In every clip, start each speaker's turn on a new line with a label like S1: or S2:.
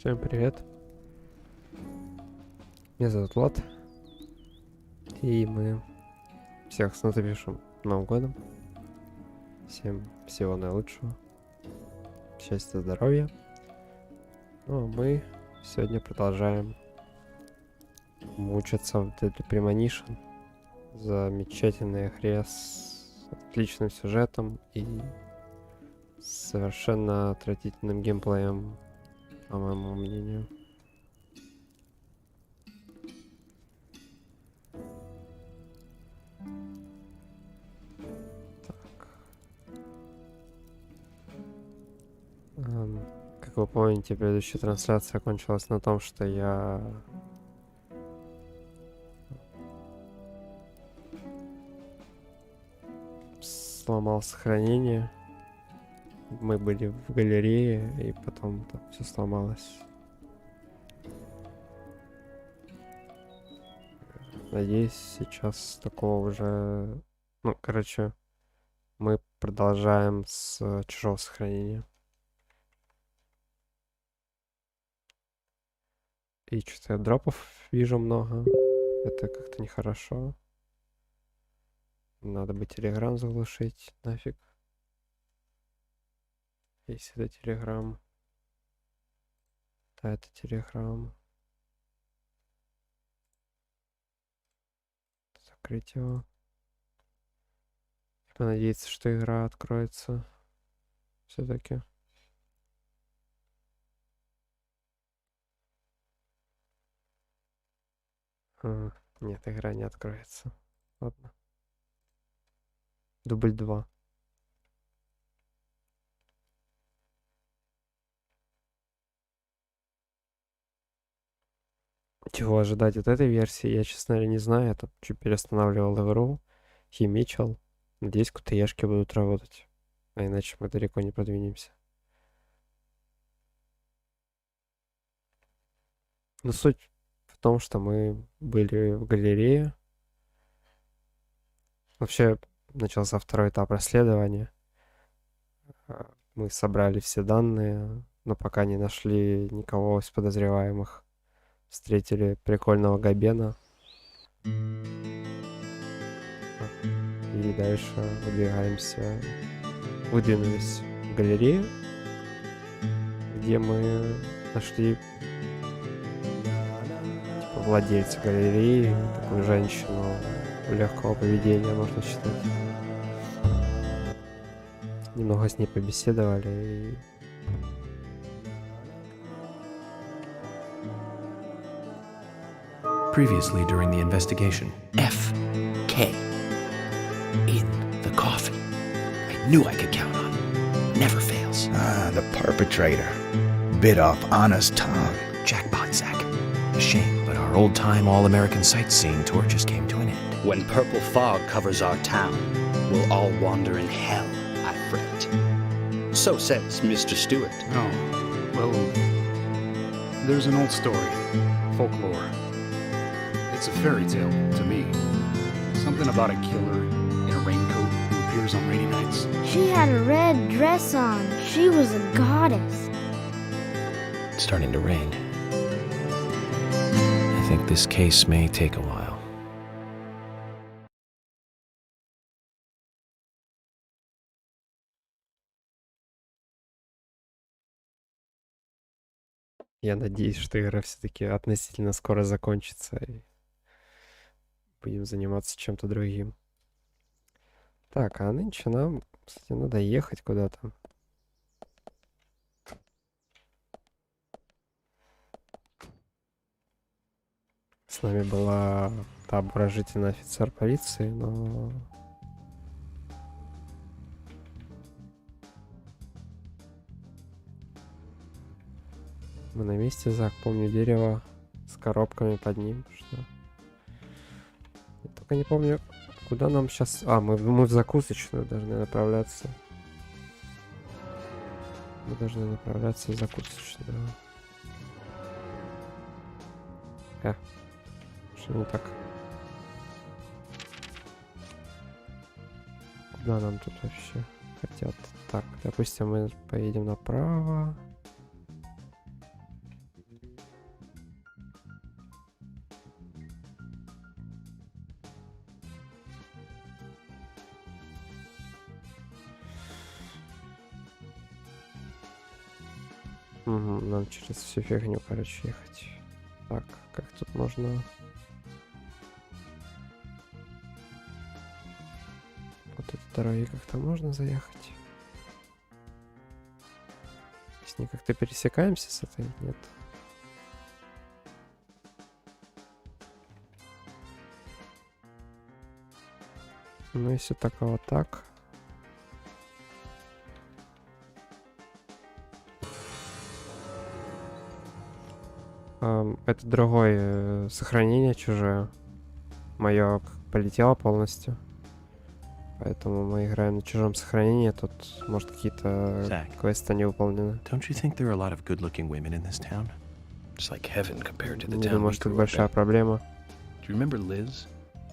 S1: Всем привет. Меня зовут Влад. И мы всех с наступившим Новым годом. Всем всего наилучшего. Счастья, здоровья. Ну а мы сегодня продолжаем мучиться в Premonition. Замечательная игре с отличным сюжетом и совершенно отвратительным геймплеем, по моему мнению. Как вы помните, предыдущая трансляция окончилась на том, что я сломал сохранение. Мы были в галерее, и потом там все сломалось. Надеюсь, сейчас такого уже... Ну, короче, мы продолжаем с чужого сохранения. И что-то я дропов вижу много. Это как-то нехорошо. Надо бы телеграм заглушить нафиг. Если это телеграм. Да, это телеграм. Закрыть его. И понадеяться, что игра откроется. Все-таки. Нет, игра не откроется. Ладно. Дубль 2. Чего ожидать от этой версии, я, честно говоря, не знаю. Я там чуть перестанавливал игру, химичил. Надеюсь, КТЕшки будут работать. А иначе мы далеко не продвинемся. Но суть в том, что мы были в галерее. Вообще, начался второй этап расследования. Мы собрали все данные, но пока не нашли никого из подозреваемых. Встретили прикольного Габена. И дальше выдвинулись в галерею, где мы нашли типа владельца галереи, такую женщину легкого поведения, можно считать. Немного с ней побеседовали и...
S2: Previously during the investigation.
S3: F.K. in the coffee. I knew I could count on him. Never fails.
S4: Ah, the perpetrator. Bit off Anna's tongue.
S3: Jackpot sack. A shame, but our old-time all-American sightseeing tour just came to an end.
S5: When purple fog covers our town, we'll all wander in hell, I fret. So says Mr. Stewart.
S6: Oh, well, there's an old story, folklore. It's a fairy tale to me. Something about a killer in a raincoat who appears on rainy nights.
S7: She had a red dress on. She was a goddess.
S3: It's starting to rain. I think this case may take a while.
S1: Я надеюсь, что игра все-таки относительно скоро закончится, и будем заниматься чем-то другим. Так, а нынче нам, кстати, надо ехать куда-то. С нами была та обворожительная офицер полиции, но... Мы на месте, Зак, помню дерево с коробками под ним, что... Я только не помню, куда нам сейчас... А, мы в закусочную должны направляться. Мы должны направляться в закусочную. Что не так? Куда нам тут вообще хотят? Так, допустим, мы поедем направо. Угу, нам через всю фигню, короче, ехать. Так, как тут можно... Вот этой дороги как-то можно заехать? С ней как-то пересекаемся с этой? Нет. Ну, если только вот так. Это другое сохранение чужое. Мое полетело полностью. Поэтому мы играем на чужом сохранении. Тут, может, какие-то
S2: Zach.
S1: квесты не выполнены.
S2: Don't you think there are a lot of good-looking women in this town?
S5: It's like heaven compared to the
S1: Не
S5: town
S1: думаю,
S5: we
S1: что это
S5: grew up
S1: большая
S5: in.
S1: проблема.
S5: Do you remember Liz,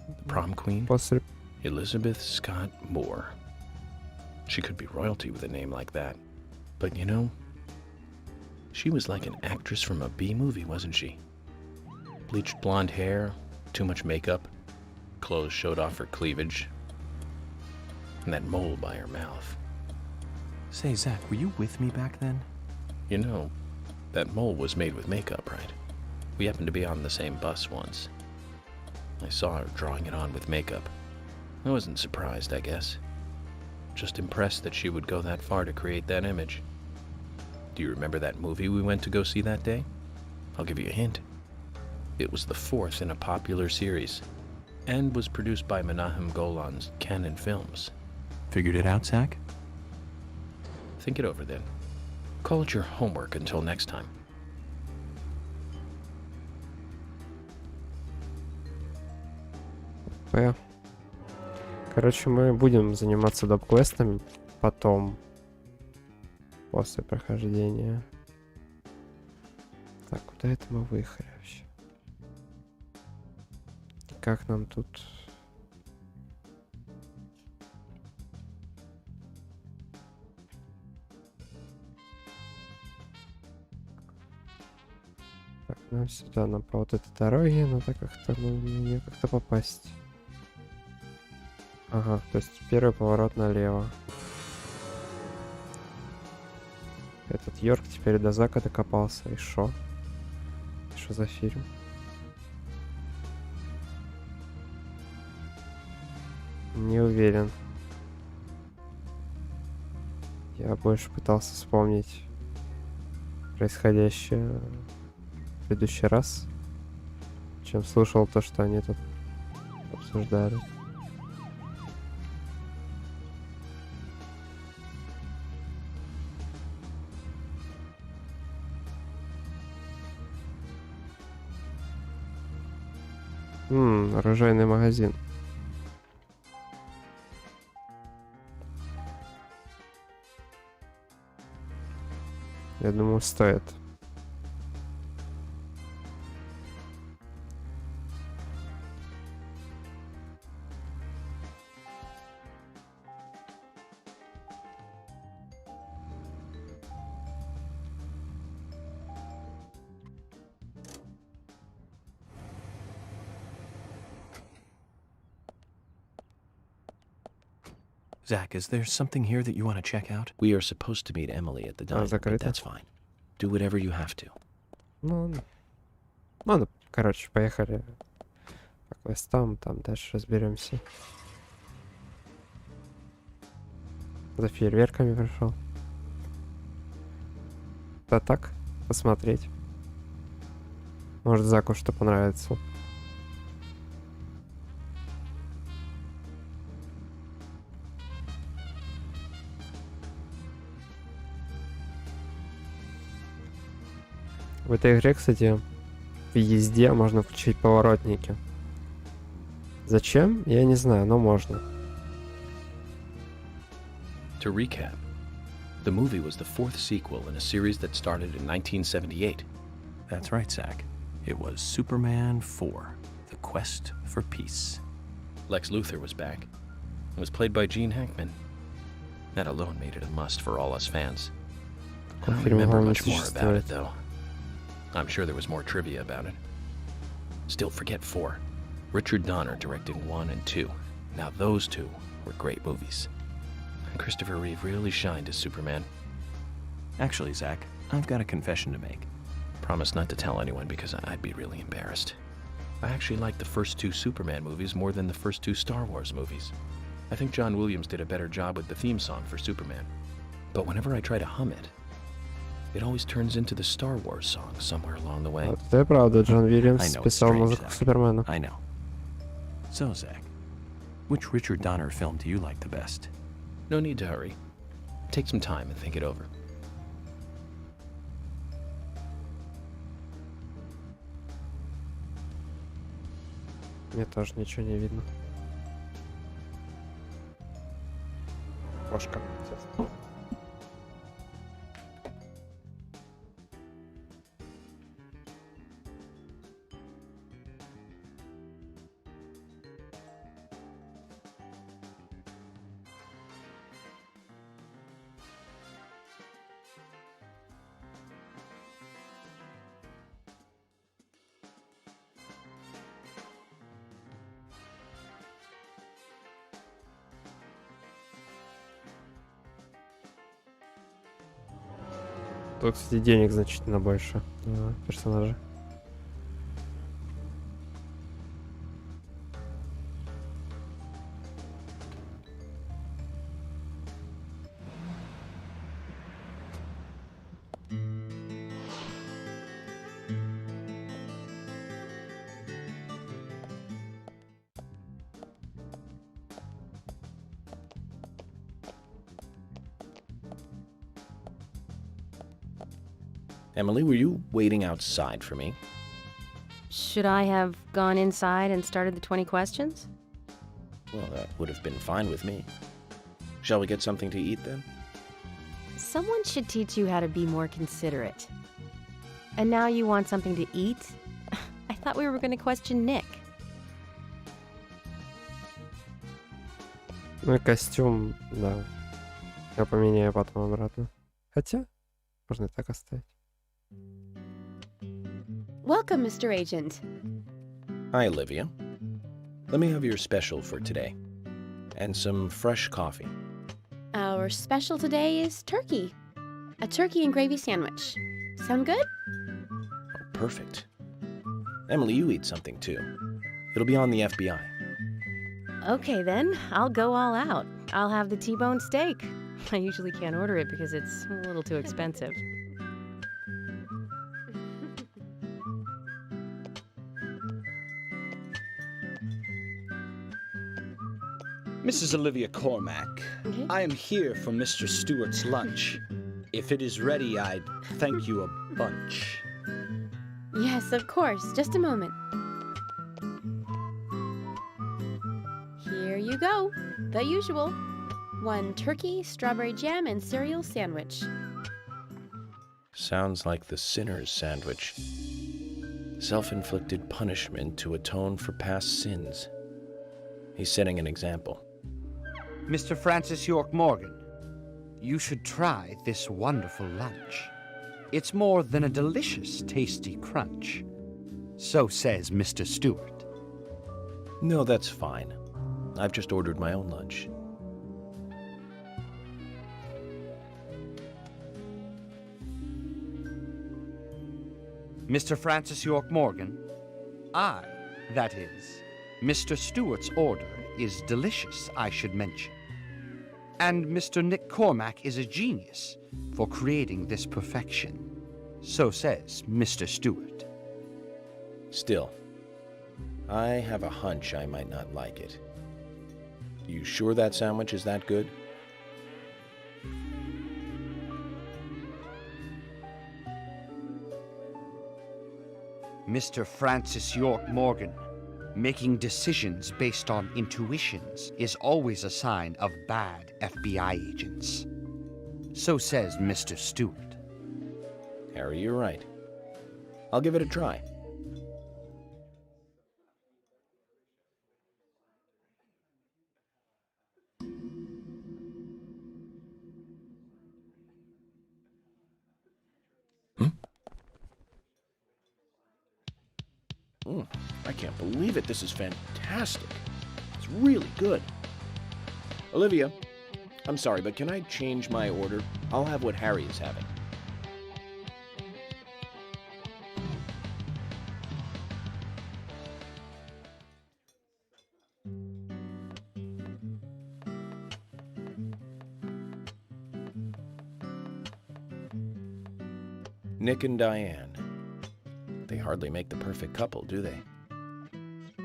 S5: the prom queen?
S1: После...
S5: Elizabeth Scott Moore. She could be royalty with a name like that. But you know, she was like an actress from a B movie, wasn't she? Bleached blonde hair, too much makeup, clothes showed off her cleavage, and that mole by her mouth.
S2: Say, Zach, were you with me back then?
S5: You know, that mole was made with makeup, right? We happened to be on the same bus once. I saw her drawing it on with makeup. I wasn't surprised, I guess. Just impressed that she would go that far to create that image. Do you remember that movie we went to go see that day? I'll give you a hint. It was the fourth in a popular series, and was produced by Menahem Golan's Canon Films.
S2: Figured it out, Zach?
S5: Think it over then. Call it your homework until next time.
S1: Короче, мы будем заниматься доп-квестами потом, после прохождения. Так, куда это мы выехали вообще? Как нам тут... Так, нам сюда, нам по вот этой дороге надо как-то, ну, мне как-то попасть. Ага, то есть первый поворот налево. Этот Йорк теперь до Зака докопался. И шо? Что за фильм? Не уверен. Я больше пытался вспомнить происходящее в предыдущий раз, чем слушал то, что они тут обсуждали. Оружейный магазин. Я думаю, стоит.
S2: Zach, is there something here that you want to check out?
S5: We are supposed to meet Emily at the diner, but
S1: закрыто.
S5: that's fine. Do whatever you have to.
S1: Ну, короче, поехали по квестам, там дальше разберемся. За фейерверками пришел. Да так, посмотреть. Может, Заку что понравится. В этой игре, кстати, в езде можно включить поворотники. Зачем? Я не знаю, но можно.
S5: To recap, the movie was the fourth sequel in a series that started in 1978.
S2: That's right, Zach. It was Superman 4, The Quest for Peace.
S5: Lex Luthor was back. It was played by Gene Hackman. That alone made it a must for all us fans. I don't remember much more about it, though. I'm sure there was more trivia about it. Still, forget 4. Richard Donner directing 1 and 2. Now those two were great movies. And Christopher Reeve really shined as Superman.
S2: Actually, Zach, I've got a confession to make.
S5: Promise not to tell anyone because I'd be really embarrassed. I actually like the first 2 Superman movies more than the first 2 Star Wars movies. I think John Williams did a better job with the theme song for Superman. But whenever I try to hum it, it always turns into the Star Wars song somewhere along the way.
S1: Вот это правда, Джон
S2: I
S1: Уильямс
S2: know it's
S1: писал
S2: strange,
S1: музыку
S2: Zach.
S1: к Супермену.
S2: I know. So, Zach, which Richard Donner film do you like the best?
S5: No need to hurry. Take some time and think it over.
S1: Мне тоже ничего не видно. Кошка. Сейчас. Тут, кстати, денег значительно больше персонажей.
S5: Emily, were you waiting outside for me?
S8: Should I have gone inside and started the 20 questions?
S5: Well, that would have been fine with me. Shall we get something to eat then?
S8: Someone should teach you how to be more considerate. And now you want something to eat? I thought we were going to question Nick.
S1: Ну и костюм, да. Я поменяю потом обратно. Хотя, можно и так оставить.
S9: Welcome, Mr. Agent.
S5: Hi, Olivia. Let me have your special for today. And some fresh coffee.
S9: Our special today is turkey. A turkey and gravy sandwich. Sound good?
S5: Oh, perfect. Emily, you eat something too. It'll be on the FBI.
S8: Okay then, I'll go all out. I'll have the T-bone steak. I usually can't order it because it's a little too expensive.
S10: Mrs. Olivia Cormack,
S9: Okay.
S10: I am here for Mr. Stewart's lunch. If it is ready, I'd thank you a bunch.
S9: Yes, of course. Just a moment. Here you go. The usual. 1 turkey, strawberry jam, and cereal sandwich.
S5: Sounds like the sinner's sandwich. Self-inflicted punishment to atone for past sins. He's setting an example.
S11: Mr. Francis York Morgan, you should try this wonderful lunch. It's more than a delicious, tasty crunch. So says Mr. Stewart.
S5: No, that's fine. I've just ordered my own lunch.
S11: Mr. Francis York Morgan, that is, Mr. Stewart's order is delicious, I should mention. And Mr. Nick Cormack is a genius for creating this perfection. So says Mr. Stewart.
S5: Still, I have a hunch I might not like it. You sure that sandwich is that good?
S11: Mr. Francis York Morgan, making decisions based on intuitions is always a sign of bad FBI agents. So says Mr. Stewart.
S5: Harry, you're right. I'll give it a try. I can't believe it. This is fantastic. It's really good. Olivia, I'm sorry, but can I change my order? I'll have what Harry is having. Nick and Diane. They hardly make the perfect couple, do they?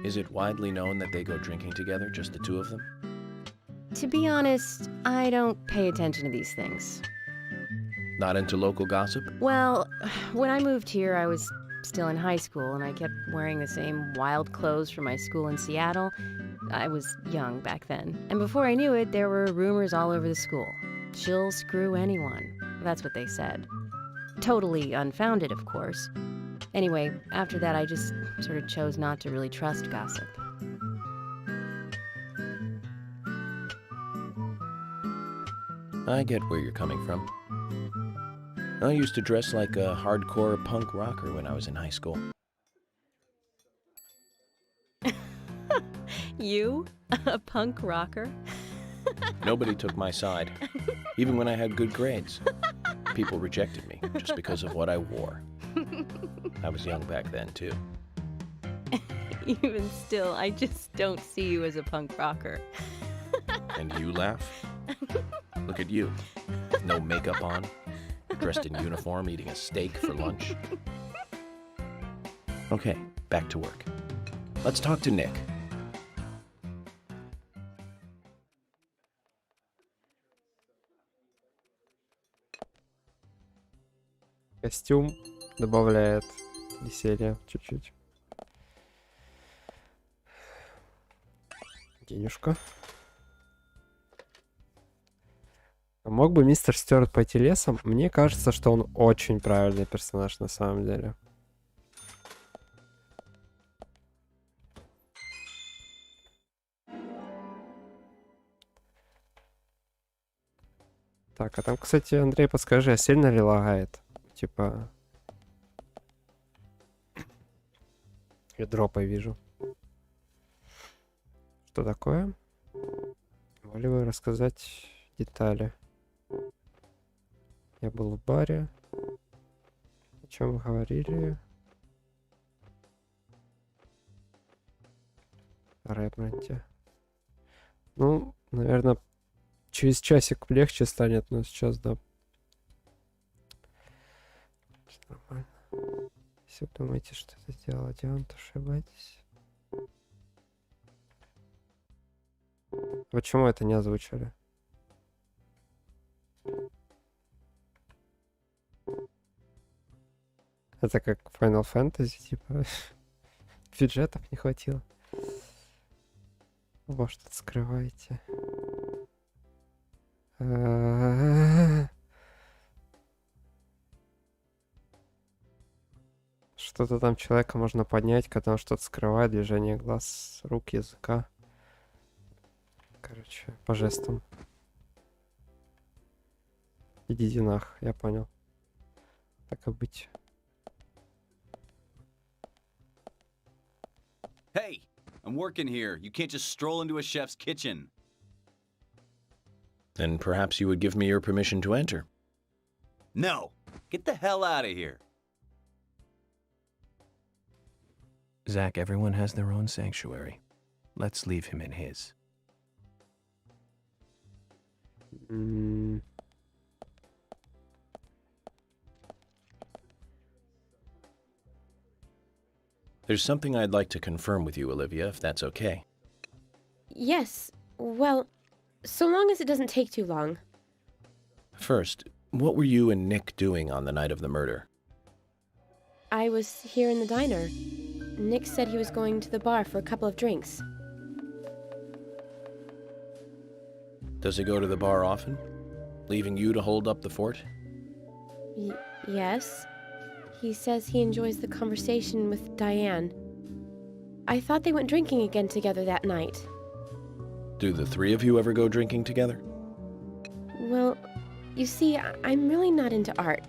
S5: Is it widely known that they go drinking together, just the two of them?
S8: To be honest, I don't pay attention to these things.
S5: Not into local gossip?
S8: Well, when I moved here, I was still in high school, and I kept wearing the same wild clothes from my school in Seattle. I was young back then. And before I knew it, there were rumors all over the school. She'll screw anyone. That's what they said. Totally unfounded, of course. Anyway, after that, I just sort of chose not to really trust gossip.
S5: I get where you're coming from. I used to dress like a hardcore punk rocker when I was in high school.
S8: You? A punk rocker?
S5: Nobody took my side, even when I had good grades. People rejected me just because of what I wore. I was young back then, too.
S8: Even still, I just don't see you as a punk rocker.
S5: And you laugh? Look at you. No makeup on, dressed in uniform, eating a steak for lunch. Okay, back to work. Let's talk to Nick.
S1: Костюм добавляет веселья чуть-чуть. Денежка. А мог бы мистер Стюарт пойти лесом? Мне кажется, что он очень правильный персонаж на самом деле. Так, а там, кстати, Андрей, подскажи, а сильно ли лагает? Типа... Я дропы вижу. Что такое? Могли бы рассказать детали? Я был в баре. О чем вы говорили? О Рембрандте. Ну, наверное, через часик легче станет, но сейчас, да. Нормально. Если вы думаете, что это сделал Диан, то ошибаетесь. Почему это не озвучили? Это как Final Fantasy, типа бюджетов не хватило. Вы что-то скрываете. Что-то там человека можно поднять, когда он что-то скрывает, движение глаз, рук, языка. Короче, по жестам. Идите нах, я понял. Так и быть.
S12: Hey, I'm working here. You can't just stroll into a chef's kitchen.
S5: Then perhaps you would give me your permission to enter.
S12: No, get the hell out of here.
S2: Zach, everyone has their own sanctuary. Let's leave him in his.
S5: There's something I'd like to confirm with you, Olivia, if that's okay.
S9: Yes, well, so long as it doesn't take too long.
S5: First, what were you and Nick doing on the night of the murder?
S9: I was here in the diner. Nick said he was going to the bar for a couple of drinks.
S5: Does he go to the bar often? Leaving you to hold up the fort?
S9: Yes. He says he enjoys the conversation with Diane. I thought they went drinking again together that night.
S5: Do the three of you ever go drinking together?
S9: Well, you see, I'm really not into art.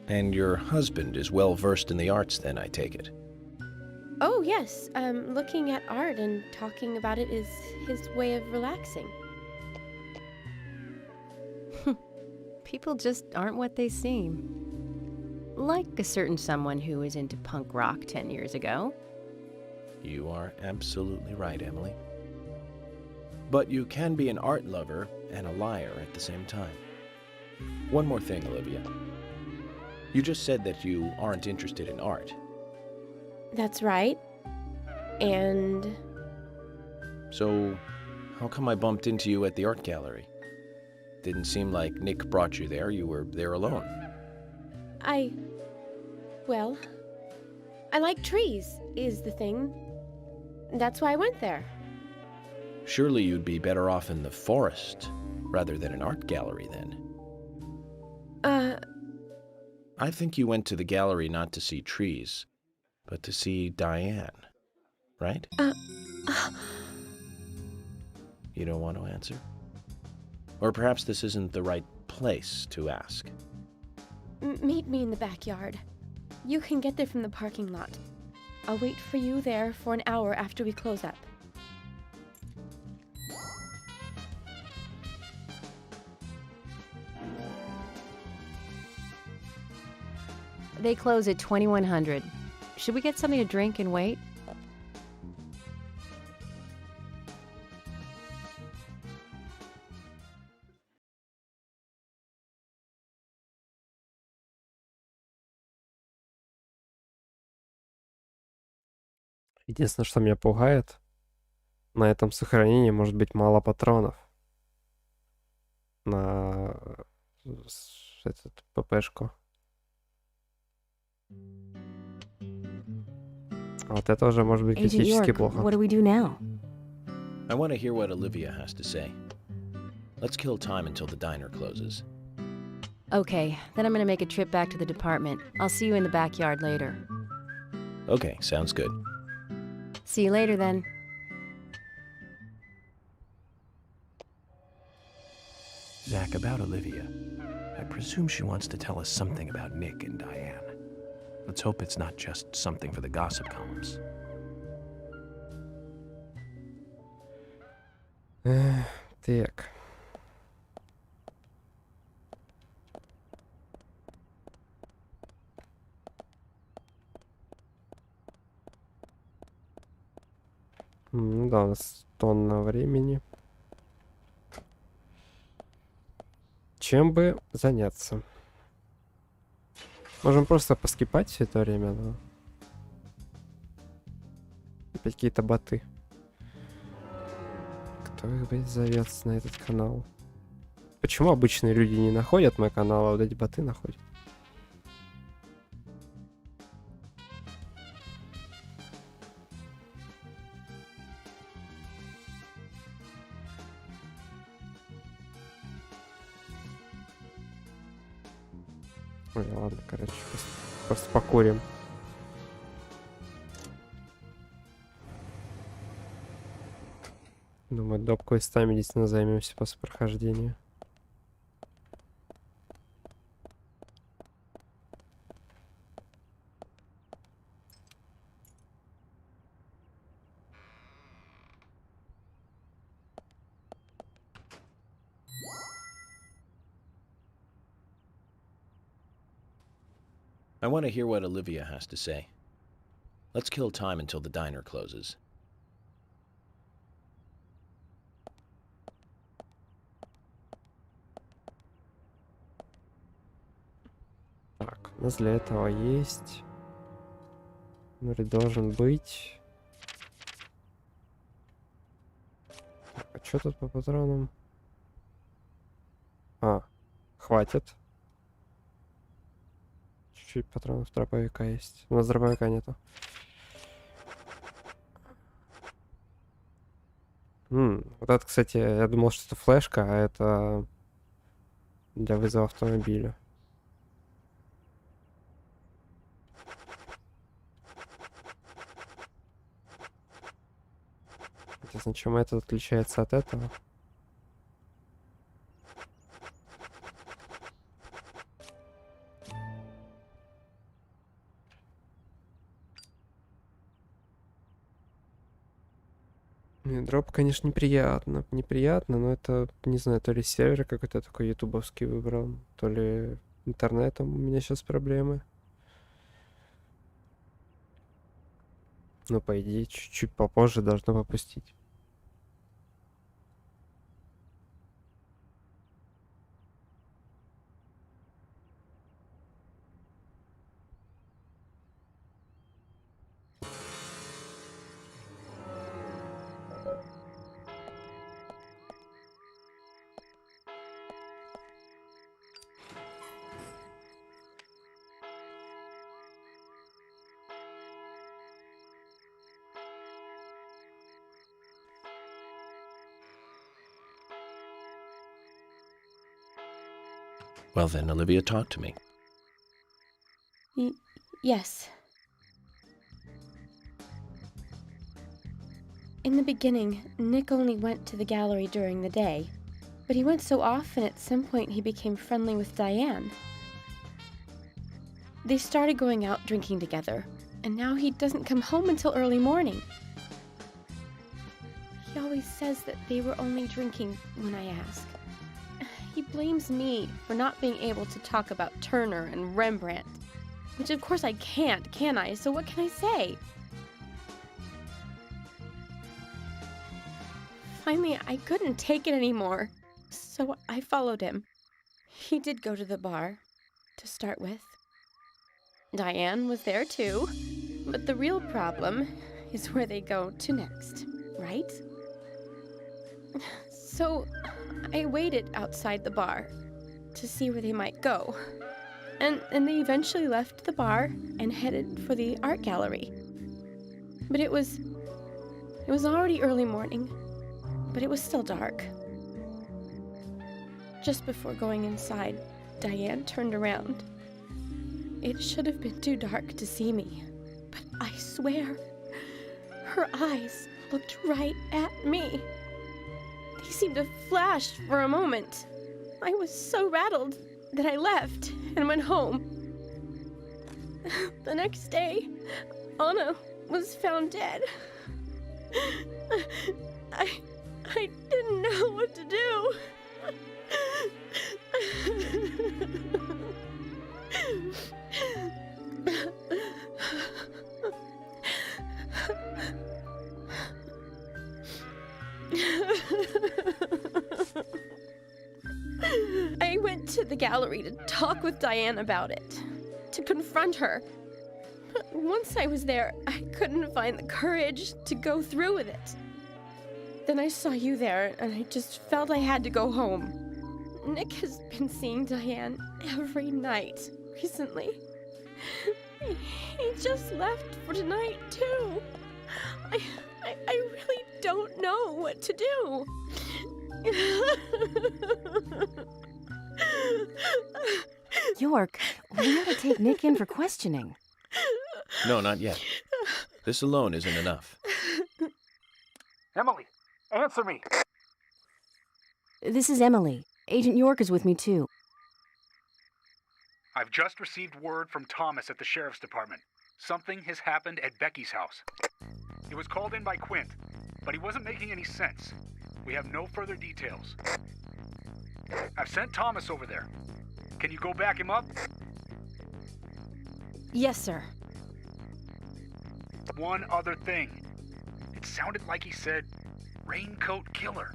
S5: And your husband is well versed in the arts then, I take it.
S9: Oh, yes. Looking at art and talking about it is his way of relaxing.
S8: People just aren't what they seem. Like a certain someone who was into punk rock 10 years ago.
S5: You are absolutely right, Emily. But you can be an art lover and a liar at the same time. One more thing, Olivia. You just said that you aren't interested in art.
S9: That's right. And
S5: So, how come I bumped into you at the art gallery? Didn't seem like Nick brought you there. You were there alone.
S9: well, I like trees, is the thing. That's why I went there.
S5: Surely you'd be better off in the forest rather than an art gallery then. I think you went to the gallery not to see trees, but to see Diane, right? You don't want to answer? Or perhaps this isn't the right place to ask.
S9: Meet me in the backyard. You can get there from the parking lot. I'll wait for you there for an hour after we close up.
S8: They close at 2100. Should we get something to drink and wait?
S1: Единственное, что меня пугает, на этом сохранении может быть мало патронов. На этот ППшку. А вот это уже может быть
S8: Agent
S1: критически
S8: York,
S1: плохо.
S8: what do we do now?
S5: I want to hear what Olivia has to say. Let's kill time until the diner closes.
S8: Okay, then I'm gonna make a trip back to the department. I'll see you in the backyard later.
S5: Okay, sounds good.
S8: See you later then.
S2: Zach, about Olivia. I presume she wants to tell us something about Nick and Diane. Let's hope it's not just something for the gossip columns.
S1: Так. Ну да, у нас тонна времени. Чем бы заняться? Можем просто поскипать все это время, но... Опять какие-то боты. Кто их, блядь, зовет на этот канал? Почему обычные люди не находят мой канал, а вот эти боты находят? Ой, ладно, короче, просто покурим. Думаю, доп. Квестами действительно займемся после прохождения.
S5: I want to hear what Olivia has to say. Let's kill time until the diner closes.
S1: Так, у нас для этого есть... Ну, или должен быть... Так, а что тут по патронам? А, хватит. Чуть-чуть патронов дробовика есть. У нас дробовика нету. Вот это, кстати, я думал, что это флешка, а это для вызова автомобиля. Интересно, чем этот отличается от этого? Дроп, конечно, неприятно, но это, не знаю, то ли сервер какой-то такой ютубовский выбрал, то ли интернетом у меня сейчас проблемы. Ну, по идее, чуть-чуть попозже должно попустить.
S5: Well then, Olivia, talk to me.
S9: Yes. In the beginning, Nick only went to the gallery during the day, but he went so often at some point he became friendly with Diane. They started going out drinking together, and now he doesn't come home until early morning. He always says that they were only drinking when I ask. He blames me for not being able to talk about Turner and Rembrandt, which of course I can't, can I? So what can I say? Finally, I couldn't take it anymore, so I followed him. He did go to the bar, to start with. Diane was there too, but the real problem is where they go to next, right? So I waited outside the bar to see where they might go, and they eventually left the bar and headed for the art gallery. But it was already early morning, but it was still dark. Just before going inside, Diane turned around. It should have been too dark to see me, but I swear, her eyes looked right at me. They seemed to flash for a moment. I was so rattled that I left and went home. The next day, Anna was found dead. I didn't know what to do. I went to the gallery to talk with Diane about it, to confront her. But once I was there, I couldn't find the courage to go through with it. Then I saw you there, and I just felt I had to go home. Nick has been seeing Diane every night recently. He just left for tonight, too. I really don't know what to do.
S8: York, we ought to take Nick in for questioning.
S5: No, not yet. This alone isn't enough.
S6: Emily, answer me!
S8: This is Emily. Agent York is with me, too.
S6: I've just received word from Thomas at the Sheriff's Department. Something has happened at Becky's house. It was called in by Quint, but he wasn't making any sense. We have no further details. I've sent Thomas over there. Can you go back him up?
S8: Yes, sir.
S6: One other thing. It sounded like he said, Raincoat Killer.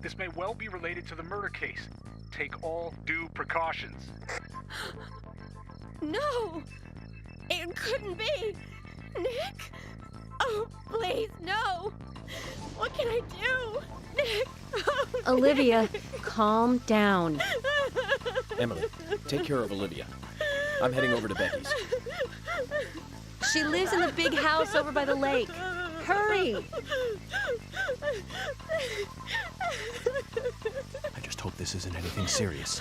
S6: This may well be related to the murder case. Take all due precautions.
S9: No! It couldn't be! Nick! Oh, please, no! What can I do? Nick! Oh,
S8: Olivia,
S9: Nick.
S8: calm down.
S5: Emily, take care of Olivia. I'm heading over to Becky's.
S8: She lives in the big house over by the lake. Hurry!
S2: I just hope this isn't anything serious.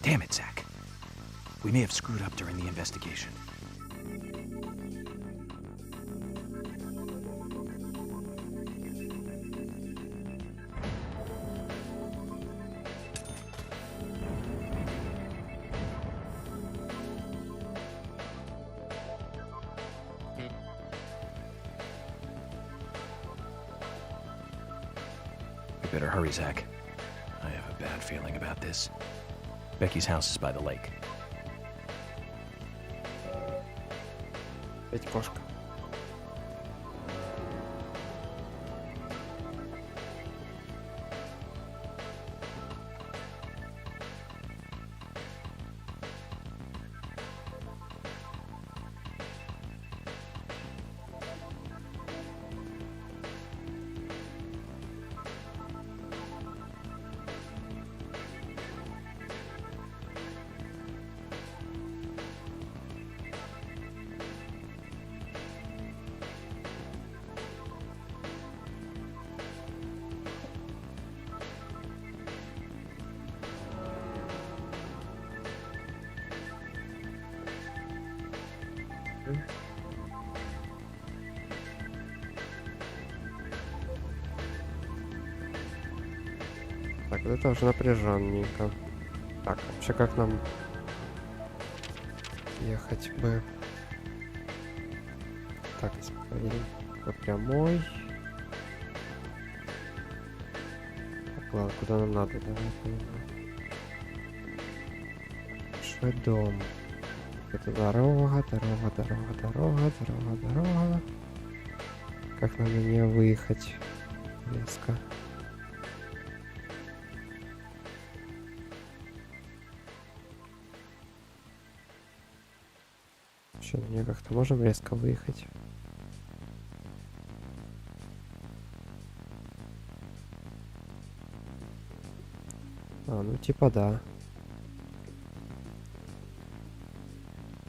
S2: Damn it, Zach. We may have screwed up during the investigation.
S5: You better hurry, Zach. I have a bad feeling about this. Becky's house is by the lake.
S1: Ведь кошка. Вот это уже напряженненько. Так, вообще как нам ехать бы? Так, если поедем по прямой. Так, ладно, куда нам надо? Давай поедем. Большой дом. Это дорога. Как нам на нее выехать? Резко. Еще на нее как-то можем резко выехать? Ну типа да.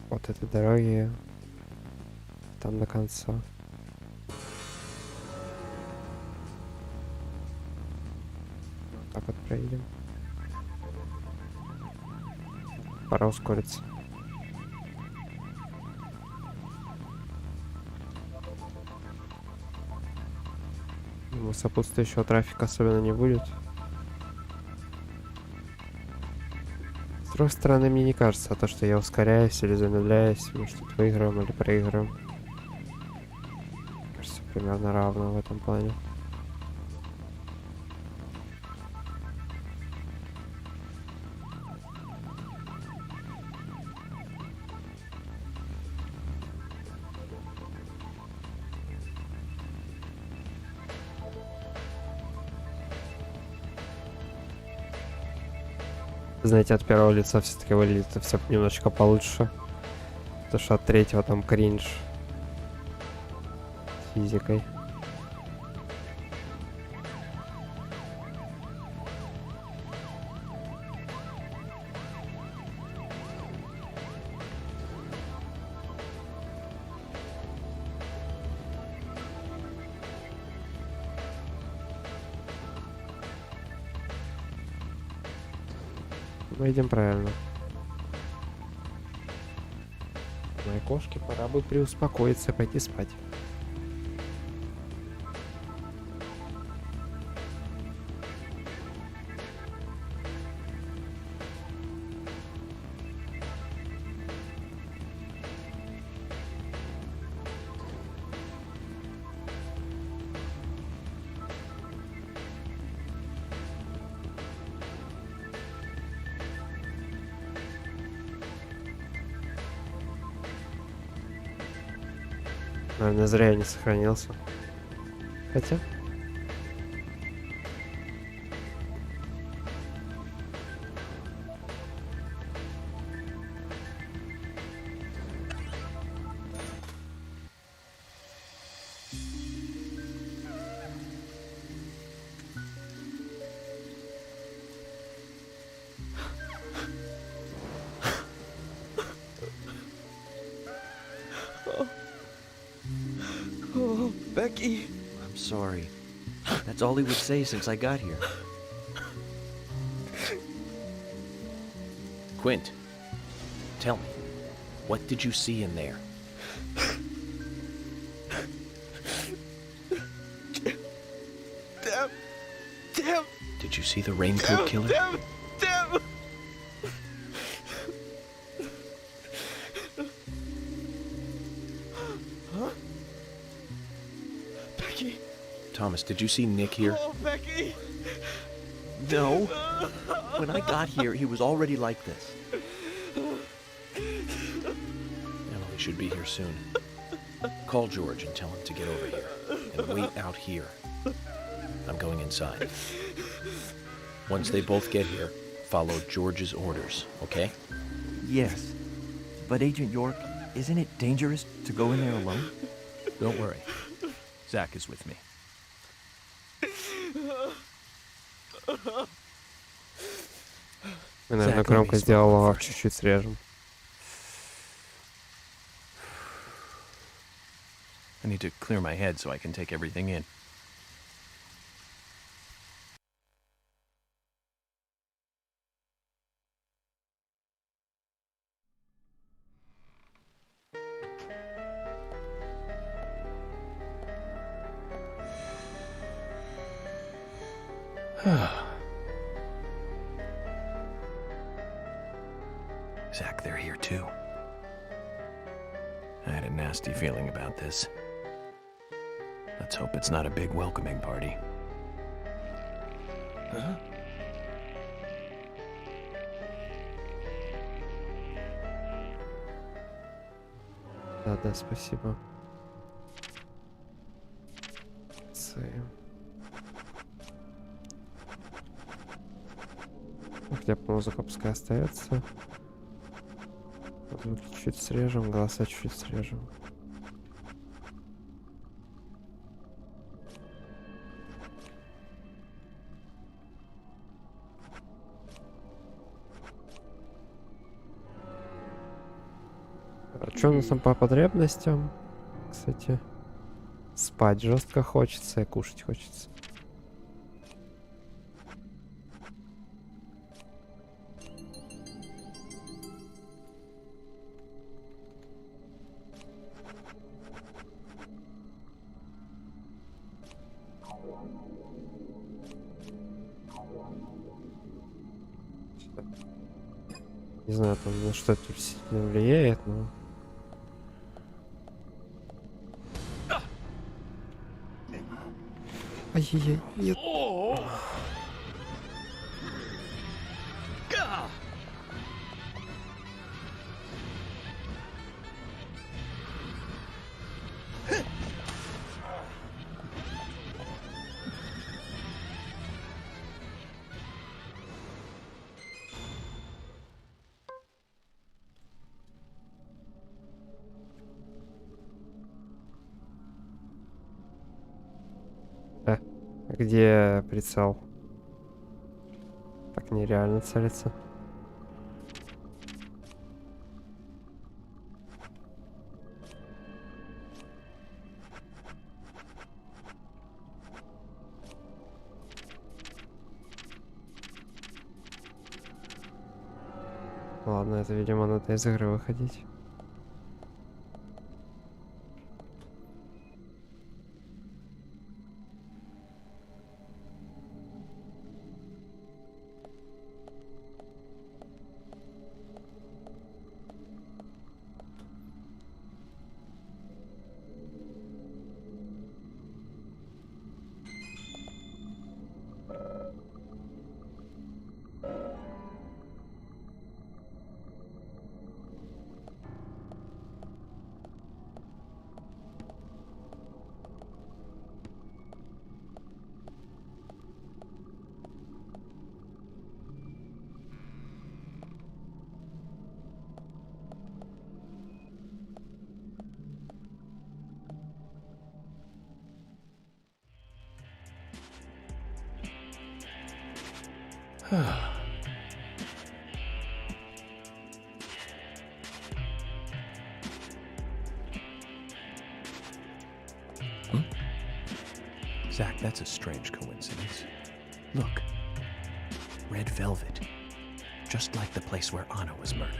S1: Вот этой дороги там до конца. Так вот проедем. Пора ускориться. Думаю, сопутствующего трафика особенно не будет. С другой стороны, мне не кажется, то, что я ускоряюсь или замедляюсь, мы что-то выигрываем или проигрываем. Кажется, примерно равно в этом плане. Знаете, от первого лица все-таки выглядит все немножечко получше. Потому что от третьего там кринж с физикой. Мы идем правильно. Моей кошке пора бы приуспокоиться и пойти спать. Наверное, зря я не сохранился. Хотя...
S3: Oh, Becky. I'm sorry. That's all he would say since I got here.
S2: Quint, tell me, what did you see in there?
S3: Damn.
S2: Did you see the raincoat killer?
S3: Damn. Huh? Becky.
S2: Thomas, did you see Nick here?
S3: Oh, Becky. No. When I got here, he was already like this.
S2: Emily should be here soon. Call George and tell him to get over here. And wait out here. I'm going inside. Once they both get here, follow George's orders, okay?
S3: Yes. But Agent York, isn't it dangerous to go in there alone?
S6: Don't worry. Zach is with me.
S1: Мы, наверное, громко сделал, чуть-чуть срежем.
S2: I need to clear my head so I can take everything in. Zach, they're here too. I had a nasty feeling about this. Let's hope it's not a big welcoming party. Huh?
S1: Да, спасибо. Хотя бы музыка пускай остается. Звуки чуть срежем, голоса чуть срежем. Что у нас там по потребностям? Кстати, спать жестко хочется и кушать хочется. Не знаю, там на что это сильно влияет, но... Ай-яй-яй, нет. Где прицел? Так нереально целиться. Ладно, это, видимо, надо из игры выходить.
S2: Zach, that's a strange coincidence. Look. Red velvet. Just like the place where Anna was murdered.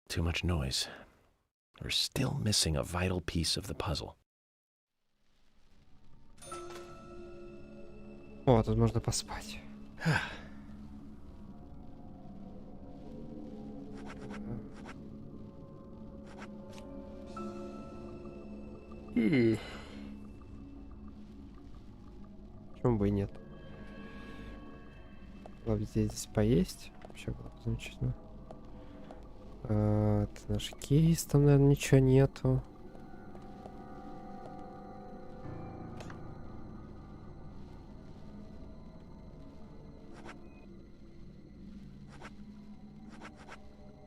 S2: Too much noise. We're still missing a vital piece of the puzzle.
S1: О, тут можно поспать. Почему бы и нет? Главное здесь поесть. Вообще было бы замечательно. Это наш кейс, там, наверное, ничего нету.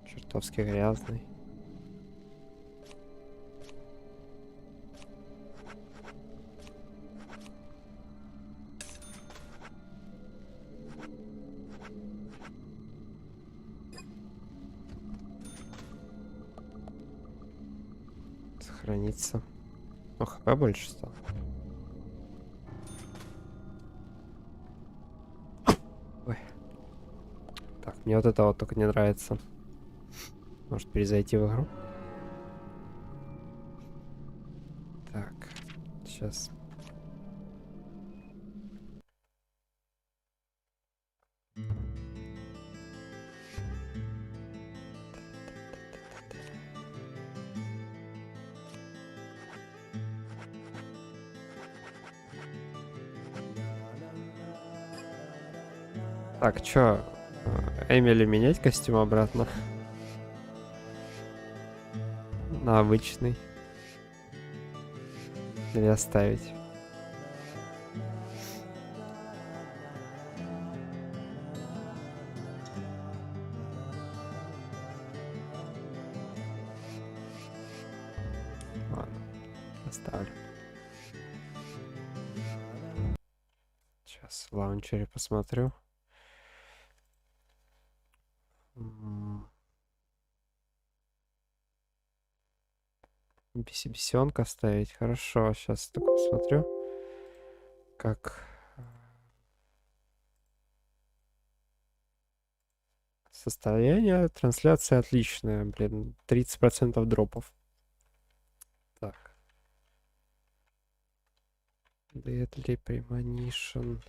S1: Чертовски грязный. Сохранится. Ну, хп больше стало. Ой. Так, мне вот это вот только не нравится. Может перезайти в игру? Так, сейчас. Так, чё? Эмили менять костюм обратно? На обычный. Или оставить? Ладно, оставлю. Сейчас в лаунчере посмотрю. Бесенка ставить. Хорошо, сейчас только посмотрю. Как... Состояние трансляции отличное, блин. 30% дропов. Так. Deadly Premonition.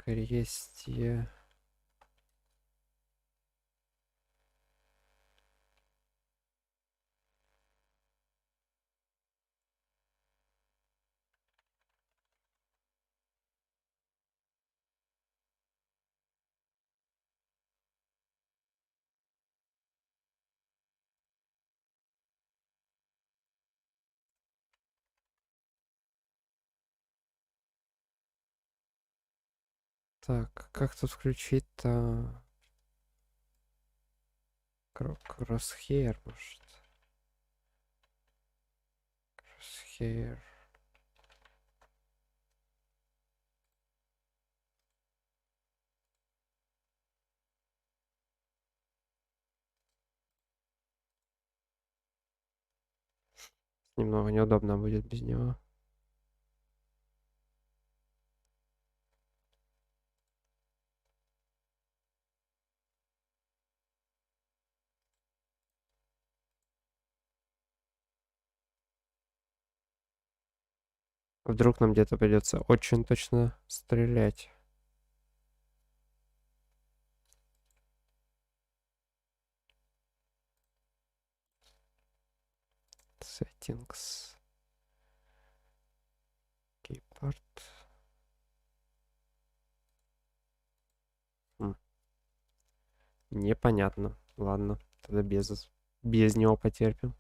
S1: Перекрестие. Так, как тут включить-то? Кроссхейр, может? Кроссхейр. Немного неудобно будет без него. Вдруг нам где-то придется очень точно стрелять. Settings. Keyboard. Непонятно. Ладно, тогда без него потерпим.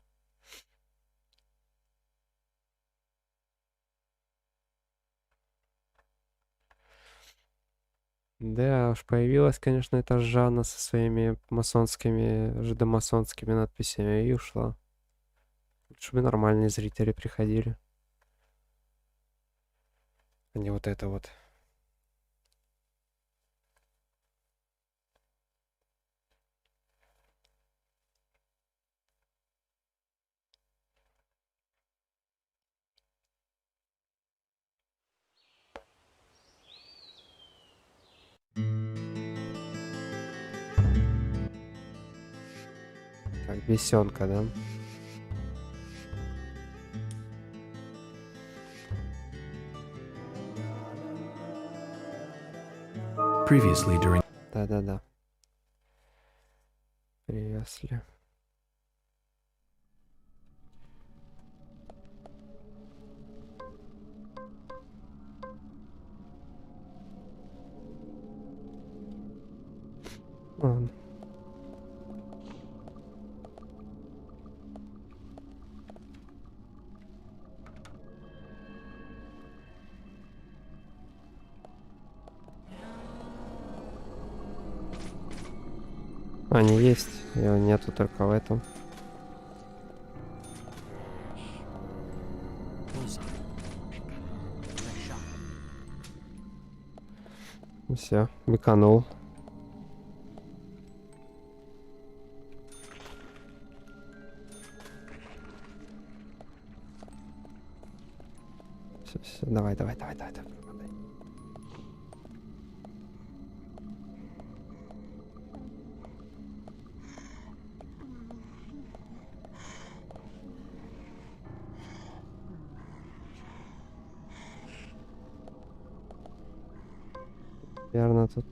S1: Да, уж появилась, конечно, эта Жанна со своими масонскими, жидомасонскими надписями и ушла. Лучше бы нормальные зрители приходили. А не вот это вот. Так, бесенка, да?
S2: Previously during...
S1: Да-да-да. Привезли. Ладно. Они есть, его нету только в этом. Все, быканул. Все, давай. Верно, тут...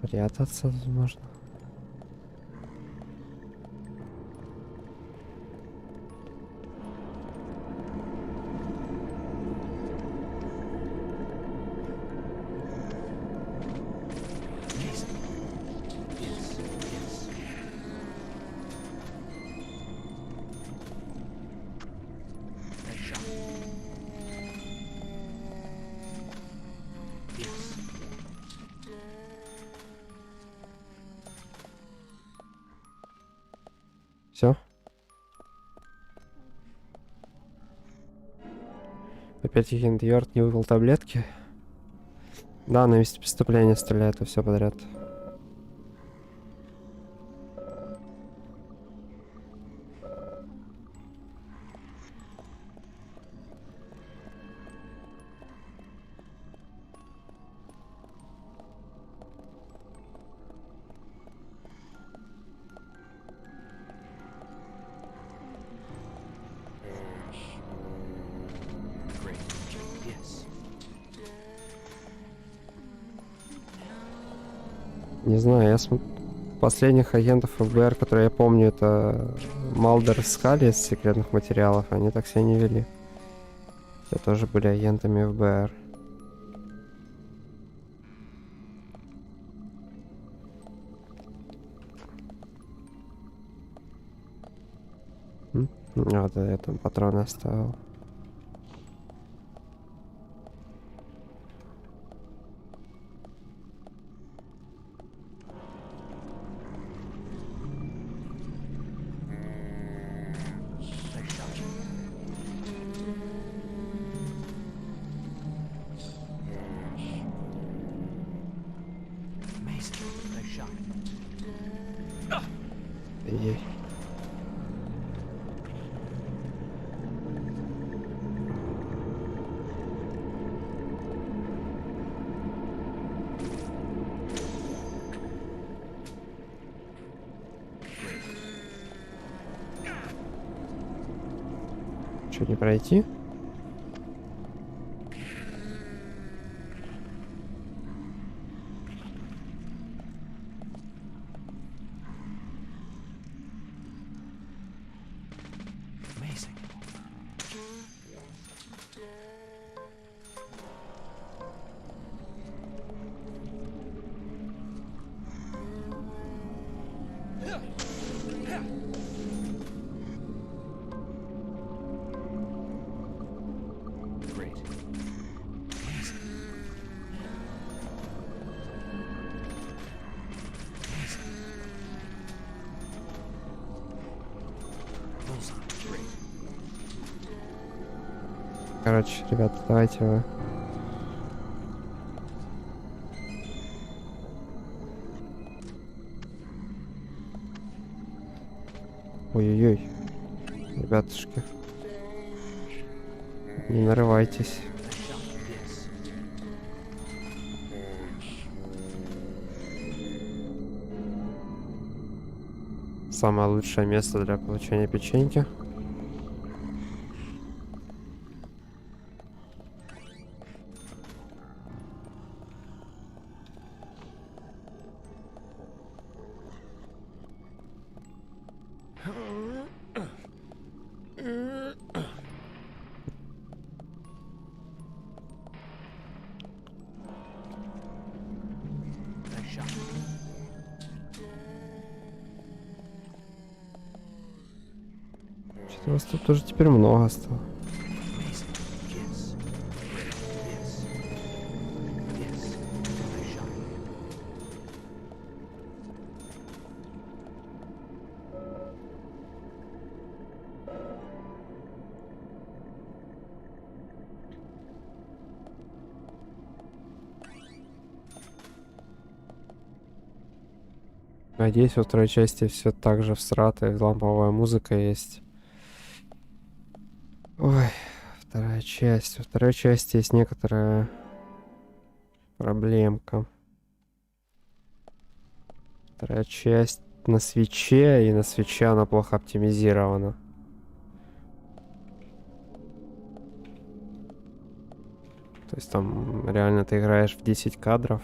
S1: Прятаться, возможно. Все. Опять агент Йорк не выпил таблетки. Да, на месте преступления стреляют и все подряд. Не знаю, я последних агентов ФБР, которые я помню, это Малдер и Скали из секретных материалов, они так себя не вели. Те тоже были агентами ФБР. Вот я там патроны оставил. Ей. Что, не пройти? Короче, ребята, давайте вы. Ой-ой-ой. Ребятушки. Не нарывайтесь. Самое лучшее место для получения печеньки. У вас тут тоже теперь много стало. Надеюсь, во второй части все так же всрато, и ламповая музыка есть. Ой, вторая часть. Во второй части есть некоторая проблемка. Вторая часть на свитче, и на свитче она плохо оптимизирована. То есть там реально ты играешь в 10 кадров.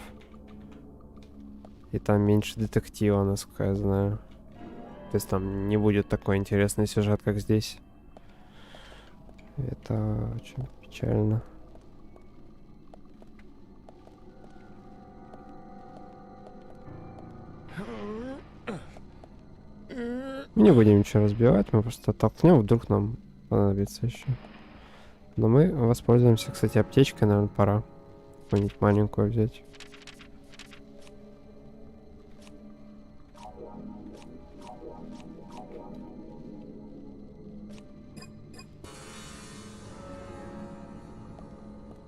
S1: И там меньше детектива, насколько я знаю. То есть там не будет такой интересный сюжет, как здесь. Это очень печально. Мы не будем ничего разбивать, мы просто оттолкнем, вдруг нам понадобится еще. Но мы воспользуемся, кстати, аптечкой, наверное, пора. Какую-нибудь маленькую взять.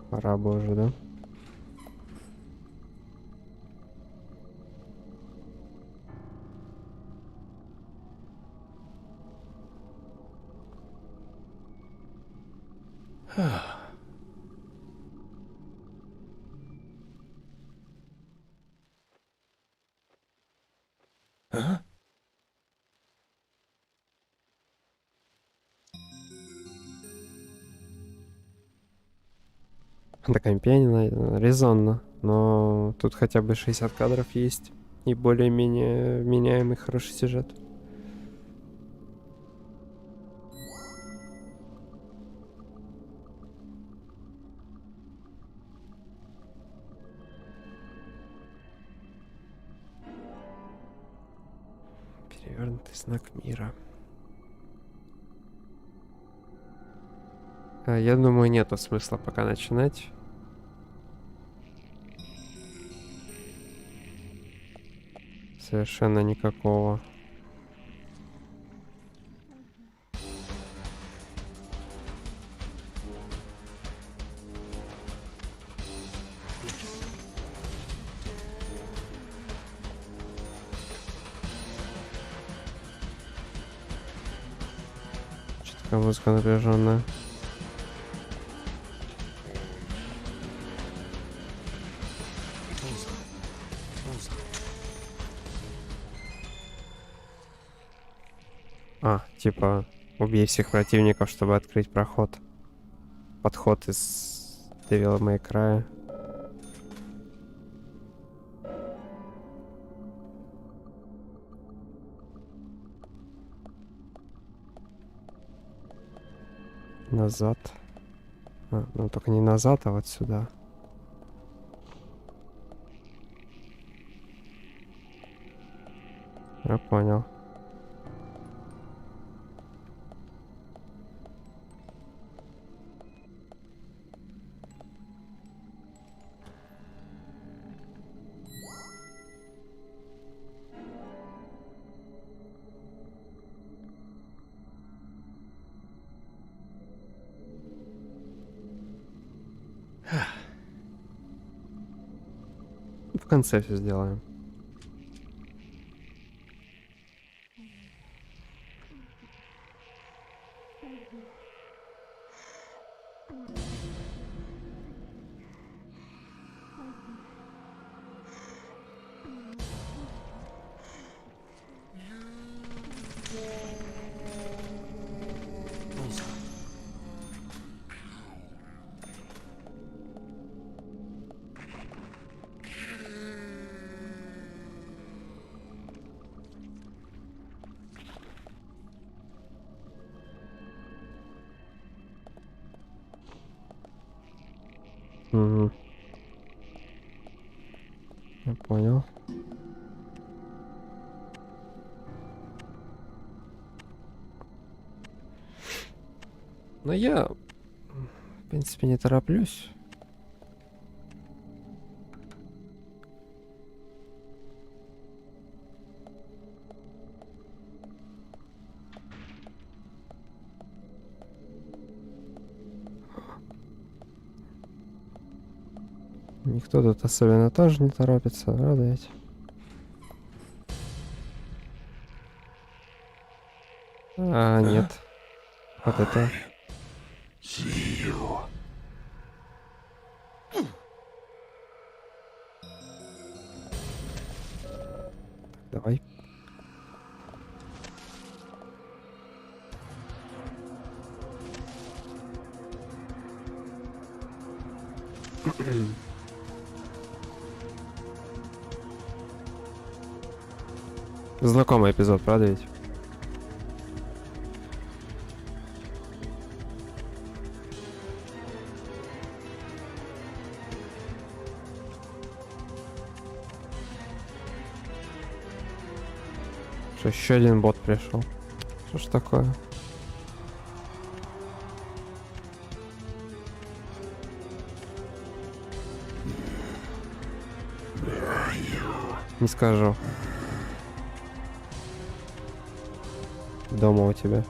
S1: Пора бы уже, да? На компе резонно, но тут хотя бы 60 кадров есть и более-менее вменяемый хороший сюжет. Перевернутый знак мира. Я думаю, нету смысла пока начинать. Совершенно никакого. Что такая музыка напряженная? Типа, убей всех противников, чтобы открыть проход. Подход из Devil May Cry. Назад. Ну только не назад, а вот сюда. Я понял. В конце все сделаем. Угу. Я понял. Но я, в принципе, не тороплюсь. Никто тут особенно тоже не торопится, правда ведь? А, нет. Вот это. Давай. Знакомый эпизод, правда ведь? Что, еще один бот пришел? Что ж такое? Не скажу. Дома у тебя.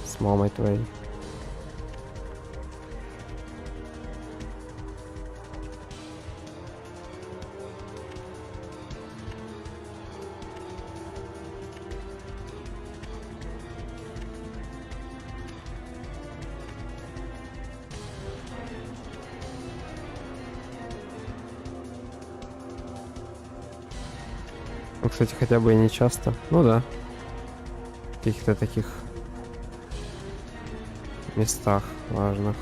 S1: С мамой твоей. Ну, кстати, хотя бы и не часто. Ну да. В каких-то таких местах важных.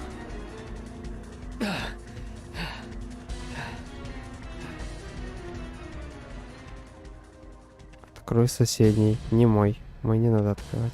S1: Открой соседний. Не мой. Мой не надо открывать.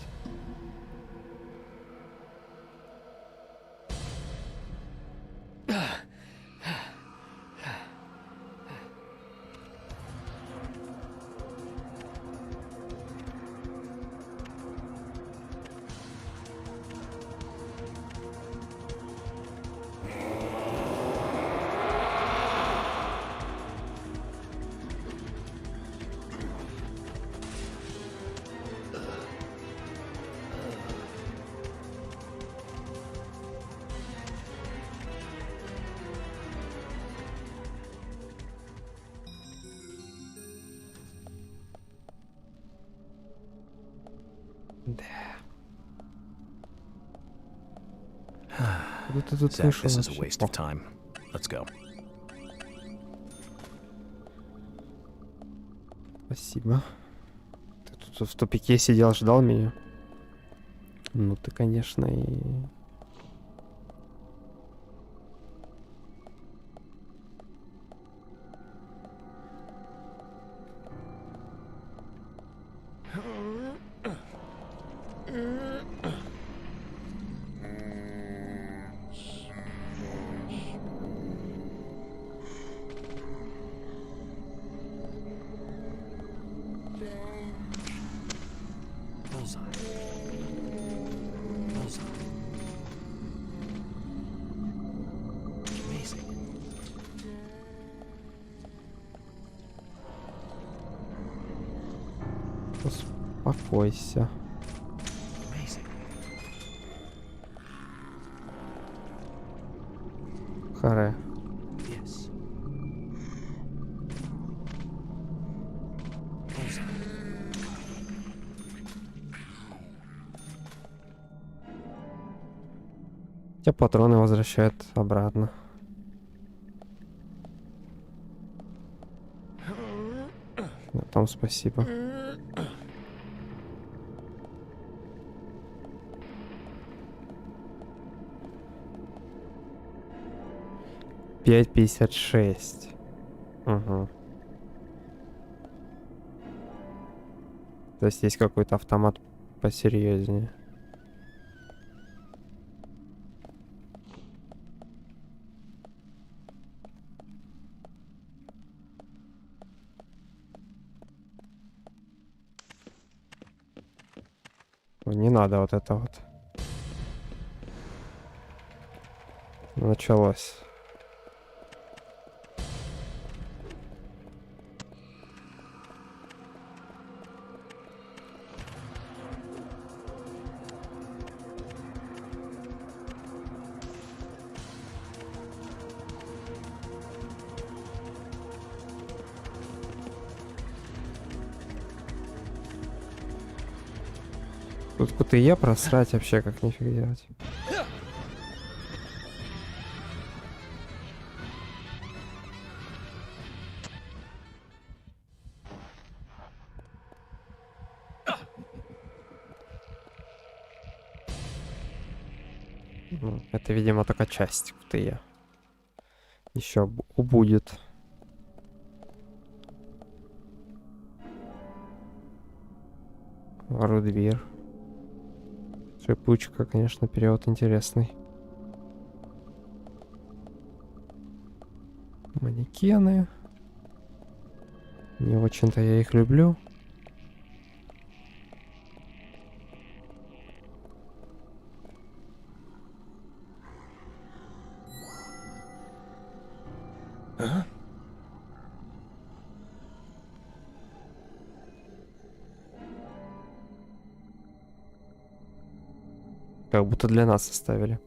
S1: Ты тут
S2: Zach,
S1: вышел
S2: this is a
S1: вообще.
S2: waste of time. Let's go.
S1: Спасибо. Ты тут в тупике сидел, ждал меня. Ну ты, конечно, и... Успокойся. Харе. Тебя патроны возвращают обратно. На том спасибо. Пять 56. Угу. То есть есть какой-то автомат посерьезнее. Не надо вот это вот. Началось. Тут КТЕ просрать вообще как нифиг делать. Это, видимо, только часть КТЕ. Еще будет. Рудвир. Шипучка, конечно, перевод интересный. Манекены. Не очень-то я их люблю. Как будто для нас оставили.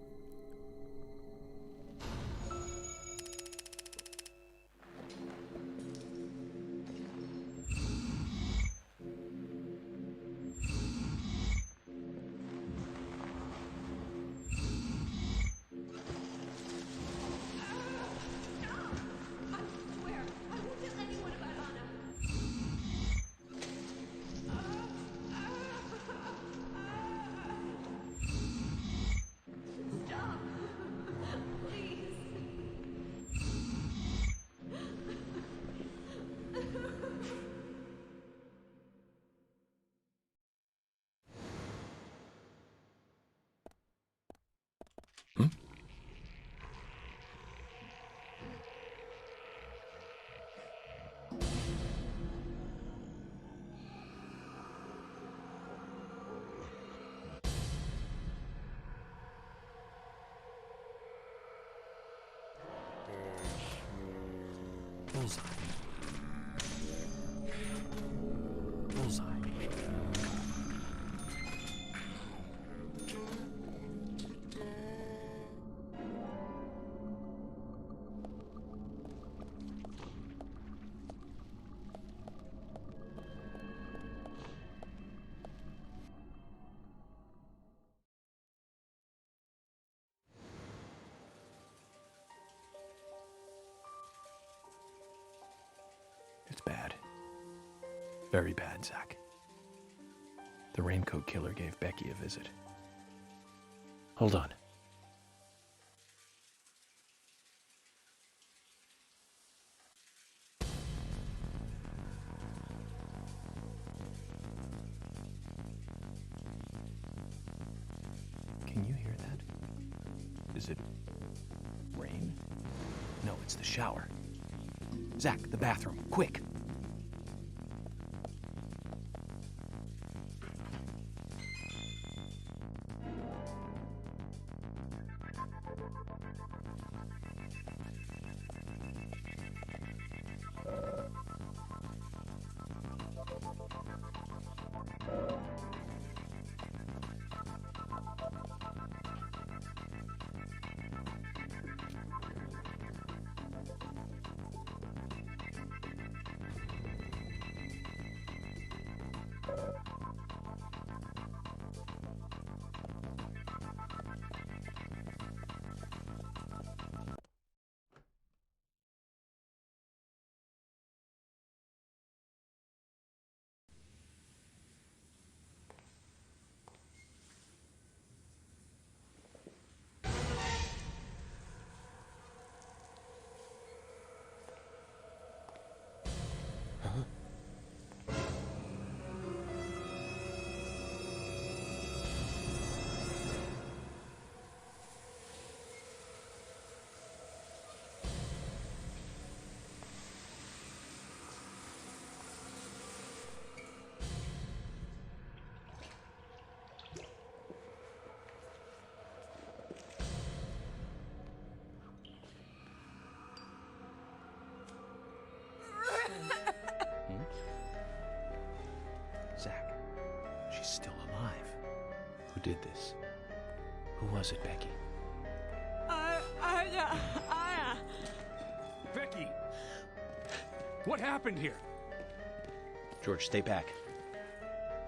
S5: It's bad. Very bad, Zach. The raincoat killer gave Becky a visit. Hold on. Can you hear that? Is it rain? No, it's the shower. Zach, the bathroom, quick!
S2: did this? Who was it, Becky?
S6: Becky! What happened here?
S2: George, stay back.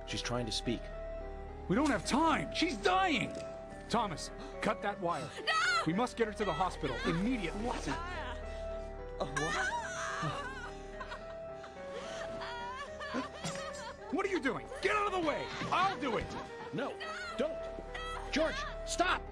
S2: She's trying to speak.
S6: We don't have time! She's dying! Thomas, cut that wire. No! We must get her to the hospital immediately.
S10: What?
S6: What are you doing? Get out of the way! I'll do it!
S2: No, don't! George, stop!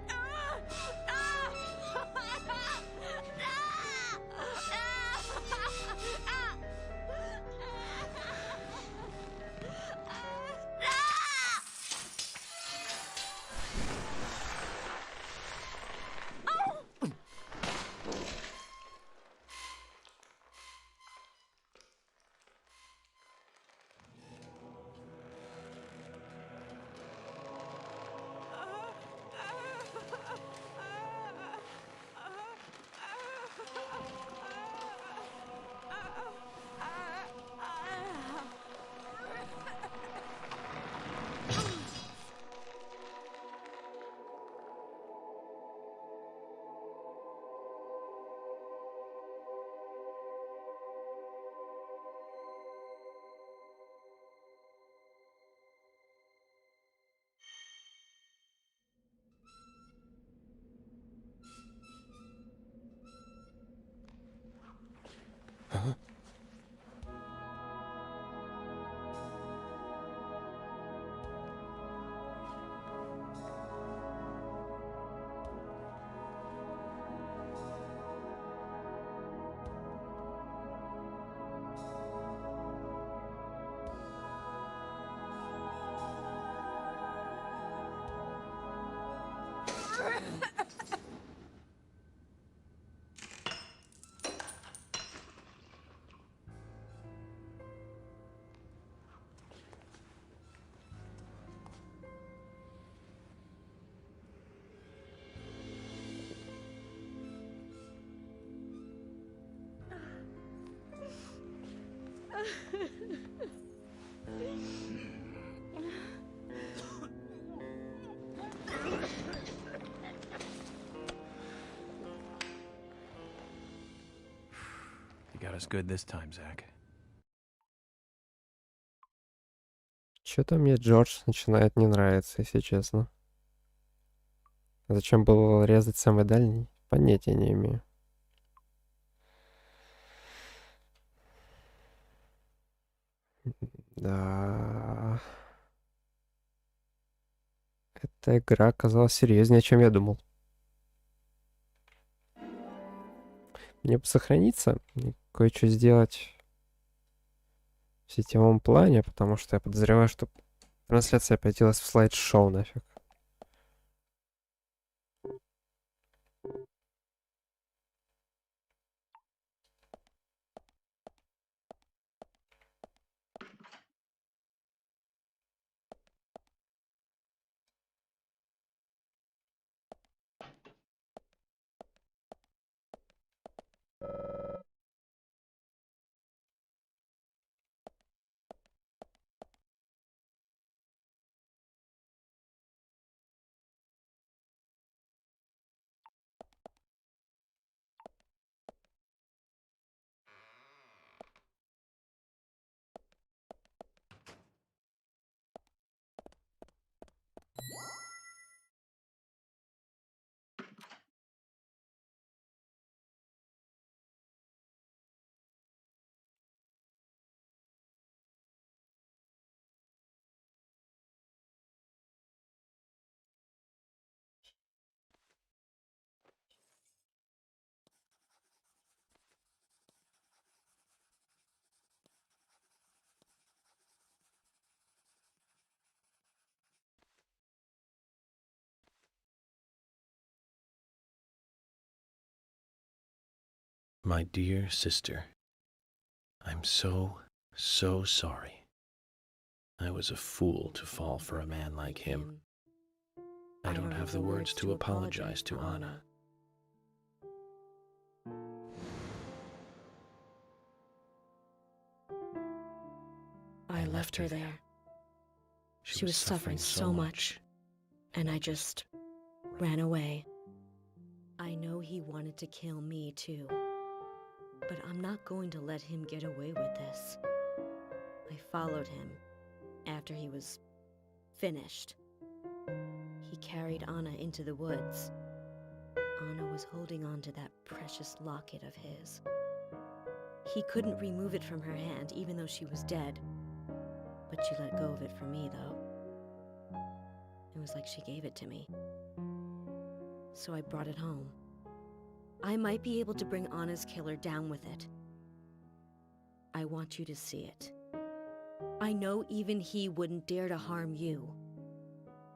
S5: You got us good this time, Zach.
S1: Что-то мне Джордж начинает не нравиться, если честно. Зачем было резать самый дальний? Понятия не имею. Да. Эта игра оказалась серьезнее, чем я думал. Мне бы сохраниться и кое-что сделать в сетевом плане, потому что я подозреваю, что трансляция превратилась в слайд-шоу нафиг.
S2: My dear sister, I'm so sorry. I was a fool to fall for a man like him. I don't have the words to apologize to Anna.
S13: I left her there. She was suffering so much. and I just ran away. I know he wanted to kill me too, but I'm not going to let him get away with this. I followed him after he was finished. He carried Anna into the woods. Anna was holding on to that precious locket of his. He couldn't remove it from her hand, even though she was dead. But she let go of it for me, though. It was like she gave it to me. So I brought it home. I might be able to bring Anna's killer down with it. I want you to see it. I know even he wouldn't dare to harm you.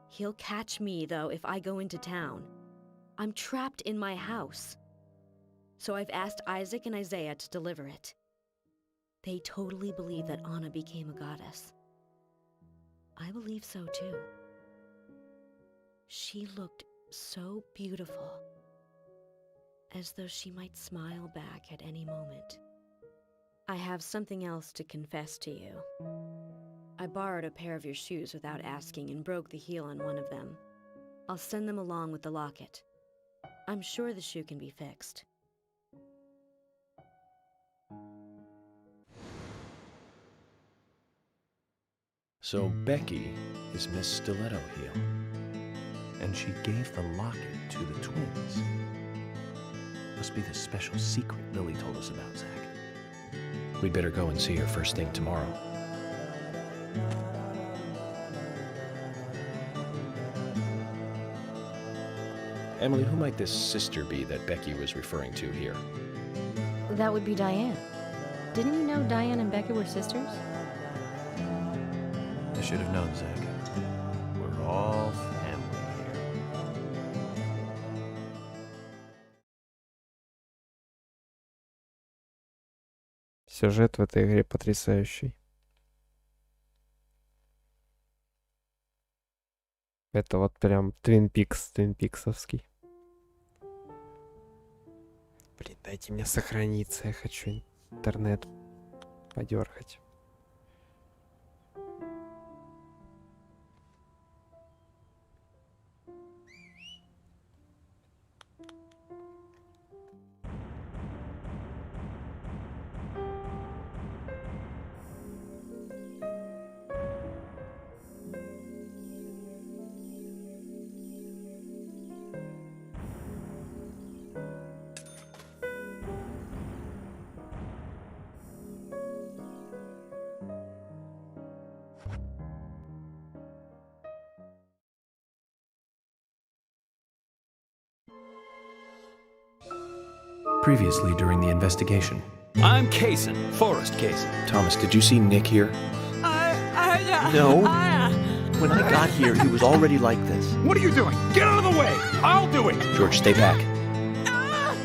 S13: He'll catch me, though, if I go into town. I'm trapped in my house. So I've asked Isaac and Isaiah to deliver it. They totally believe that Anna became a goddess. I believe so, too. She looked so beautiful, as though she might smile back at any moment. I have something else to confess to you. I borrowed a pair of your shoes without asking and broke the heel on one of them. I'll send them along with the locket. I'm sure the shoe can be fixed.
S2: So Becky is Miss Stiletto Heel. And she gave the locket to the twins. Must be the special secret Lily told us about, Zach. We'd better go and see her first thing tomorrow. Emily, who might this sister be that Becky was referring to here?
S8: That would be Diane. Didn't you know Diane and Becky were sisters?
S2: I should have known, Zach. We're all family here.
S1: Сюжет в этой игре потрясающий. Это вот прям Твин Пиксовский. Блин, дайте мне сохраниться, я хочу интернет подергать.
S2: Previously during the investigation.
S10: I'm Kaysen, Forrest Kaysen.
S2: Thomas, did you see Nick here?
S3: No. When I got here, he was already like this.
S6: What are you doing? Get out of the way! I'll do it!
S2: George, stay back.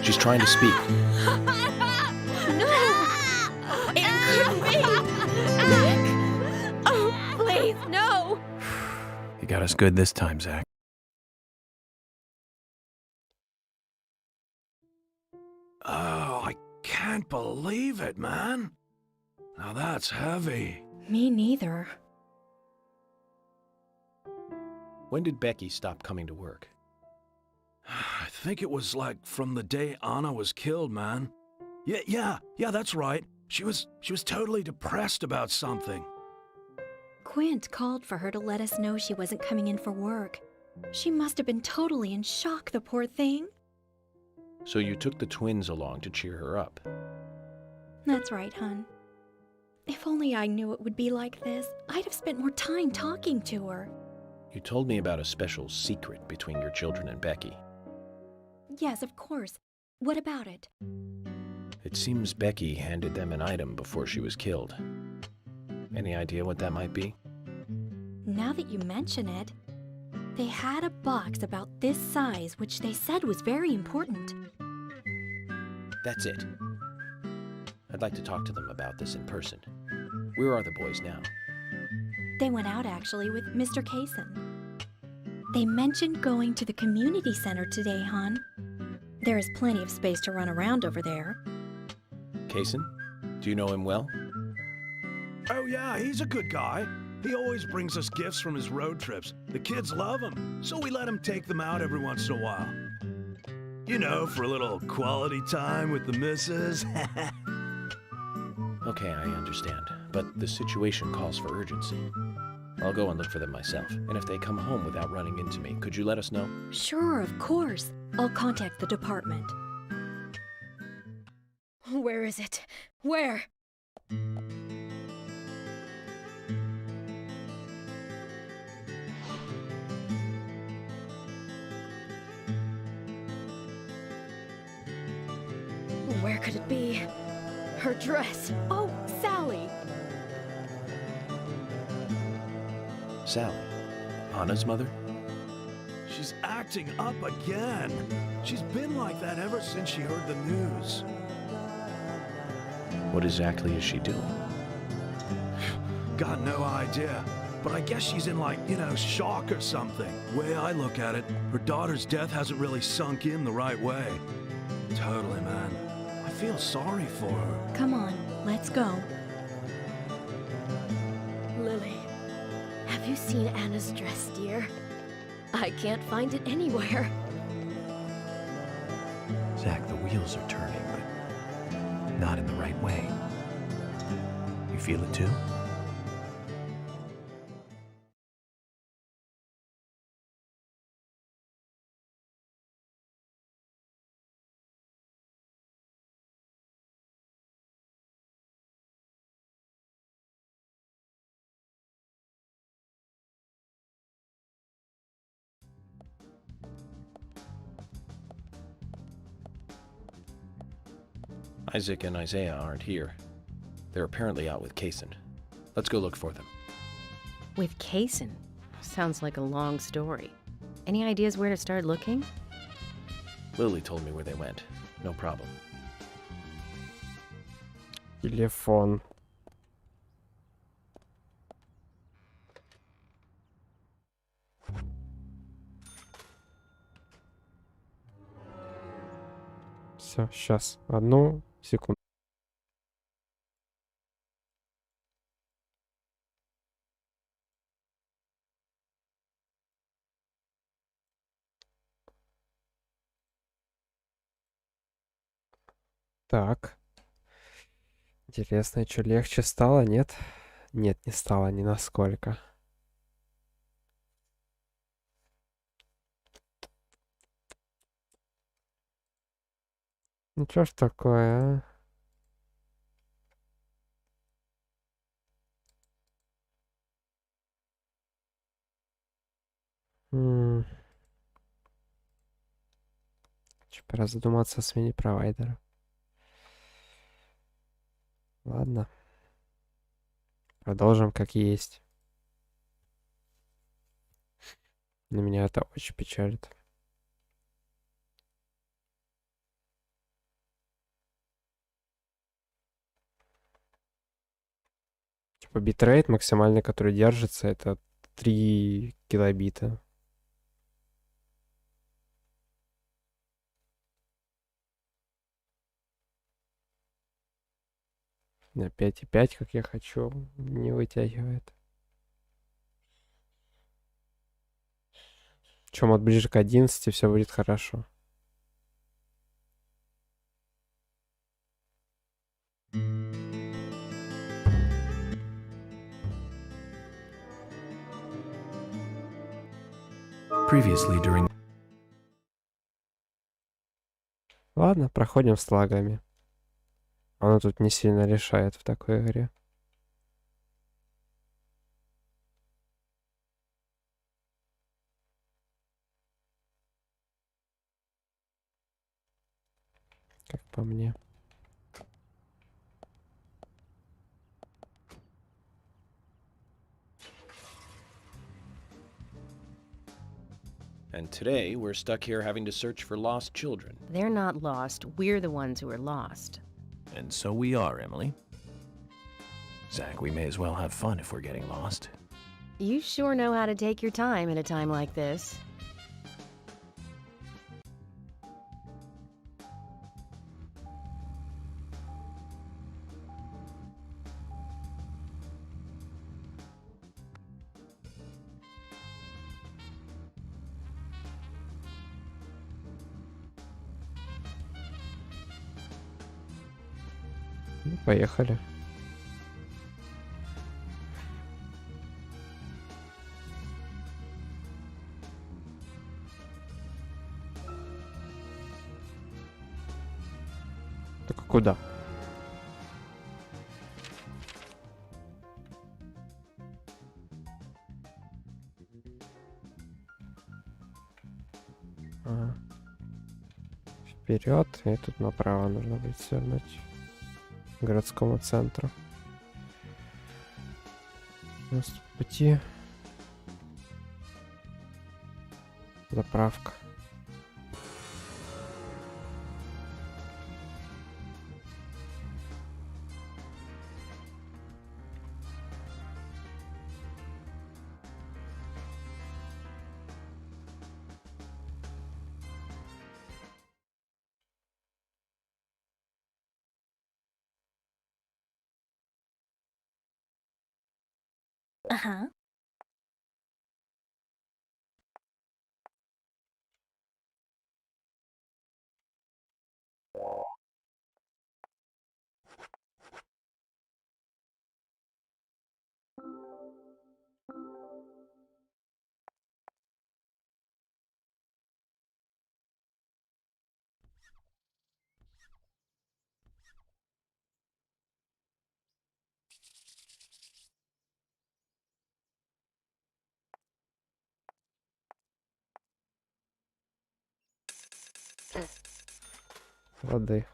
S2: She's trying to speak.
S9: No! It couldn't be! Nick! Oh, please, no!
S2: You got us good this time, Zach.
S14: Oh, I can't believe it, man. Now that's heavy.
S13: Me neither.
S2: When did Becky stop coming to work?
S14: I think it was like from the day Anna was killed, man. Yeah, that's right. She was totally depressed about something.
S15: Quint called for her to let us know she wasn't coming in for work. She must have been totally in shock, the poor thing.
S2: So you took the twins along to cheer her up.
S15: That's right, hon. If only I knew it would be like this, I'd have spent more time talking to her.
S2: You told me about a special secret between your children and Becky.
S15: Yes, of course. What about it?
S2: It seems Becky handed them an item before she was killed. Any idea what that might be?
S15: Now that you mention it, they had a box about this size, which they said was very important.
S2: That's it. I'd like to talk to them about this in person. Where are the boys now?
S15: They went out, actually, with Mr. Kaysen. They mentioned going to the community center today, hon. There is plenty of space to run around over there.
S2: Kaysen? Do you know him well?
S14: Oh yeah, he's a good guy. He always brings us gifts from his road trips. The kids love him, so we let him take them out every once in a while. You know, for a little quality time with the missus.
S2: Okay, I understand, but the situation calls for urgency. I'll go and look for them myself, and if they come home without running into me, could you let us know?
S15: Sure, of course. I'll contact the department.
S9: Where is it? Where? Where could it be? Her dress.
S15: Oh, Sally!
S2: Sally, Anna's mother?
S14: She's acting up again. She's been like that ever since she heard the news.
S2: What exactly is she doing?
S14: Got no idea. But I guess she's in like, shock or something. Way I look at it, her daughter's death hasn't really sunk in the right way. Totally, man. I feel sorry for her.
S15: Come on, let's go.
S9: Lily, have you seen Anna's dress, dear? I can't find it anywhere.
S2: Zach, the wheels are turning, but not in the right way. You feel it too? Isaac and Isaiah aren't here. They're apparently out with Kaysen. Let's go look for them.
S8: With Kaysen? Sounds like a long story. Any ideas where to start looking?
S2: Lily told me where they went. No problem.
S1: Телефон. Все, сейчас. Одну секунду. Так. Интересно, что легче стало, нет? Нет, не стало ни насколько. Ну что ж такое, а? Пора задуматься о смене провайдера. Ладно. Продолжим как есть. Но меня это очень печалит. Типа битрейт максимальный, который держится, это 3 килобита. На 5,5, как я хочу, не вытягивает. Чем вот ближе к 11 все будет хорошо.
S2: Previously during...
S1: Ладно, проходим с лагами. Оно тут не сильно решает в такой игре. Как по мне.
S2: And today, we're stuck here having to search for lost children.
S8: They're not lost. We're the ones who are lost.
S2: And so we are, Emily. Zach, we may as well have fun if we're getting lost.
S8: You sure know how to take your time at a time like this.
S1: Ну, поехали. Только куда? Ага. Вперед, и тут направо нужно будет свернуть к городскому центру. У нас в пути заправка.
S15: Ага.
S1: Воды.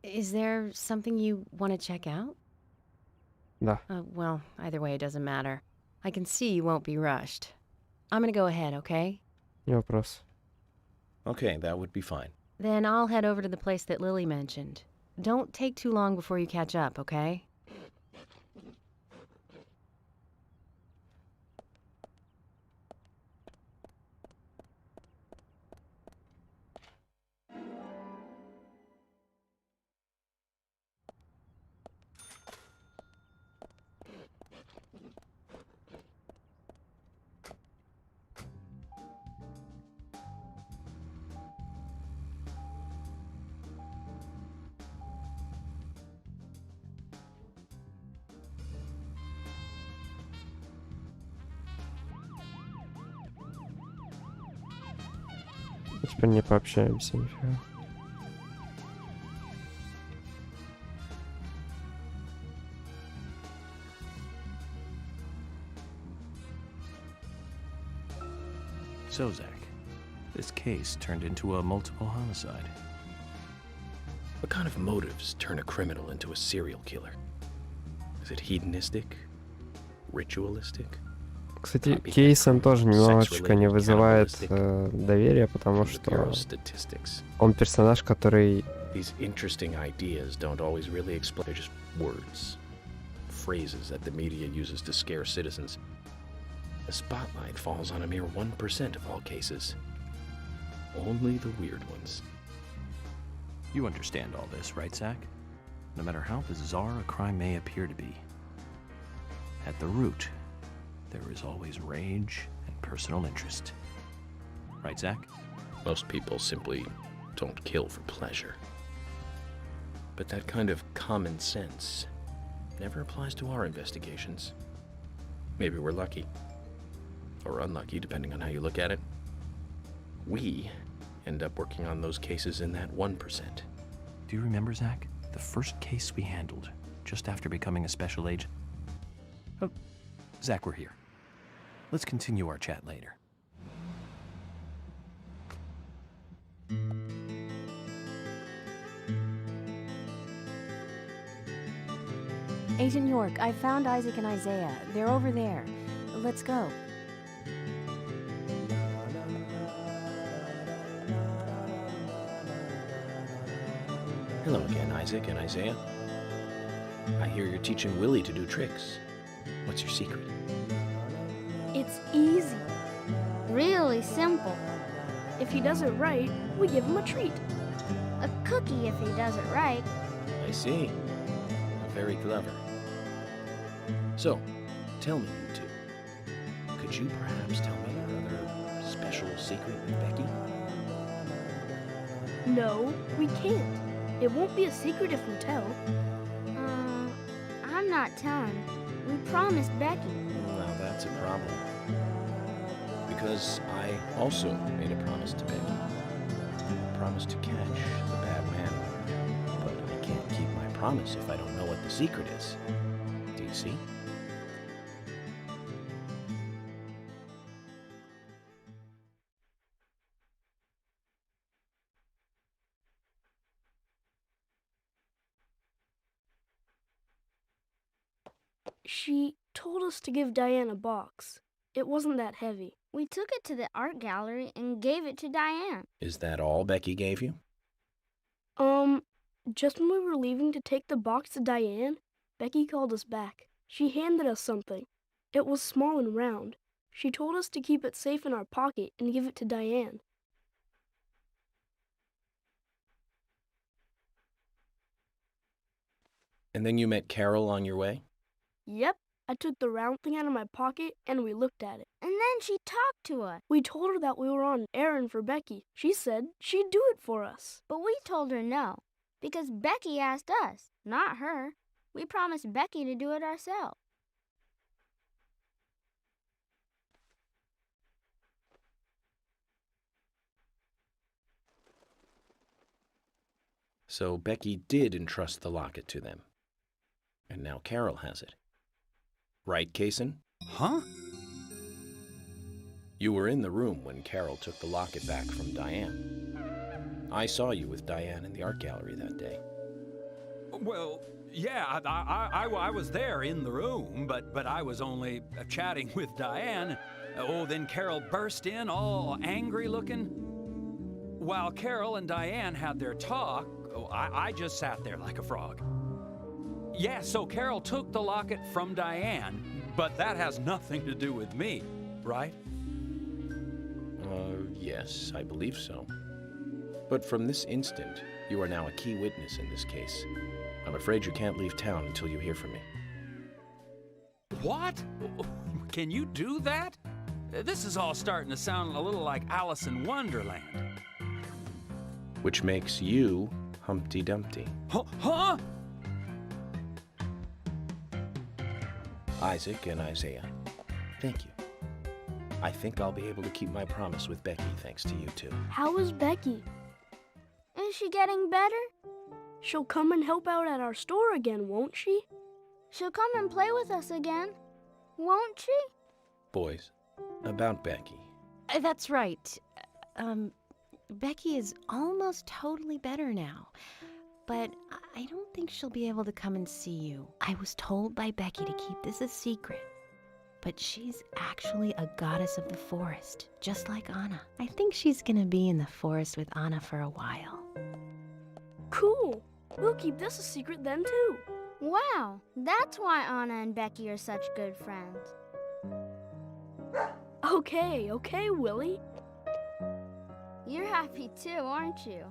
S8: Is there something you want to check out?
S1: Да.
S8: Well, either way, it doesn't matter. I can see you won't be rushed. I'm gonna go ahead, okay?
S1: Не вопрос.
S2: Okay, that would be fine.
S8: Then I'll head over to the place that Lily mentioned. Don't take too long before you catch up, okay?
S1: Теперь не пообщаемся нифига.
S5: So, Zach, this case turned into a multiple homicide.
S2: What kind of motives turn a criminal into a serial killer? Is it hedonistic? Ritualistic?
S1: Кстати, Кейсон тоже немножечко не вызывает доверия, потому что он персонаж, который...
S2: These interesting ideas don't always really explain. They're just words, phrases that the media uses to scare citizens. The spotlight falls on a mere 1% of all cases. Only the weird ones.
S5: You understand all this, right, Zach? No matter how bizarre a crime may appear to be, at the root, there is always rage and personal interest. Right, Zach?
S2: Most people simply don't kill for pleasure. But that kind of common sense never applies to our investigations. Maybe we're lucky. Or unlucky, depending on how you look at it. We end up working on those cases in that 1%.
S5: Do you remember, Zach? The first case we handled, just after becoming a special agent? Oh, Zach, we're here. Let's continue our chat later.
S8: Agent York, I found Isaac and Isaiah. They're over there. Let's go.
S2: Hello again, Isaac and Isaiah. I hear you're teaching Willie to do tricks. What's your secret?
S16: It's easy.
S7: Really simple.
S16: If he does it right, we give him a treat.
S7: A cookie if he does it right.
S2: I see. Very clever. So, tell me, you two. Could you perhaps tell me your other special secret with Becky?
S16: No, we can't. It won't be a secret if we tell.
S7: I'm not telling. We promised Becky.
S2: Now that's a problem. Because I also made a promise to Becky. I promised to catch the bad man. But I can't keep my promise if I don't know what the secret is. Do you see?
S16: She told us to give Diane a box. It wasn't that heavy.
S7: We took it to the art gallery and gave it to Diane.
S2: Is that all Becky gave you?
S16: Just when we were leaving to take the box to Diane, Becky called us back. She handed us something. It was small and round. She told us to keep it safe in our pocket and give it to Diane.
S2: And then you met Carol on your way?
S16: Yep, I took the round thing out of my pocket and we looked at it.
S7: And then she talked to us.
S16: We told her that we were on an errand for Becky. She said she'd do it for us.
S7: But we told her no, because Becky asked us, not her. We promised Becky to do it ourselves.
S2: So Becky did entrust the locket to them. And now Carol has it. Right, Kaysen?
S10: Huh?
S2: You were in the room when Carol took the locket back from Diane. I saw you with Diane in the art gallery that day.
S17: Well, yeah, I was there in the room, but I was only chatting with Diane. Oh, then Carol burst in, all angry looking. While Carol and Diane had their talk, I just sat there like a frog. Yeah, so Carol took the locket from Diane, but that has nothing to do with me, right?
S2: Yes, I believe so. But from this instant, you are now a key witness in this case. I'm afraid you can't leave town until you hear from me.
S17: What? Can you do that? This is all starting to sound a little like Alice in Wonderland.
S2: Which makes you Humpty Dumpty.
S17: Huh?
S2: Isaac and Isaiah, thank you. I think I'll be able to keep my promise with Becky thanks to you two.
S16: How is Becky?
S7: Is she getting better?
S16: She'll come and help out at our store again, won't she?
S7: She'll come and play with us again, won't she?
S2: Boys, about Becky.
S8: That's right. Becky is almost totally better now. But I don't think she'll be able to come and see you. I was told by Becky to keep this a secret. But she's actually a goddess of the forest, just like Anna. I think she's gonna be in the forest with Anna for a while.
S16: Cool. We'll keep this a secret then, too.
S7: Wow, that's why Anna and Becky are such good friends.
S16: Okay, Willie.
S7: You're happy too, aren't you?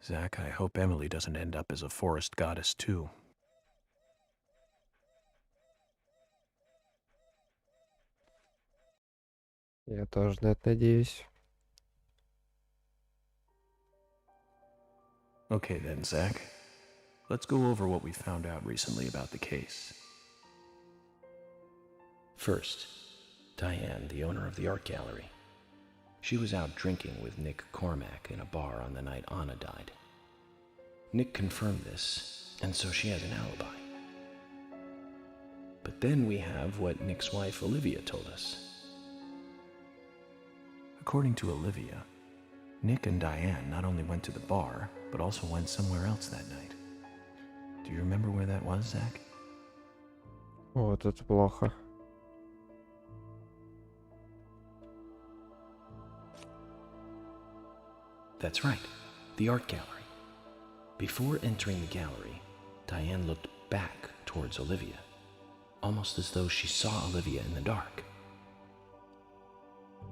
S14: Zach, I hope Emily doesn't end up as a forest goddess, too.
S1: Я тоже на это надеюсь.
S14: Okay then, Zach. Let's go over what we found out recently about the case.
S2: First, Diane, the owner of the art gallery. She was out drinking with Nick Cormack in a bar on the night Anna died. Nick confirmed this, and so she has an alibi. But then we have what Nick's wife Olivia told us.
S14: According to Olivia, Nick and Diane not only went to the bar, but also went somewhere else that night. Do you remember where that was, Zach?
S1: Вот это плохо.
S2: That's right, the art gallery. Before entering the gallery, Diane looked back towards Olivia, almost as though she saw Olivia in the dark.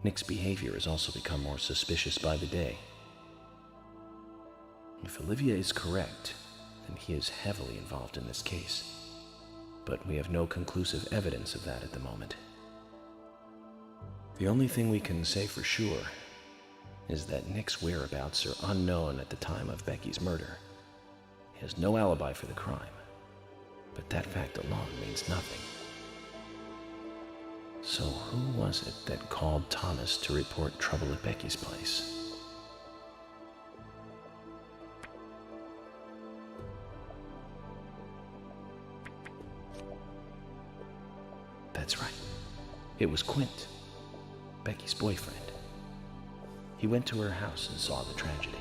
S2: Nick's behavior has also become more suspicious by the day. If Olivia is correct, then he is heavily involved in this case. But we have no conclusive evidence of that at the moment. The only thing we can say for sure is that Nick's whereabouts are unknown at the time of Becky's murder. He has no alibi for the crime, but that fact alone means nothing. So who was it that called Thomas to report trouble at Becky's place? That's right. It was Quint, Becky's boyfriend. He went to her house and saw the tragedy.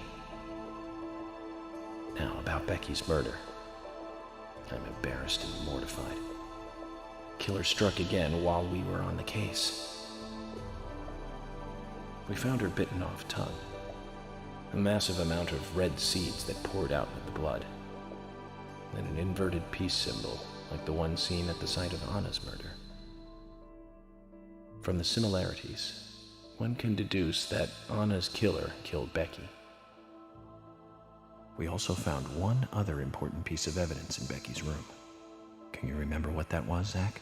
S2: Now, about Becky's murder. I'm embarrassed and mortified. Killer struck again while we were on the case. We found her bitten off tongue, a massive amount of red seeds that poured out with the blood, and an inverted peace symbol like the one seen at the site of Anna's murder. From the similarities, one can deduce that Anna's killer killed Becky. We also found one other important piece of evidence in Becky's room. Can you remember what that was, Zach?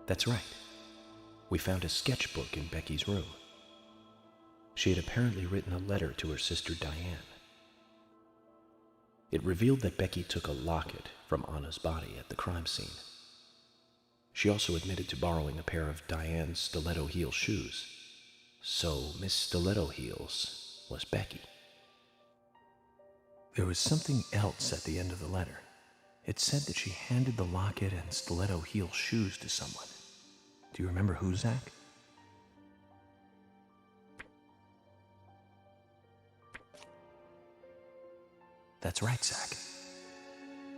S2: That's right. We found a sketchbook in Becky's room. She had apparently written a letter to her sister Diane. It revealed that Becky took a locket from Anna's body at the crime scene. She also admitted to borrowing a pair of Diane's stiletto heel shoes. So Miss Stiletto Heels was Becky. There was something else at the end of the letter. It said that she handed the locket and stiletto heel shoes to someone. Do you remember who, Zach? That's right, Zach.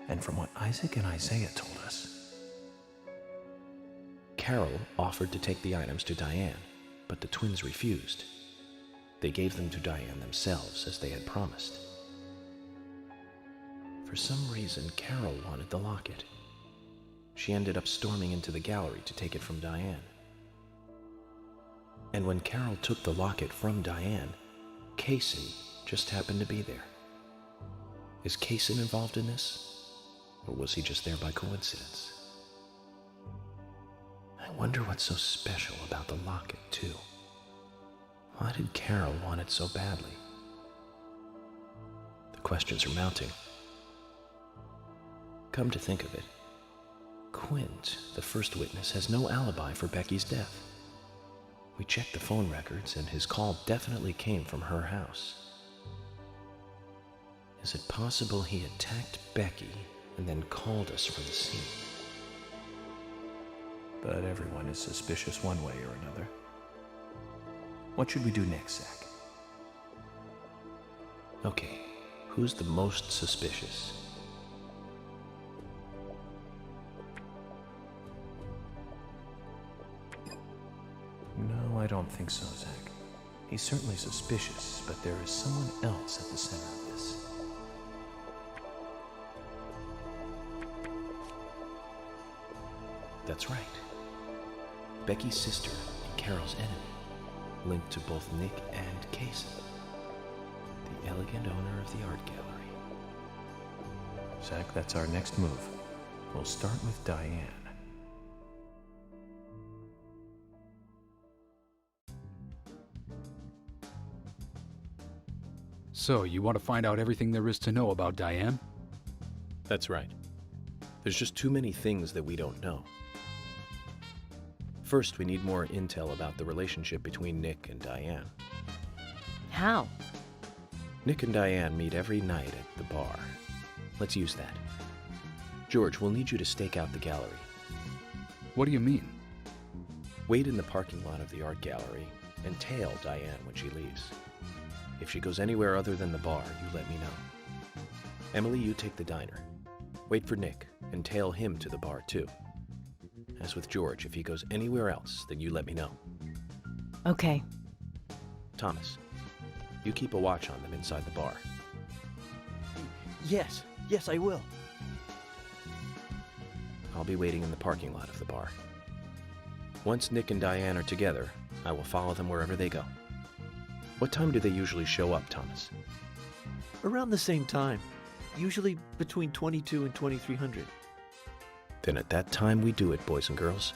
S2: And from what Isaac and Isaiah told us, Carol offered to take the items to Diane, but the twins refused. They gave them to Diane themselves, as they had promised. For some reason, Carol wanted the locket. She ended up storming into the gallery to take it from Diane. And when Carol took the locket from Diane, Kaysen just happened to be there. Is Kaysen involved in this? Or was he just there by coincidence? I wonder what's so special about the locket, too. Why did Carol want it so badly? The questions are mounting. Come to think of it, Quint, the first witness, has no alibi for Becky's death. We checked the phone records, and his call definitely came from her house. Is it possible he attacked Becky and then called us from the scene? But everyone is suspicious one way or another. What should we do next, Zach? Okay, who's the most suspicious? No, I don't think so, Zach. He's certainly suspicious, but there is someone else at the center of this. That's right. Becky's sister and Carol's enemy, linked to both Nick and Kaysen, the elegant owner of the art gallery. Zach, that's our next move. We'll start with Diane.
S6: So, you want to find out everything there is to know about Diane?
S2: That's right. There's just too many things that we don't know. First, we need more intel about the relationship between Nick and Diane.
S8: How?
S2: Nick and Diane meet every night at the bar. Let's use that. George, we'll need you to stake out the gallery.
S6: What do you mean?
S2: Wait in the parking lot of the art gallery and tail Diane when she leaves. If she goes anywhere other than the bar, you let me know. Emily, you take the diner. Wait for Nick and tail him to the bar too. As with George, if he goes anywhere else, then you let me know.
S8: Okay.
S2: Thomas, you keep a watch on them inside the bar.
S3: Yes, I will.
S2: I'll be waiting in the parking lot of the bar. Once Nick and Diane are together, I will follow them wherever they go. What time do they usually show up, Thomas?
S3: Around the same time. Usually between 22 and 2300.
S2: Then at that time we do it, boys and girls.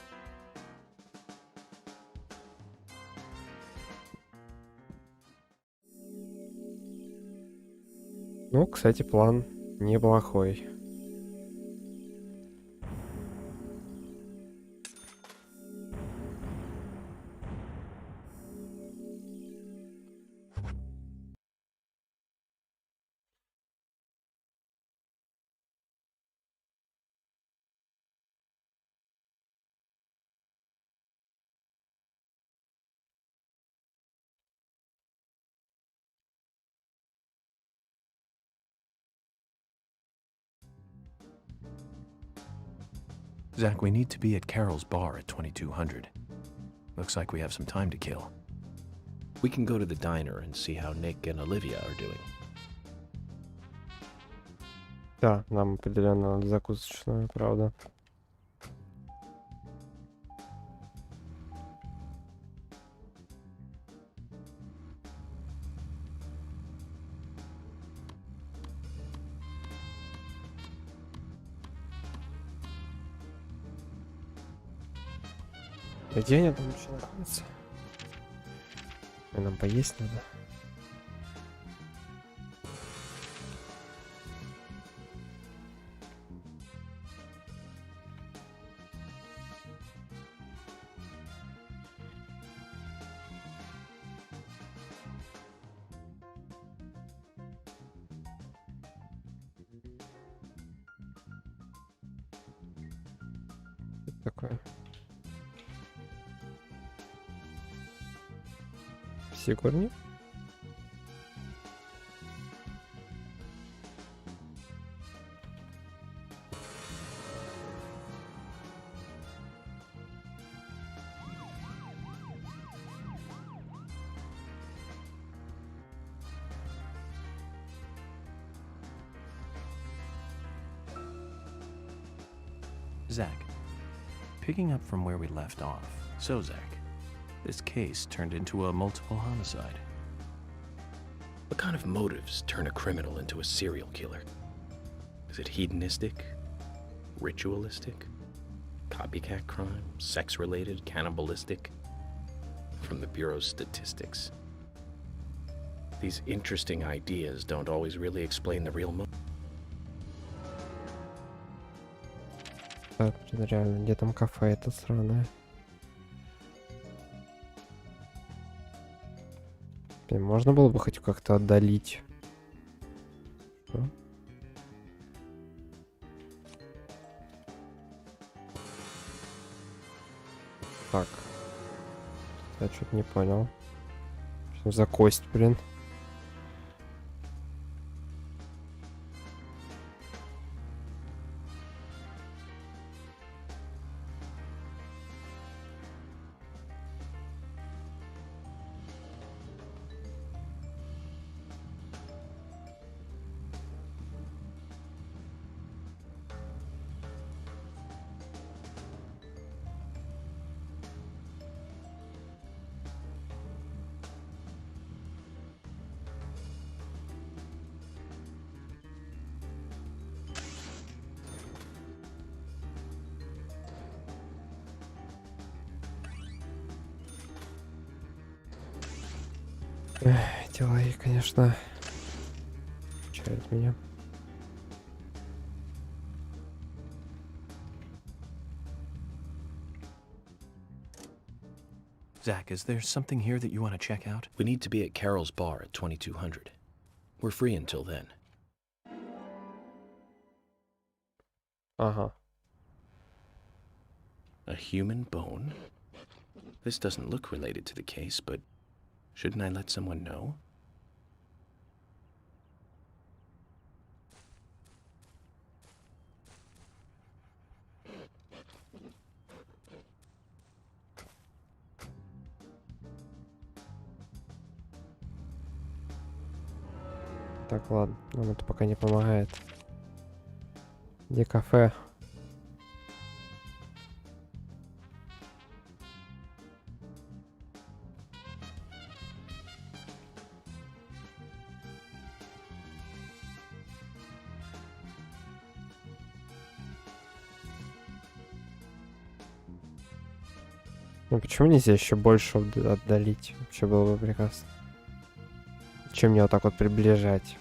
S1: Ну, кстати, план неплохой.
S5: Zach, we need to be at Carol's bar at 2200. Looks like we have some time to kill.
S2: We can go to the diner and see how Nick and Olivia are doing.
S1: Да, нам определенно надо закусочную, правда. Где они там еще находятся? И нам поесть надо. Что такое? Сигурни?
S5: Zach, picking up from where we left off. So, Zach, this case turned into a multiple homicide.
S2: What kind of motives turn a criminal into a serial killer? Is it hedonistic? Ritualistic? Copycat crime? Sex-related? Cannibalistic? From the Bureau's statistics. These interesting ideas don't always really explain the real motive.
S1: Так, блин, реально, где там кафе это сраное? Блин, можно было бы хоть как-то отдалить. Что? Так. Я что-то не понял. Что за кость, блин? Дела и, конечно, мучают меня.
S5: Zach, is there something here that you want to check out?
S2: We need to be at Carol's bar at 2200. We're free until then.
S1: Ага.
S2: A human bone? This doesn't look related to the case, but shouldn't I let someone know?
S1: Так, ладно, нам это пока не помогает. Где кафе? Ну почему нельзя еще больше отдалить? Вообще было бы прекрасно. Чем мне вот так вот приближать?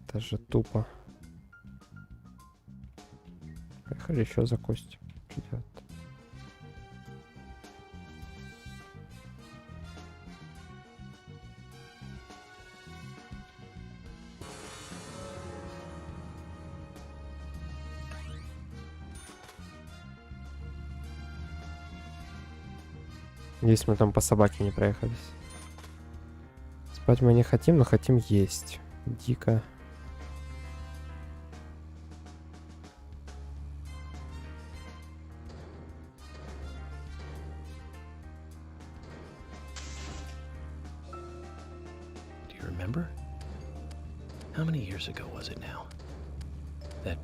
S1: Это же тупо. Поехали еще за Костю. Что делать? Здесь мы там по собаке не проехались. Спать мы не хотим, но хотим есть. Дико.
S5: Do you remember? How many years ago was it now? That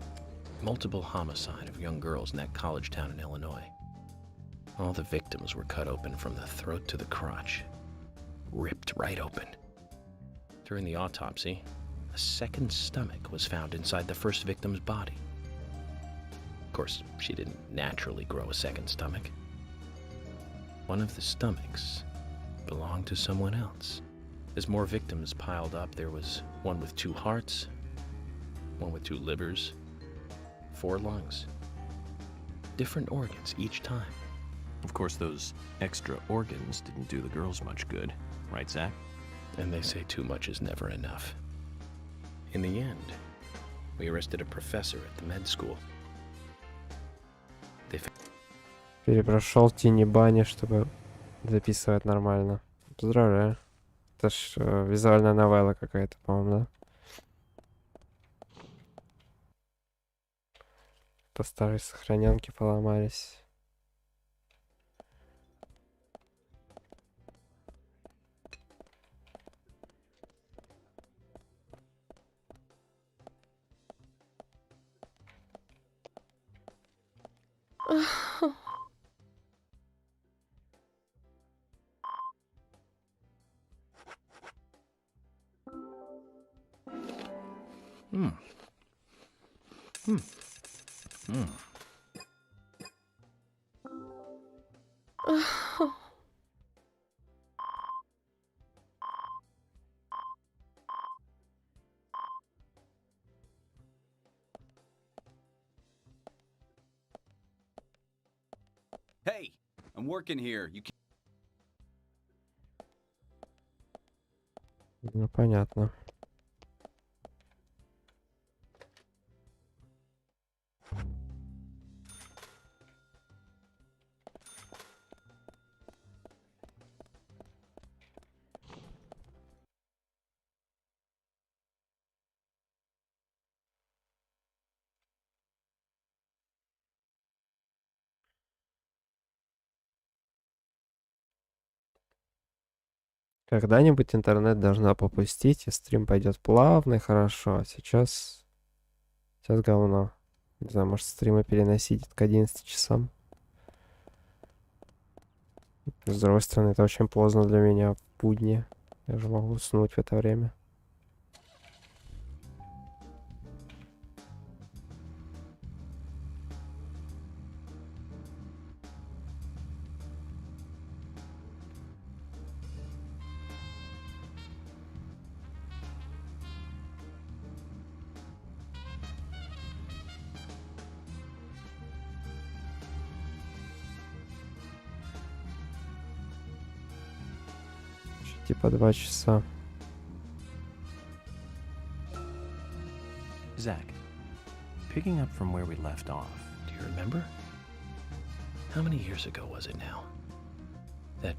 S5: multiple homicide of young girls in that college town in Illinois. All the victims were cut open from the throat to the crotch. Ripped right open. During the autopsy, a second stomach was found inside the first victim's body. Of course, she didn't naturally grow a second stomach. One of the stomachs belonged to someone else. As more victims piled up, there was one with 2 hearts, one with 2 livers, 4 lungs. Different organs each time.
S18: Of course, those extra organs didn't do the girls much good, right, Zach?
S5: And they say too much is never enough. In the end, we arrested a professor at the med school.
S1: Перепрошел тени бани, чтобы записывать нормально. Поздравляю. Это ж визуальная новелла какая-то, по-моему, да? То старые сохраненки поломались.
S12: Hey, I'm working here. You can't...
S1: Ну, понятно. Когда-нибудь интернет должна попустить, и стрим пойдет плавно и хорошо. А сейчас говно. Не знаю, может стримы переносить к 11 часам. С другой стороны, это очень поздно для меня в будни. Я же могу уснуть в это время. Типа 2 часа.
S18: Zach, picking up from where we left off.
S5: Do you remember? How many years ago was it now? That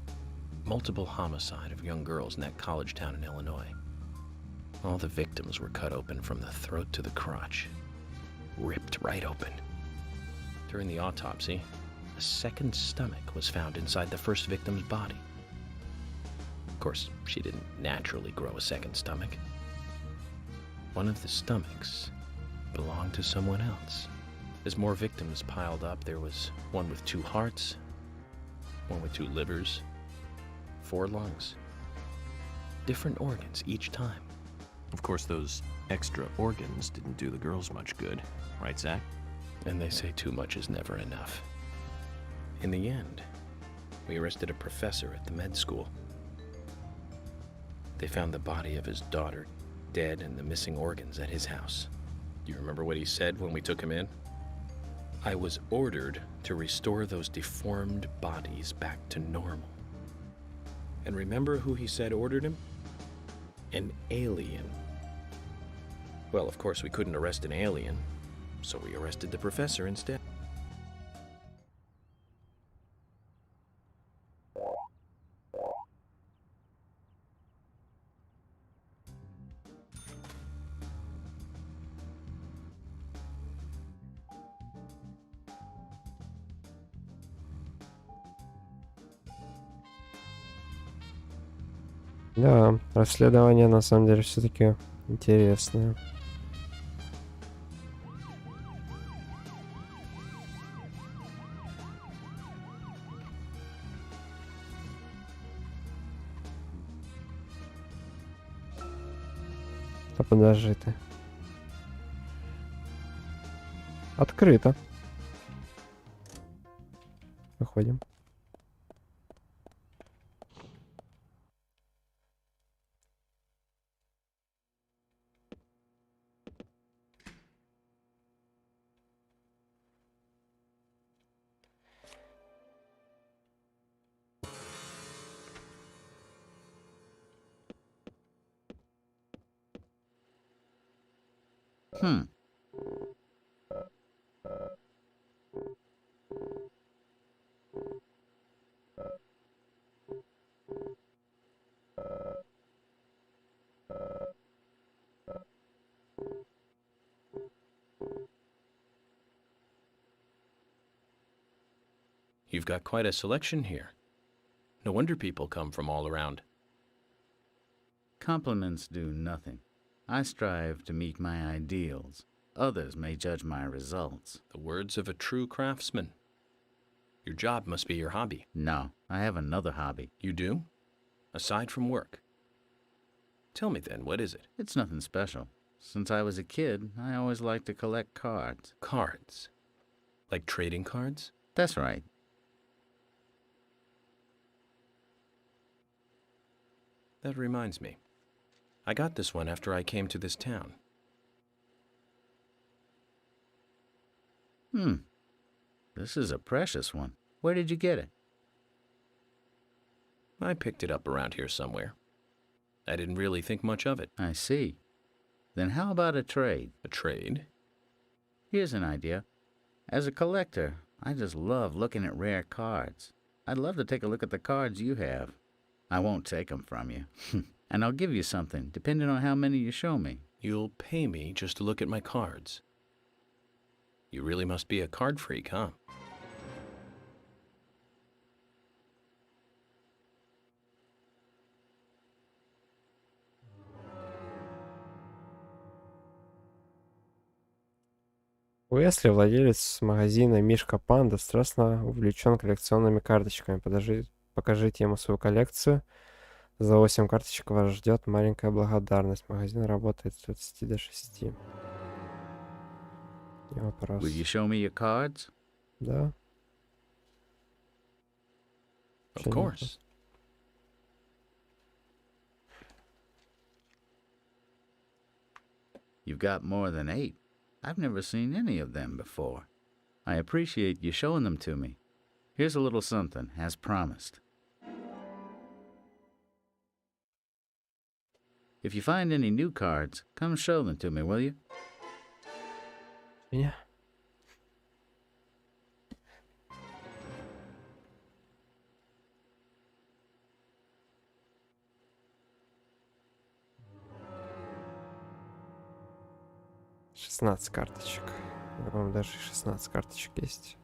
S5: multiple homicide of young girls in that college town in Illinois. All the victims were cut open from the throat to the crotch. Ripped right open. During the autopsy, a second stomach was found inside the first victim's body. Of course, she didn't naturally grow a second stomach. One of the stomachs belonged to someone else. As more victims piled up, there was one with 2 hearts, one with 2 livers, 4 lungs. Different organs each time.
S18: Of course, those extra organs didn't do the girls much good, right, Zach?
S5: And they say too much is never enough. In the end, we arrested a professor at the med school. They found the body of his daughter dead and the missing organs at his house. Do you remember what he said when we took him in? I was ordered to restore those deformed bodies back to normal. And remember who he said ordered him? An alien. Well, of course, we couldn't arrest an alien, so we arrested the professor instead.
S1: Да, расследование на самом деле все-таки интересное. Да подожди ты. Открыто. Выходим.
S5: You've got quite a selection here. No wonder people come from all around.
S19: Compliments do nothing. I strive to meet my ideals. Others may judge my results.
S5: The words of a true craftsman. Your job must be your hobby.
S19: No, I have another hobby.
S5: You do? Aside from work? Tell me then, what is it?
S19: It's nothing special. Since I was a kid, I always liked to collect cards.
S5: Cards? Like trading cards?
S19: That's right.
S5: That reminds me. I got this one after I came to this town.
S19: This is a precious one. Where did you get it?
S5: I picked it up around here somewhere. I didn't really think much of it.
S19: I see. Then how about a trade?
S5: A trade?
S19: Here's an idea. As a collector, I just love looking at rare cards. I'd love to take a look at the cards you have. I won't take them from you. And I'll give you something, depending on how many you show me.
S5: You'll pay me just to look at my cards. You really must be a card freak, huh?
S1: Уэсли, владелец магазина Мишка Панда, страстно увлечен коллекционными карточками. Покажите ему свою коллекцию. За 8 карточек вас ждет маленькая благодарность. Магазин работает с 20 до 6. Не вопрос.
S19: Will you show me your cards?
S1: Да.
S5: Of course.
S19: You've got more than 8. I've never seen any of them before. I appreciate you showing them to me. Here's a little something, as promised. If you find any new cards, come show them to me, will you?
S1: Yeah. Шестнадцать карточек. По-моему, даже 16 карточек есть.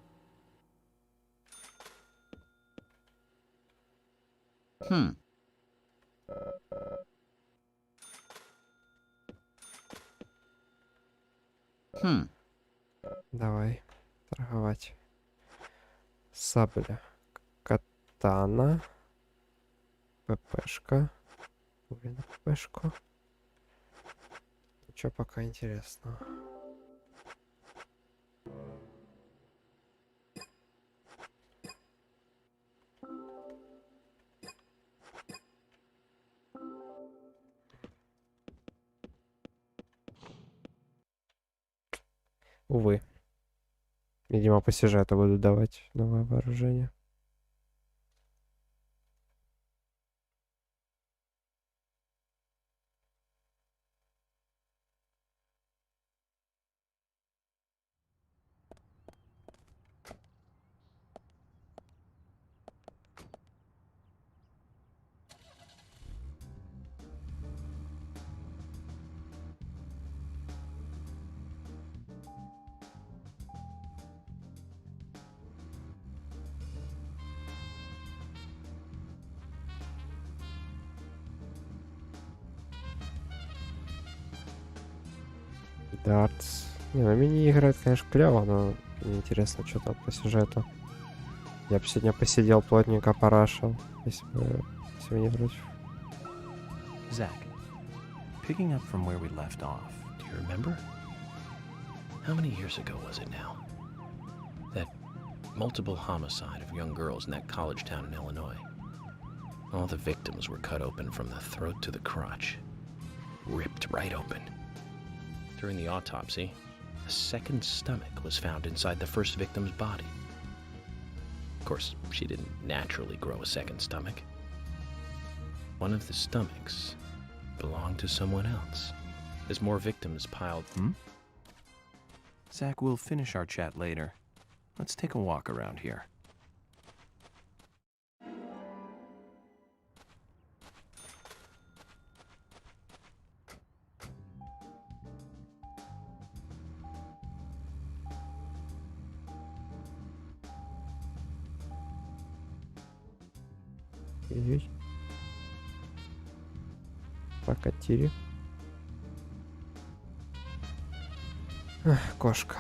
S1: Давай торговать. Сабля. Катана. ППшка. Уверена, ППшку. Ничего пока интересного. Увы. Видимо, по сюжету будут давать новое вооружение. Дартс. Не, ну мини-игры это, конечно, клево, но мне интересно, что там по сюжету. Я бы сегодня посидел плотненько, порашил, если вы не против.
S18: Zach, picking up from where we left off,
S2: Do you remember? How many years ago was it now? That multiple homicide of young girls in that college town in Illinois. All the victims were cut open from the throat to the crotch. Ripped right open. During the autopsy, a second stomach was found inside the first victim's body. Of course, she didn't naturally grow a second stomach. One of the stomachs belonged to someone else. As more victims piled...
S18: Zach, we'll finish our chat later. Let's take a walk around here.
S1: Ой. Покатили. Ах, кошка.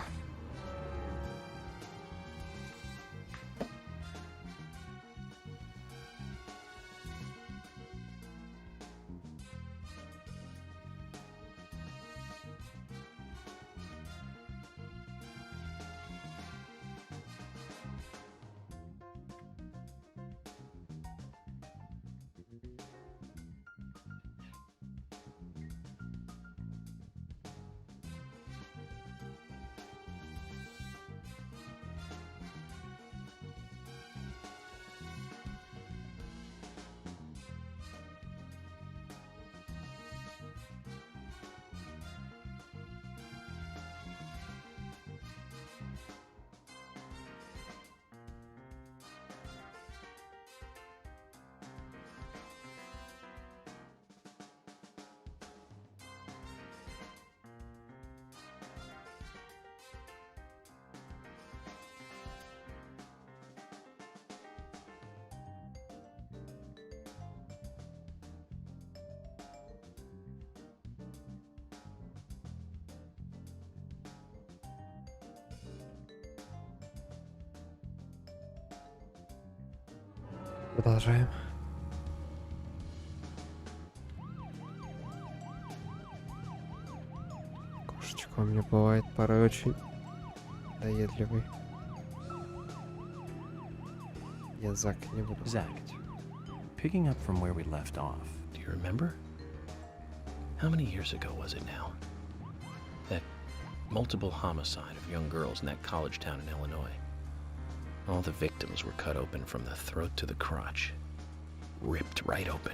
S1: Продолжаем. Кошечка у меня бывает порой очень доедливый. Я Зак не буду.
S18: Zach, picking up from where we left off.
S2: Do you remember? How many years ago was it now? That multiple homicide of young girls in that college town in Illinois. All the victims were cut open from the throat to the crotch. Ripped right open.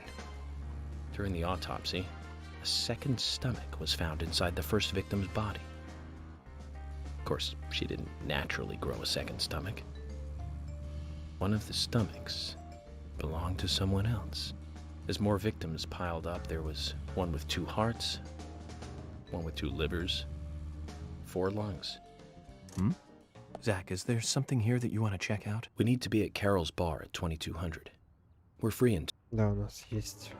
S2: During the autopsy, a second stomach was found inside the first victim's body. Of course, she didn't naturally grow a second stomach. One of the stomachs belonged to someone else. As more victims piled up, there was one with 2 hearts, one with 2 livers, 4 lungs.
S18: Zach, is there something here that you want to check out?
S2: We need to be at Carol's bar at 2200. We're free in...
S1: Да, у нас есть.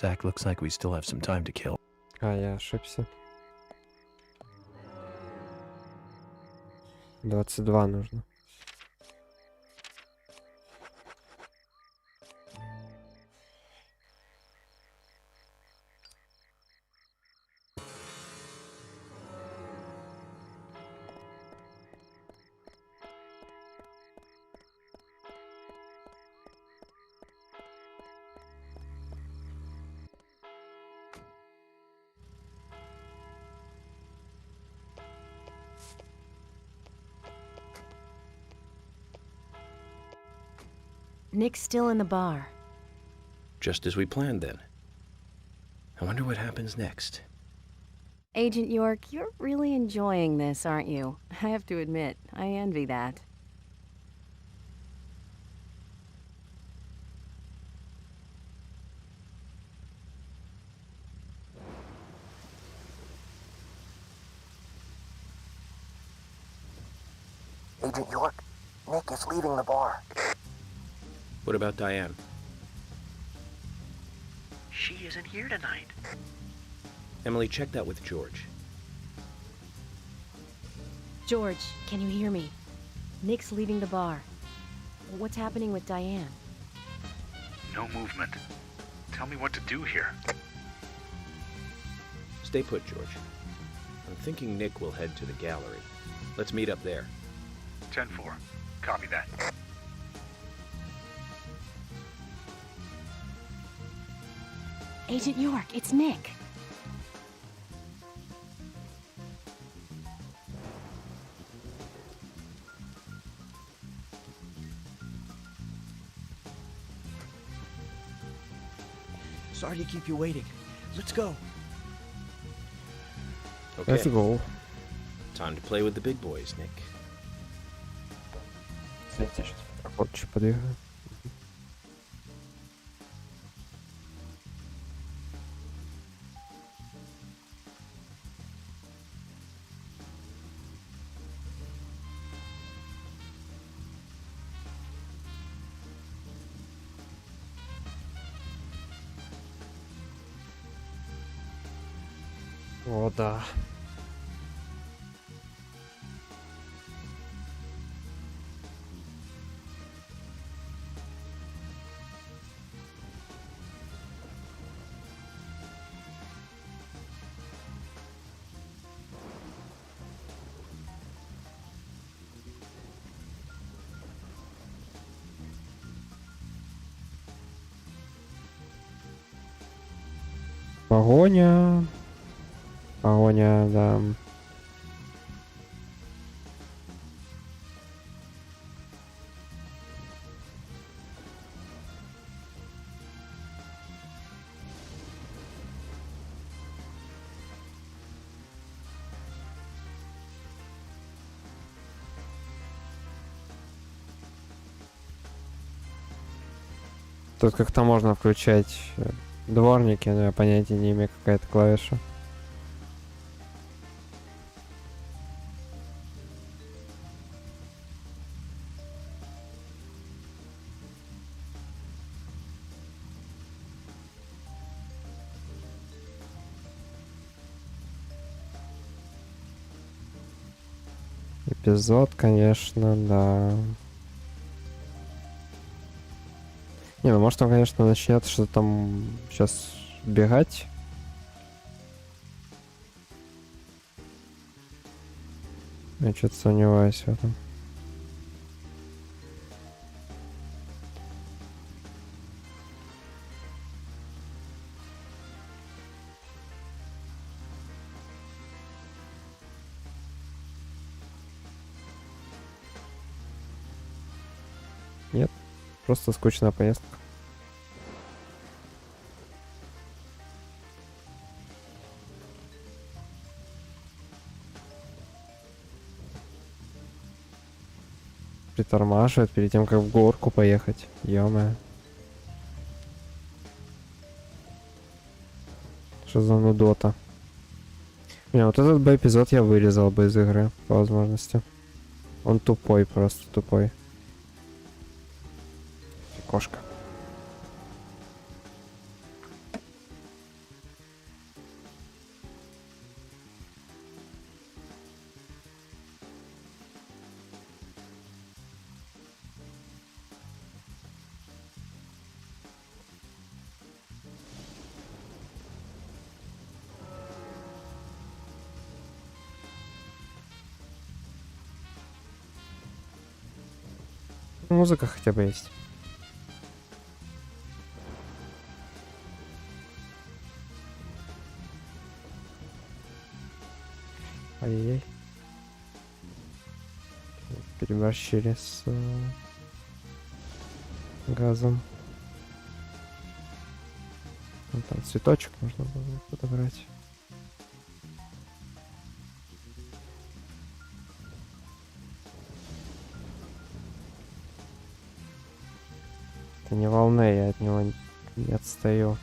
S18: Zach, looks like we still have some time to kill.
S1: А, я ошибся. 22 нужно.
S8: Nick's still in the bar.
S5: Just as we planned then. I wonder what happens next.
S8: Agent York, you're really enjoying this, aren't you? I have to admit, I envy that.
S3: Agent York, Nick is leaving the bar.
S5: What about Diane?
S3: She isn't here tonight.
S5: Emily, check that with George.
S8: George, can you hear me? Nick's leaving the bar. What's happening with Diane?
S6: No movement. Tell me what to do here.
S5: Stay put, George. I'm thinking Nick will head to the gallery. Let's meet up there.
S6: 10-4. Copy that.
S8: Agent York, it's Nick.
S3: Sorry to keep you waiting. Let's go.
S5: Okay.
S1: Let's go.
S5: Time to play with the big boys, Nick.
S1: Кстати, сейчас фоточку подвигаю. О, да. Погоня. Погоня, да. Тут как-то можно включать дворники, но я понятия не имею, какая-то клавиша. Эпизод, конечно, да. Не, ну может он, конечно, начнет что-то там сейчас бегать. Я что-то сомневаюсь в этом. Нет, просто скучная поездка. Притормаживает перед тем, как в горку поехать. Ё-моё. Что за нудота? Не, вот этот бы эпизод я вырезал бы из игры, по возможности. Он тупой, просто тупой. Кошка. Музыка хотя бы есть. Ай-яй-яй. Переборщили с газом. Вон там цветочек можно было подобрать. Это не волны, я от него не отстаю.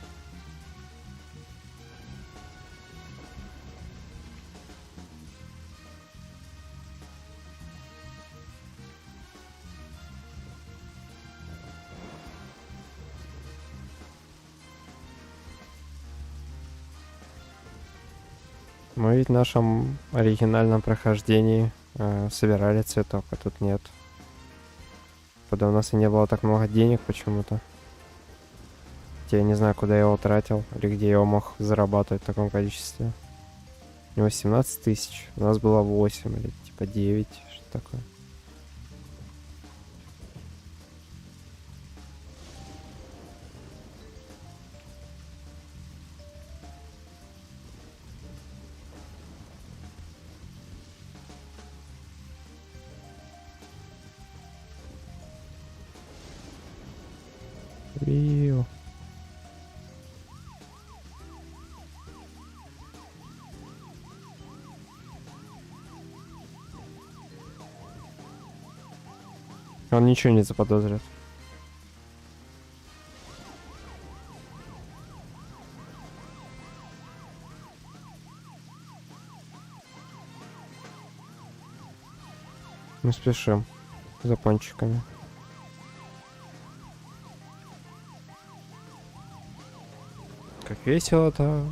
S1: Мы ведь в нашем оригинальном прохождении собирали цветок, а тут нет. Когда у нас и не было так много денег почему-то. Я не знаю, куда я его тратил, или где я его мог зарабатывать в таком количестве. У него 17 тысяч, у нас было 8 или типа 9, что такое. Виу. Он ничего не заподозрит. Мы спешим за пончиками. Как весело-то.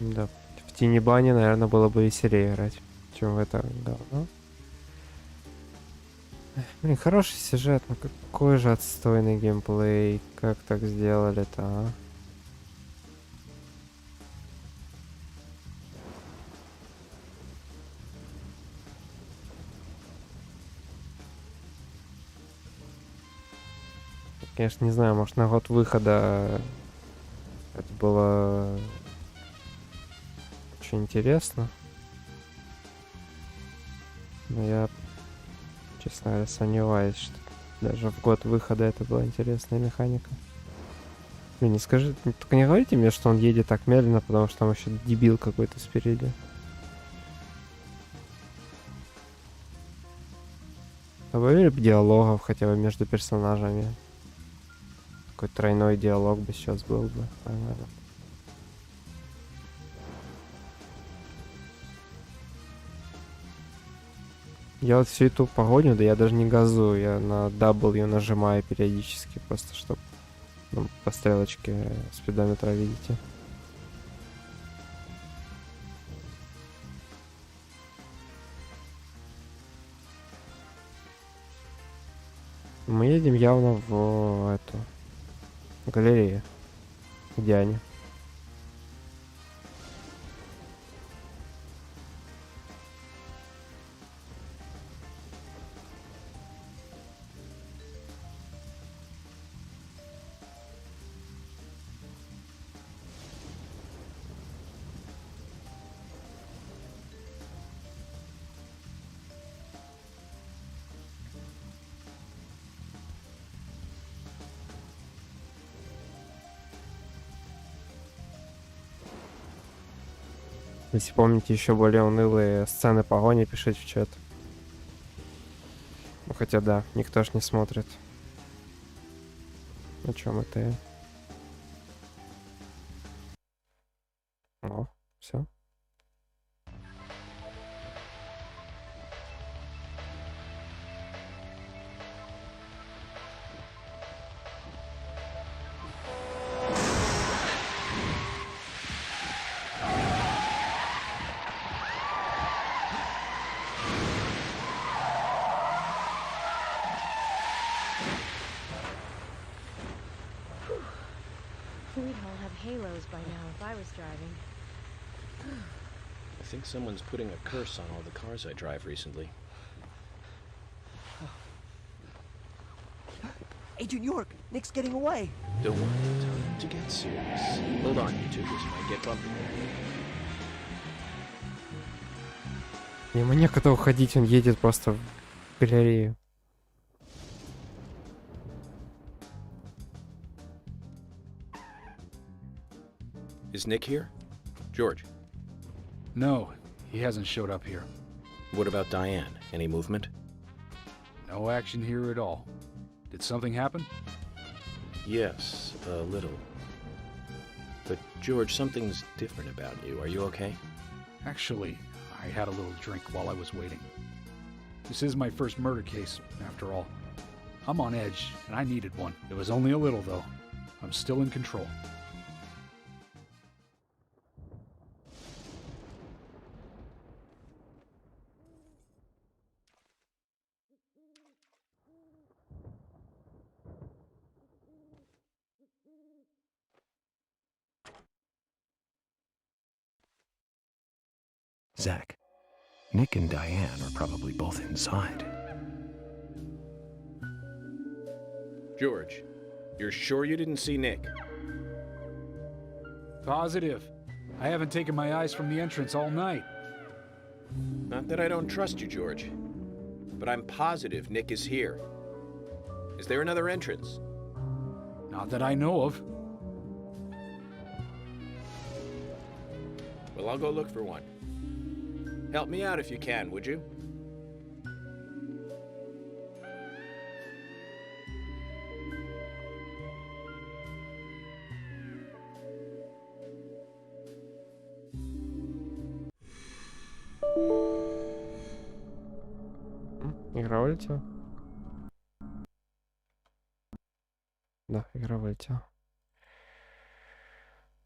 S1: Да, в тени бани, наверное, было бы веселее играть, чем в это говно. Блин, хороший сюжет, но какой же отстойный геймплей. Как так сделали-то, а? Конечно, не знаю, может на год выхода это было очень интересно. Но я, честно говоря, сомневаюсь, что даже в год выхода это была интересная механика. Блин, не скажи, только не говорите мне, что он едет так медленно, потому что там еще дебил какой-то спереди. Добавили бы диалогов хотя бы между персонажами. Какой тройной диалог бы сейчас был бы. Нормально. Я вот всю эту погоню, да я даже не газую, я на W нажимаю периодически, просто чтобы по стрелочке спидометра видите. Мы едем явно в эту галерею. Где они? Если помните еще более унылые сцены погони, пишите в чат. Ну хотя да, никто ж не смотрит. О чем это я? О, все.
S8: halos by now if I was driving.
S2: I think someone's putting a curse on all the cars I drive recently.
S20: Agent York, Nick's getting away.
S2: Don't want time to get serious. Hold on, you two. This might get bumpy.
S1: Ему некуда уходить, он едет просто в галерею.
S2: Is Nick here? George?
S6: No, he hasn't showed up here.
S2: What about Diane? Any movement?
S6: No action here at all. Did something happen?
S2: Yes, a little. But George, something's different about you. Are you okay?
S6: Actually, I had a little drink while I was waiting. This is my first murder case, after all. I'm on edge, and I needed one. It was only a little, though. I'm still in control.
S18: Zach, Nick and Diane are probably both inside.
S2: George, you're sure you didn't see Nick?
S6: Positive. I haven't taken my eyes from the entrance all night.
S2: Not that I don't trust you, George, but I'm positive Nick is here. Is there another entrance?
S6: Not that I know of.
S2: Well, I'll go look for one. Help me out if you can, would you?
S1: Игра вылетела? Да, игра вылетела.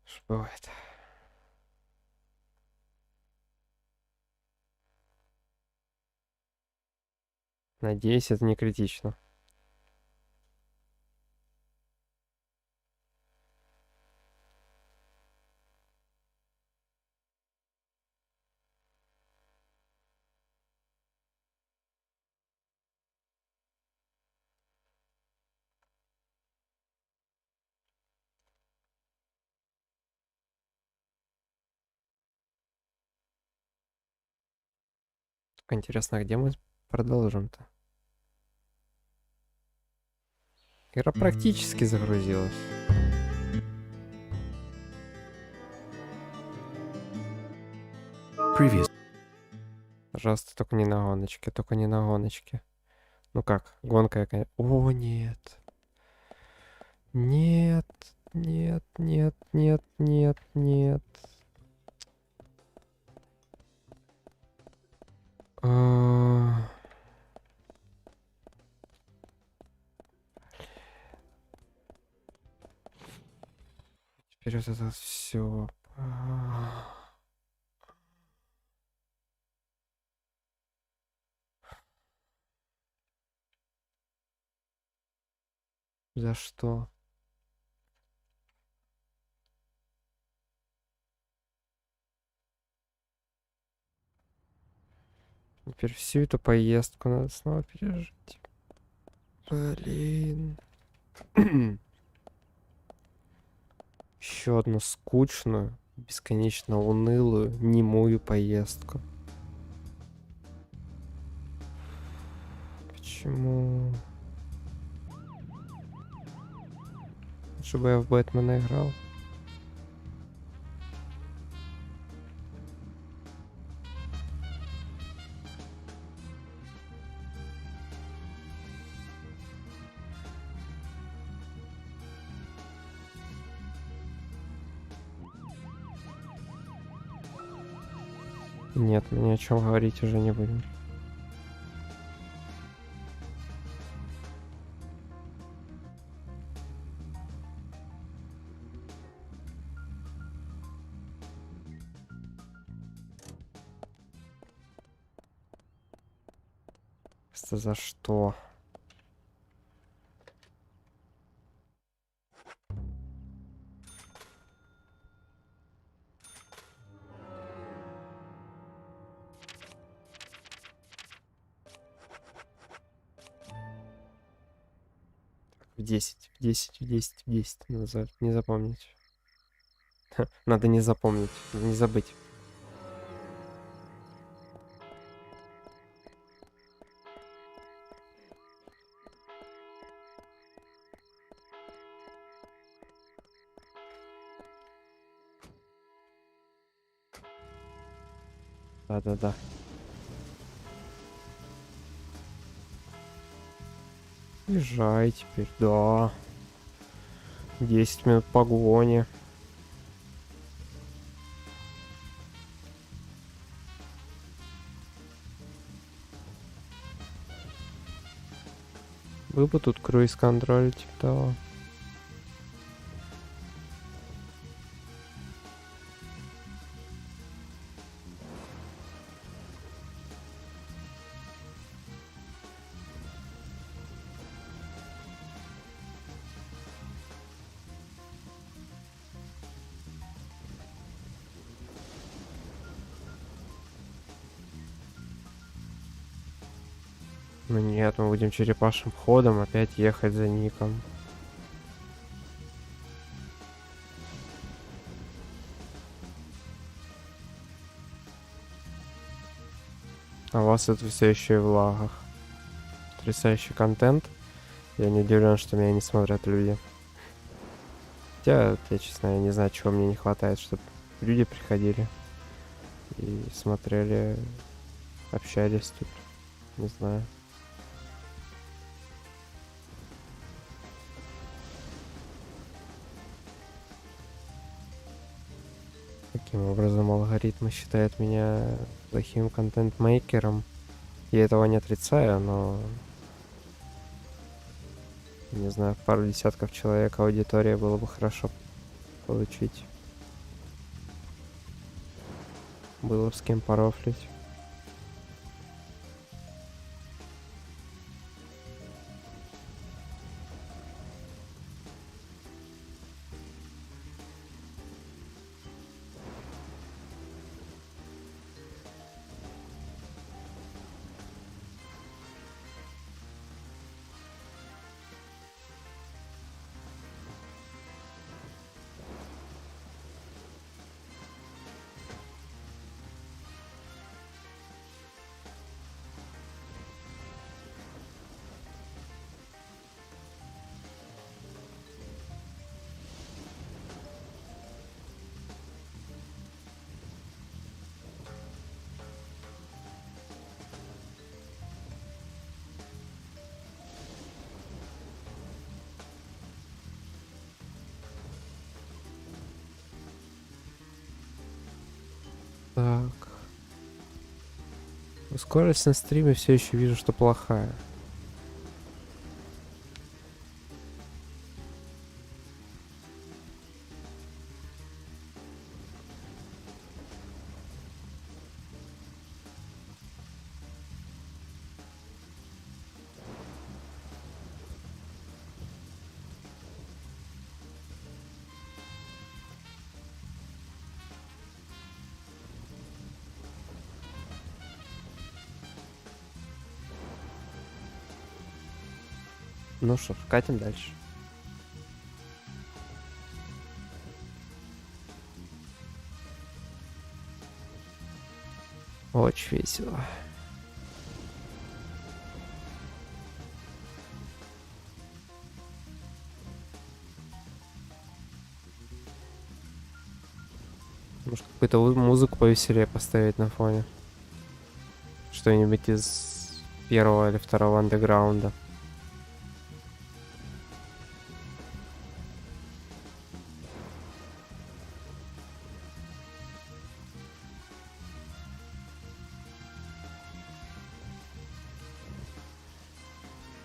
S1: Что бывает? Надеюсь, это не критично. Только интересно, а где мы продолжим-то? Игра практически загрузилась.
S18: Previous.
S1: Пожалуйста, только не на гоночке, только не на гоночке. Ну как, гонка я, конечно... О, нет. Нет, нет, нет, нет, нет, нет. Теперь вот это все. За что? Теперь всю эту поездку надо снова пережить. Блин. Еще одну скучную, бесконечно унылую, немую поездку. Почему? Лучше бы я в Бэтмена играл. Нет, мы ни о чем говорить уже не будем. Просто за что? В 10, в 10, в 10, в 10. Не запомнить. Надо не запомнить, не забыть. Да-да-да. Езжай теперь, да. 10 минут погони. Был бы тут круиз-контроль, типа того. Ну нет, мы будем черепашьим ходом опять ехать за Ником. А у вас это все еще и в лагах. Потрясающий контент. Я не удивлен, что меня не смотрят люди. Хотя, я честно, я не знаю, чего мне не хватает, чтобы люди приходили и смотрели, общались тут. Не знаю. Таким образом, алгоритмы считают меня плохим контент-мейкером. Я этого не отрицаю, но... Не знаю, пару десятков человек аудитория было бы хорошо получить. Было бы с кем порофлить. Так. Скорость на стриме все еще вижу, что плохая. Ну что ж, катим дальше. Очень весело. Может, какую-то музыку повеселее поставить на фоне. Что-нибудь из первого или второго андеграунда.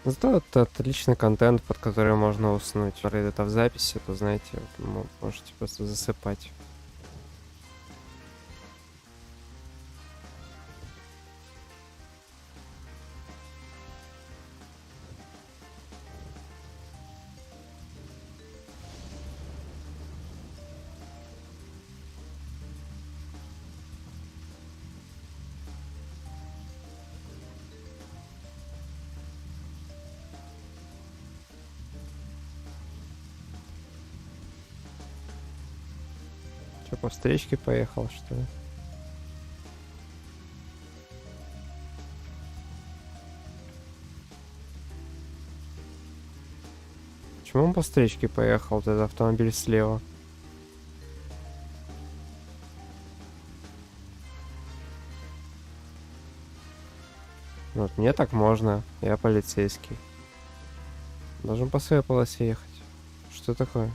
S1: Зато это отличный контент, под который можно уснуть. Если это в записи, то, знаете, вот, можете просто засыпать. По встречке поехал, что ли? Почему он по встречке поехал? Вот этот автомобиль слева. Вот мне так можно. Я полицейский. Должен по своей полосе ехать. Что такое?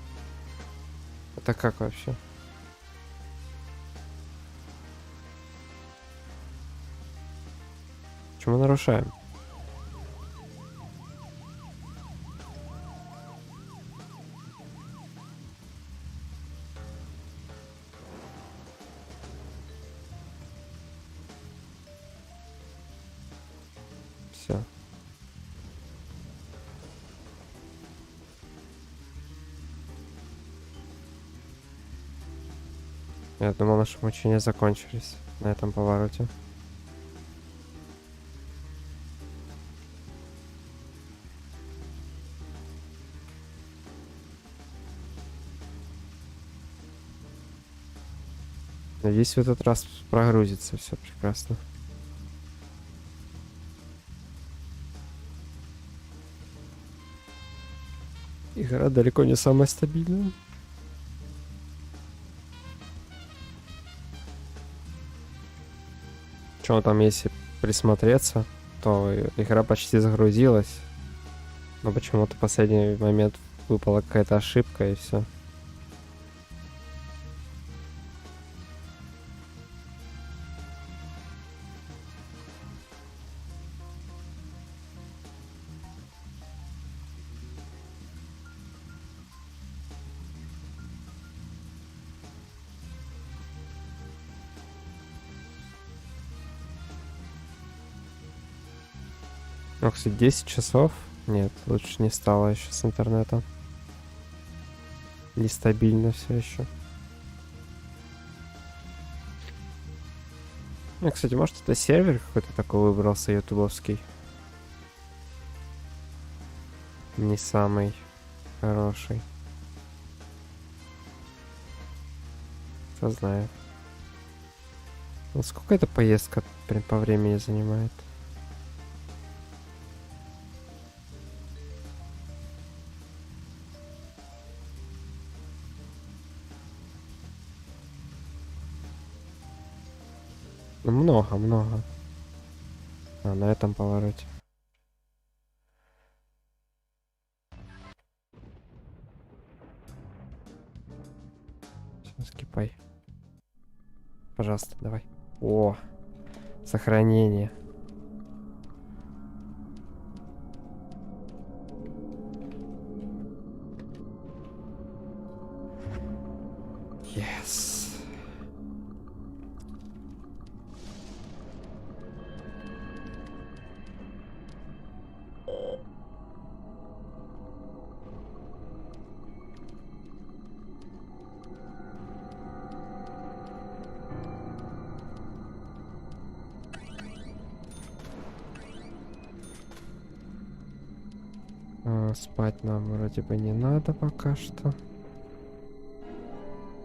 S1: Это как вообще? Почему нарушаем? Все. Я думал, наши мучения закончились на этом повороте. Надеюсь, в этот раз прогрузится все прекрасно. Игра далеко не самая стабильная. Что там, если присмотреться, то игра почти загрузилась. Но почему-то в последний момент выпала какая-то ошибка и все. Ну, кстати, 10 часов? Нет, лучше не стало еще с интернетом. Нестабильно все еще. Ну, кстати, может это сервер какой-то такой выбрался, ютубовский. Не самый хороший. Кто знает. Ну, сколько эта поездка прям по времени занимает? Много. А, на этом повороте. Все, скипай. Пожалуйста, давай. О, сохранение. Yes. Спать нам вроде бы не надо пока что.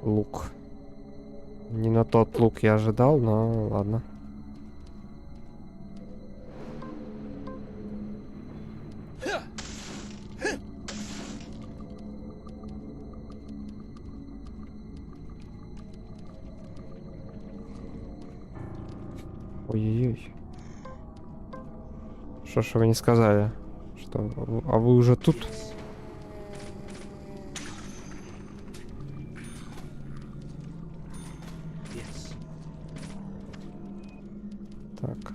S1: Лук. Не на тот лук я ожидал, но ладно. Ой-ой-ой. Что ж вы не сказали? Что? А вы уже тут? Так.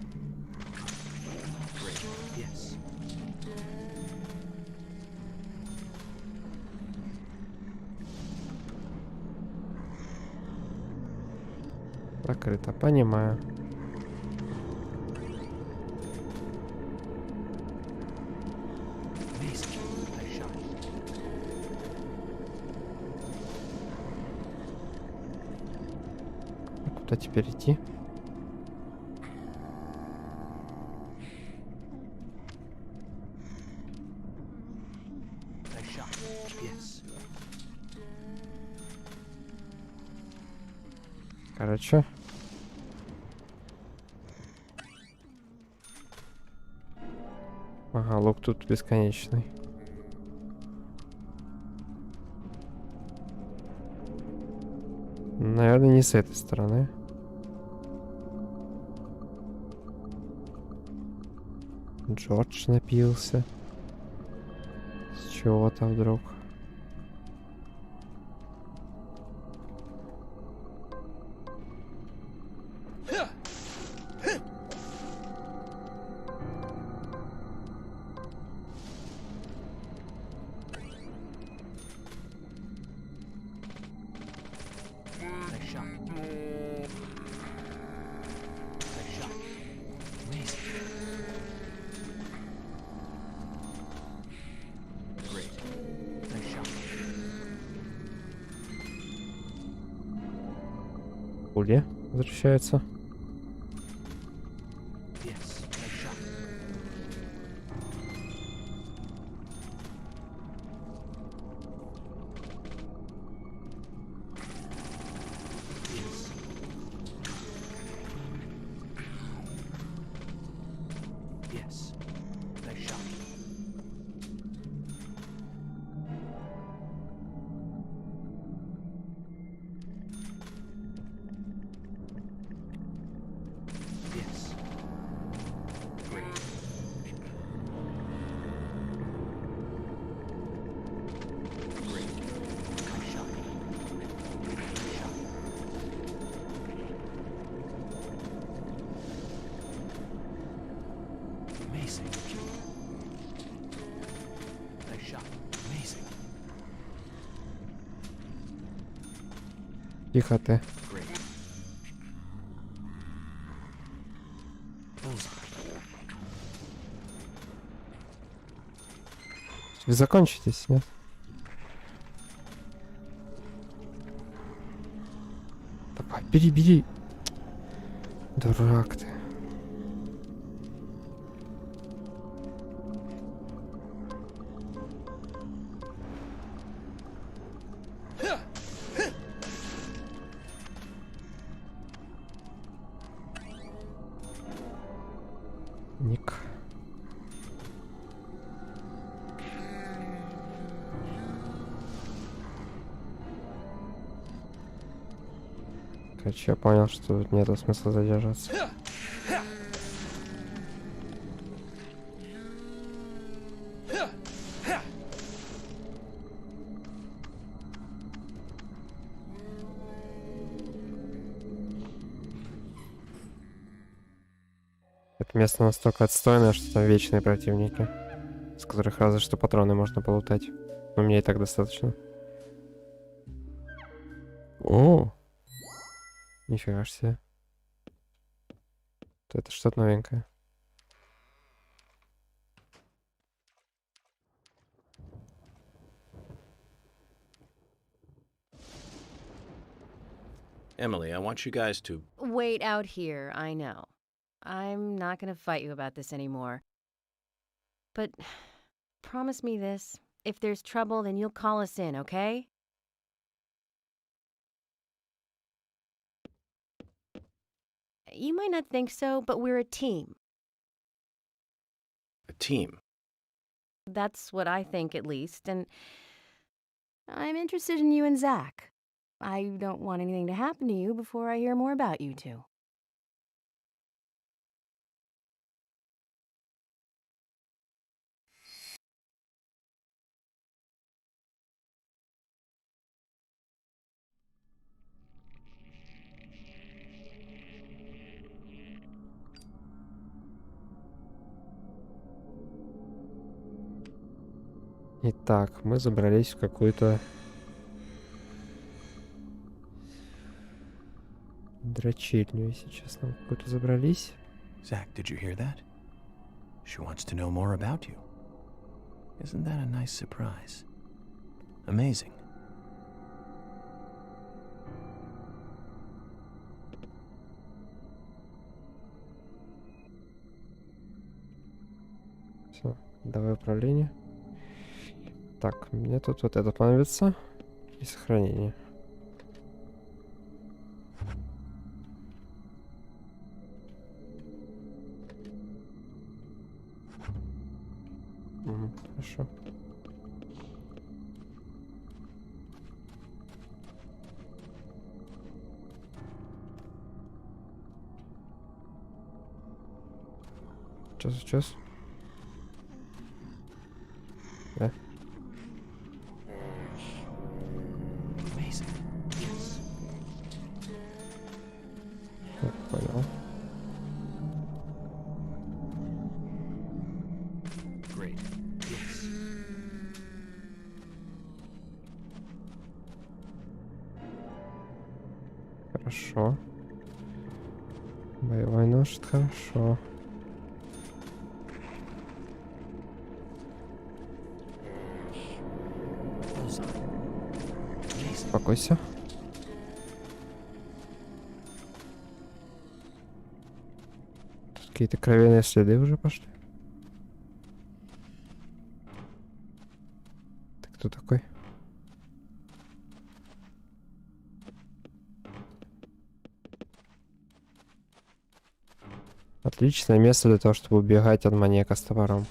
S1: Закрыто, понимаю. Куда теперь идти? Короче. Ага, лук тут бесконечный. Наверное, не с этой стороны. Джордж напился. С чего-то вдруг. Пули возвращаются. Тихо ты. Вы закончитесь, нет? Давай, бери, бери. Дурак ты. Ник. Короче, я понял, что тут нету смысла задержаться. Это место настолько отстойное, что там вечные противники, с которых разве что патроны можно полутать. Но мне и так достаточно. О! Нифига ж себе. Это что-то новенькое.
S5: Emily, I want you guys to...
S8: Wait out here, I know. I'm not gonna fight you about this anymore. But promise me this. If there's trouble, then you'll call us in, okay? You might not think so, but we're a team.
S5: A team?
S8: That's what I think, at least, and I'm interested in you and Zach. I don't want anything to happen to you before I hear more about you two.
S1: Итак, мы забрались в какую-то дрочильню, если честно. В какую-то забрались.
S18: Zach, did you hear that? She wants to know more about you. Isn't that a nice surprise? Amazing.
S1: Все, давай управление. Так, мне тут вот это понадобится. И сохранение. Хорошо. Сейчас. Да. Понял. Хорошо. Боевой нож, это хорошо. Успокойся. Тут какие-то кровяные следы уже пошли. Ты кто такой? Отличное место для того, чтобы убегать от маньяка с топором.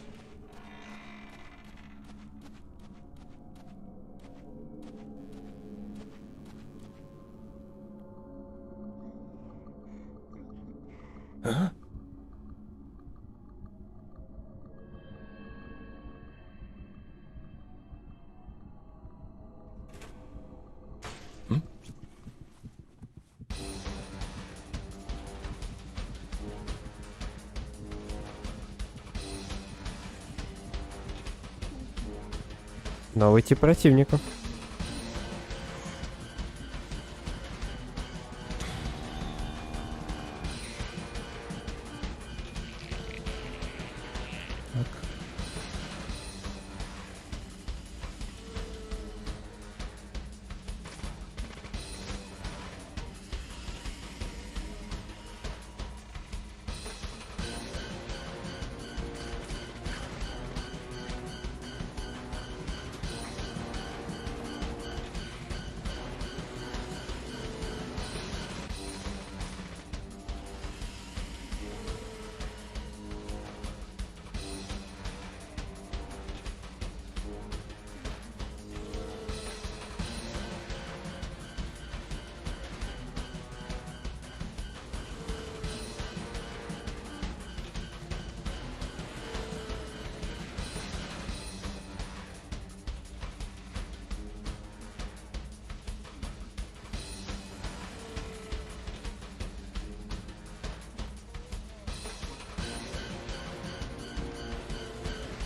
S1: Новый тип противников. Так.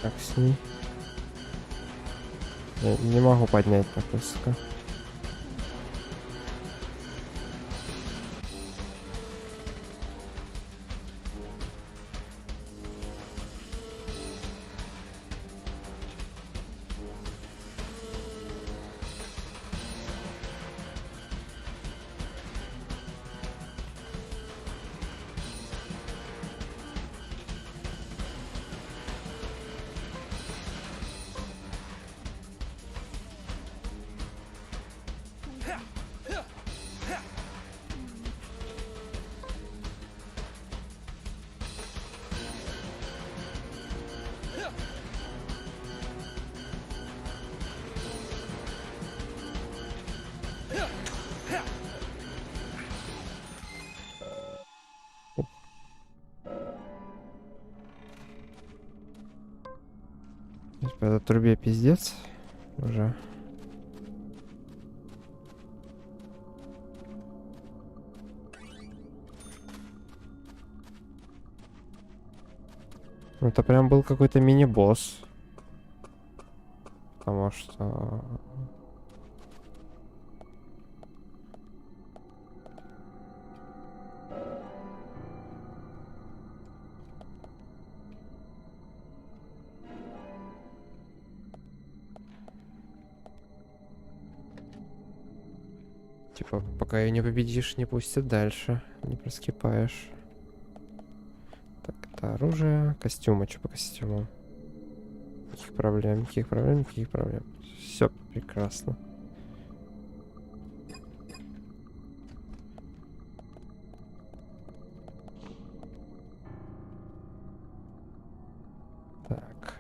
S1: Как с ней? Я не могу поднять так высоко. По этой трубе пиздец уже. Это прям был какой-то мини-босс. Потому что... Типа, пока ее не победишь, не пустят дальше. Не проскипаешь. Так, это оружие. Костюмы, что по костюмам? Никаких проблем, никаких проблем, никаких проблем. Все прекрасно. Так.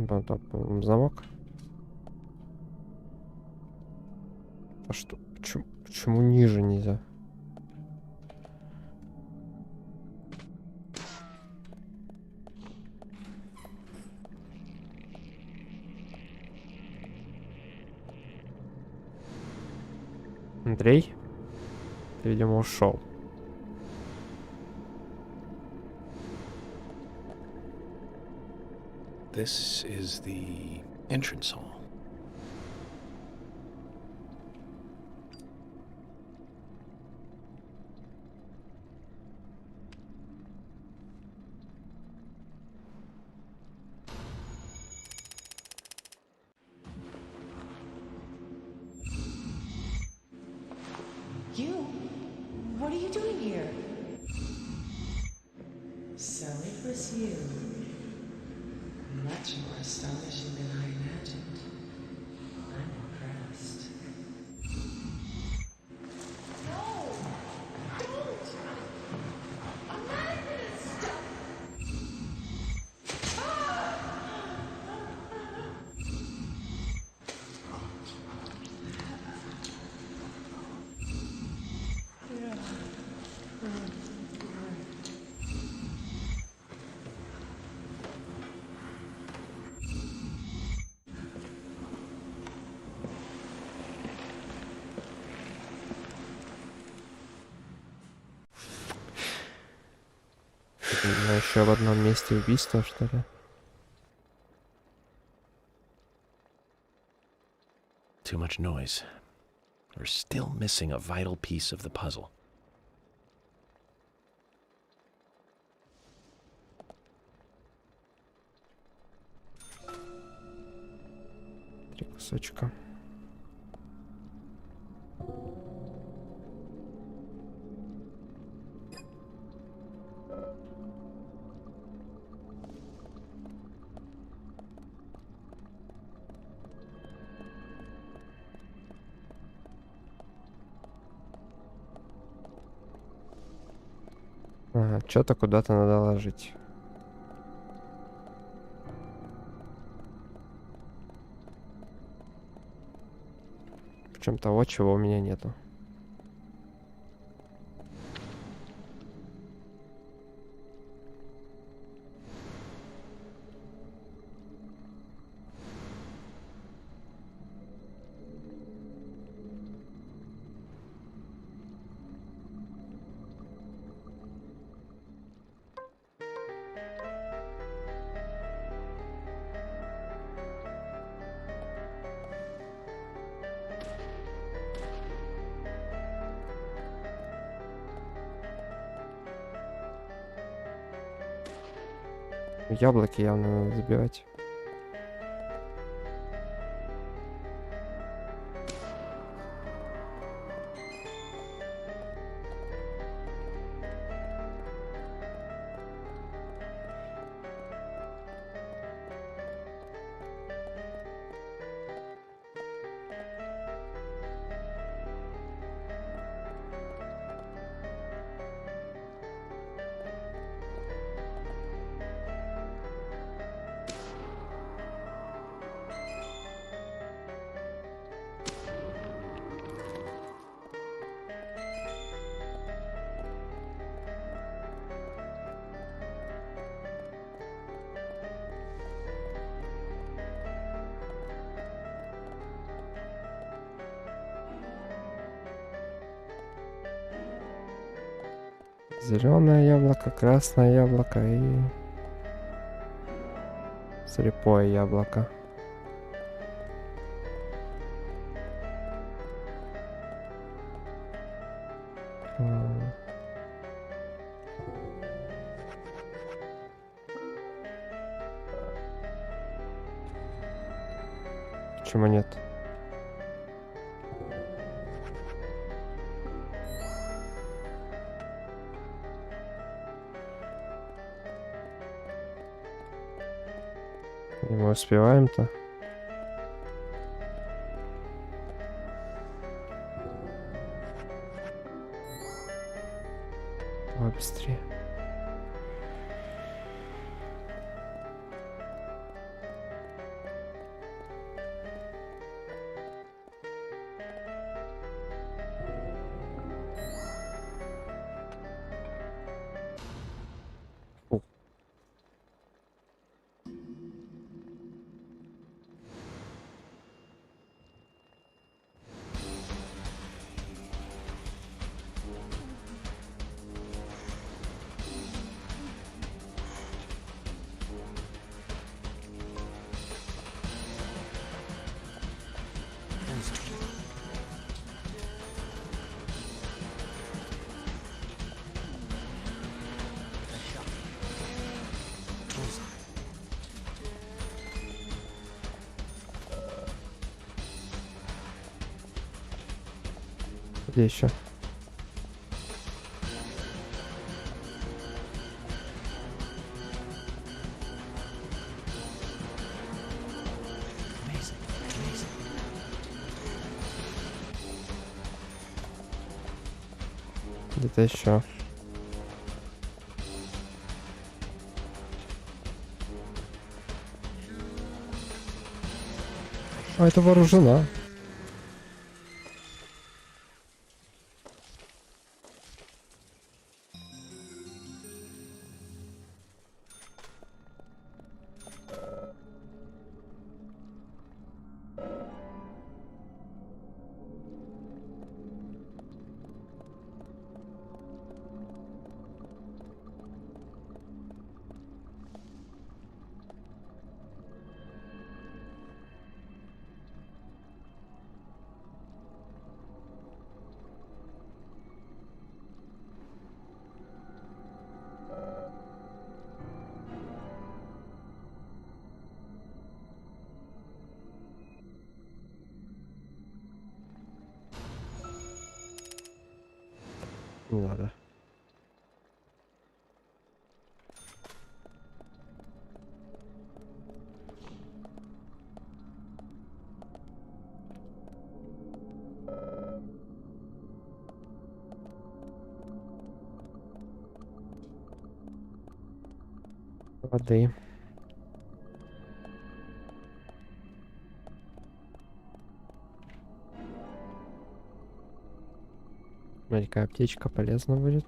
S1: Потом замок. А что? Почему ниже нельзя? Андрей? Ты, видимо, ушел.
S2: This is the entrance hall.
S21: You? What are you doing here? So it was you. Much more astonishing than I imagined. I'm impressed. No! Don't! I'm not gonna stop!
S1: Еще в одном месте убийства, что ли?
S2: Too much noise. We're still missing a vital piece of the puzzle.
S1: Три кусочка. Ага, что-то куда-то надо ложить. Причем того, чего у меня нету. Яблоки явно надо забивать. Зеленое яблоко, красное яблоко и слепое яблоко. Почему нет? И мы успеваем-то. Давай быстрее. Где еще? Где-то еще. А это вооружена. Не надо. Воды. Маленькая аптечка полезна будет.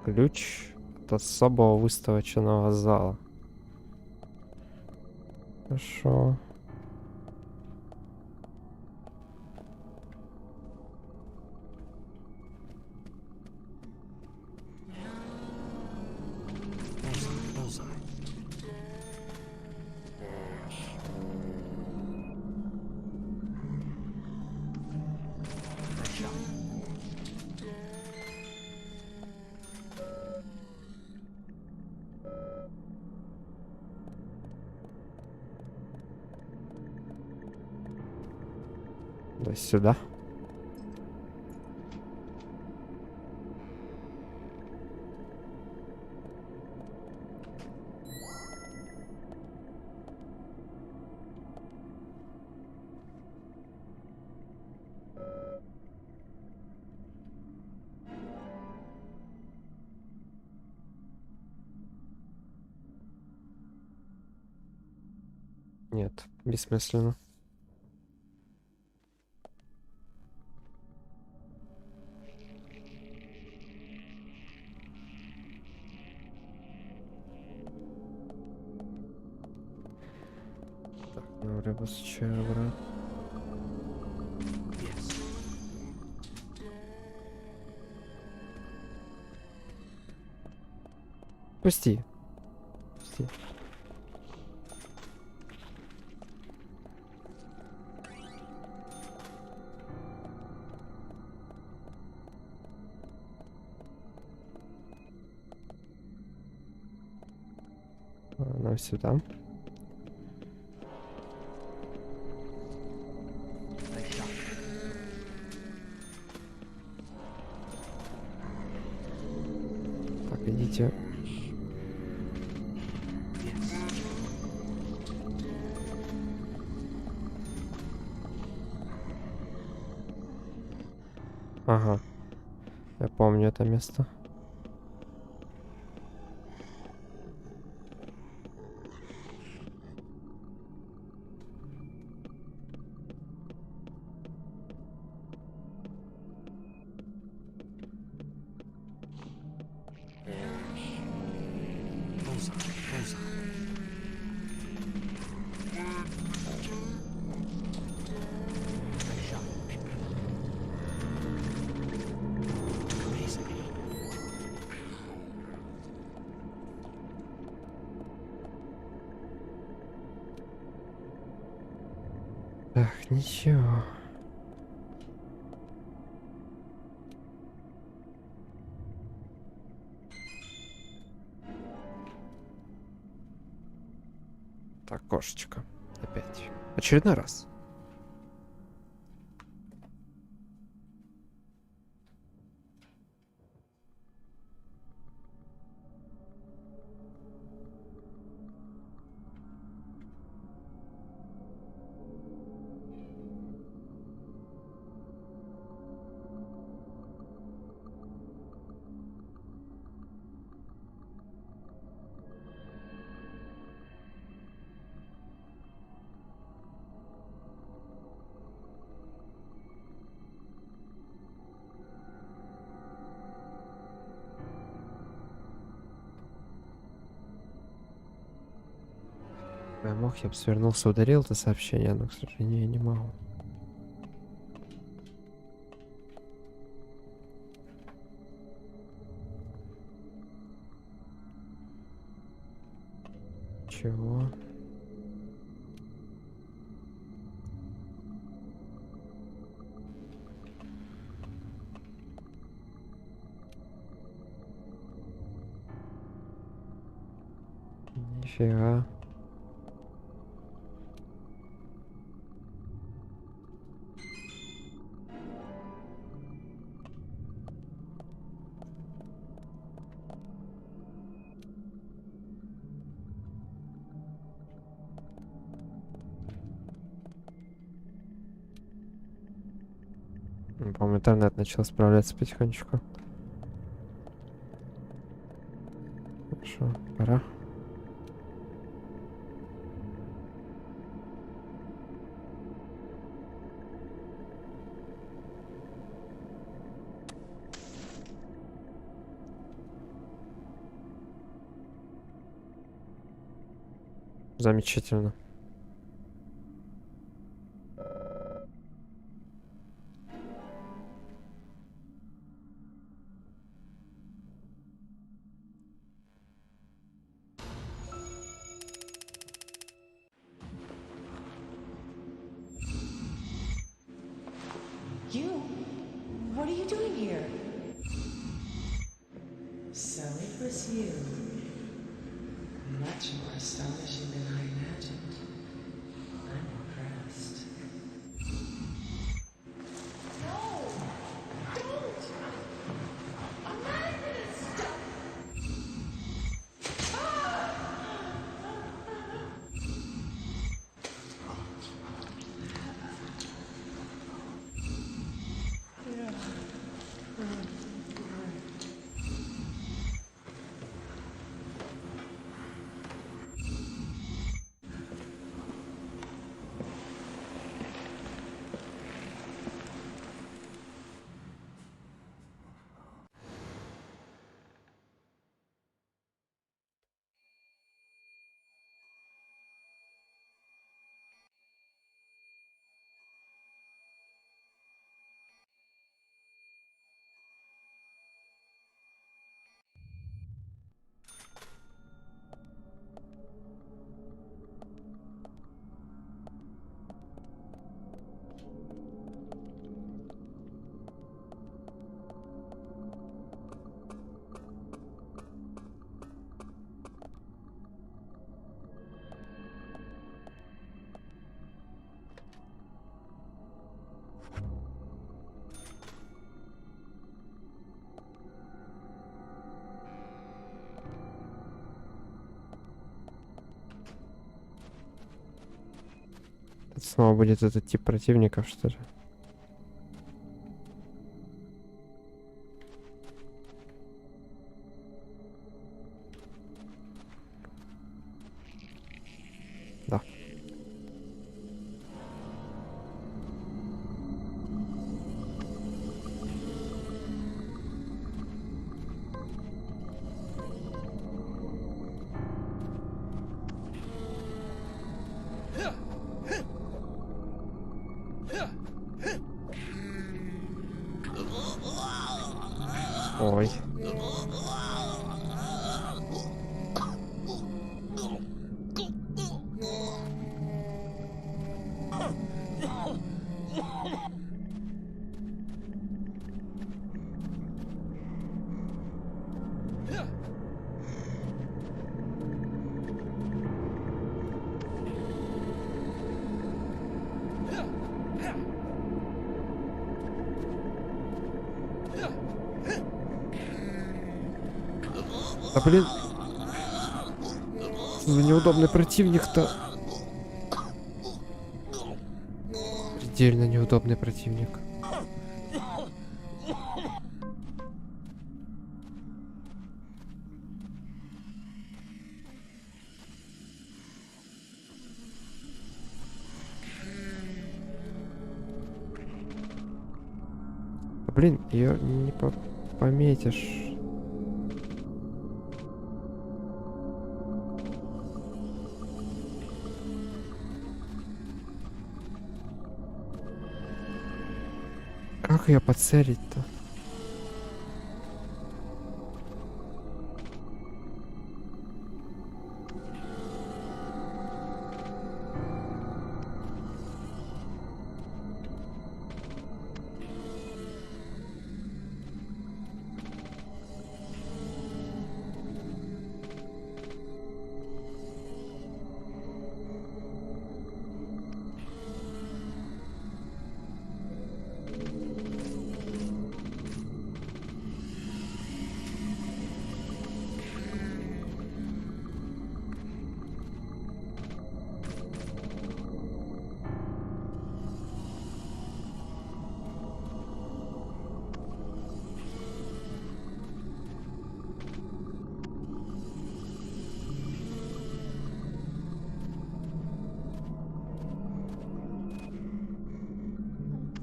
S1: Ключ от особого выставочного зала. Хорошо. Да сюда. Нет, бессмысленно. Так, ну рыбу брат. Пусти. Пусти. Нам сюда. Так, идите. Ага. Я помню это место. Так, ничего. Так, кошечка. Опять. Очередной раз. Я мог, я бы свернулся, удалил это сообщение, но, к сожалению, я не могу. Чего? Нифига. По-моему, интернет начал справляться потихонечку. Хорошо, пора. Замечательно.
S4: You? What are you doing here? So it was you. Much more astonishing than I imagined. I'm impressed. No! Don't! I'm not gonna stop!
S1: снова будет этот тип противников, что ли? Да. Ой. Да блин. Что за неудобный противник-то? Предельно неудобный противник. Да блин, ее не пометишь. Как ее подцелить-то?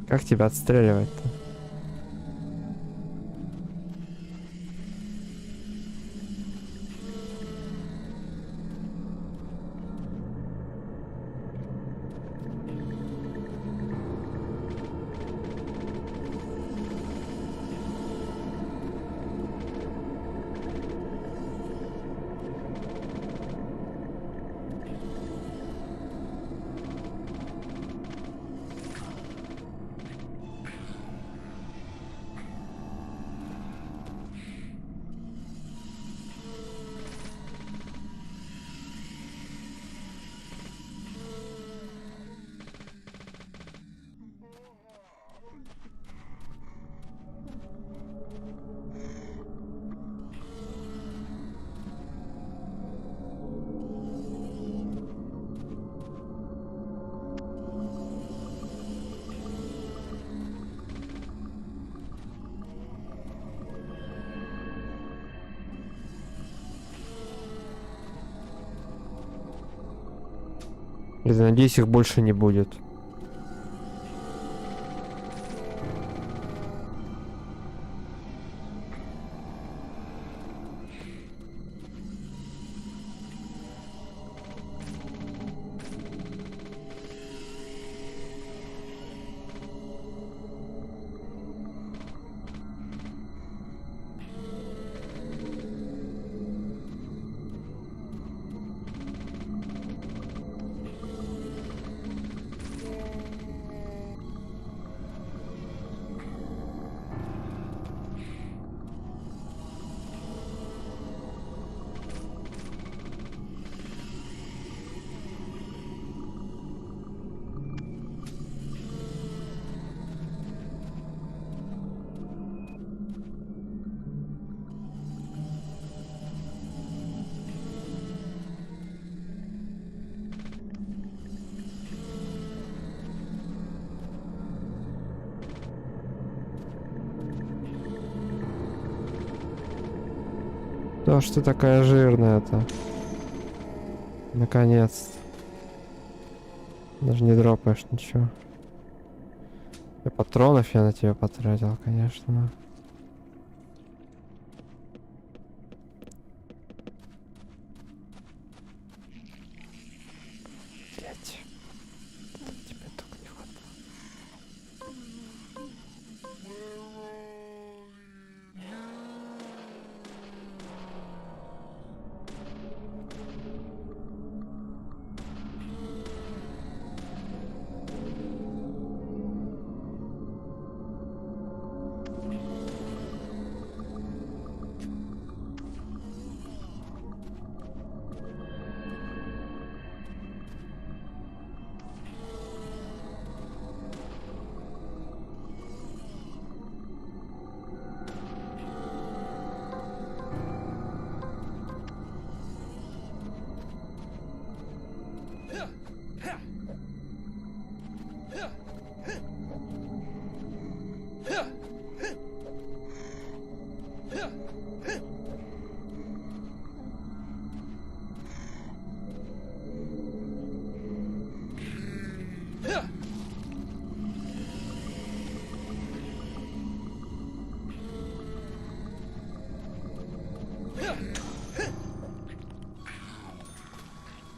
S1: Как тебя отстреливать-то? Я надеюсь, их больше не будет. ж ты такая жирная-то? Наконец. Даже не дропаешь ничего. И патронов я на тебя потратил, конечно. Блять. Тебе только не хватает.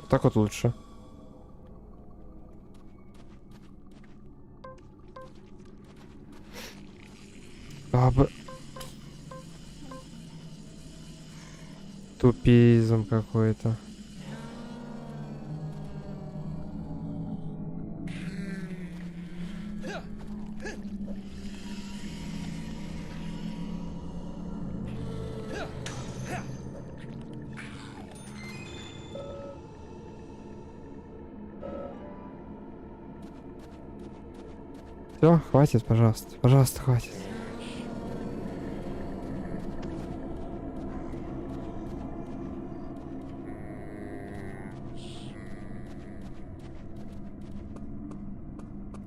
S1: Так вот лучше. Тупизм какой-то. Все, хватит, пожалуйста. Пожалуйста, хватит.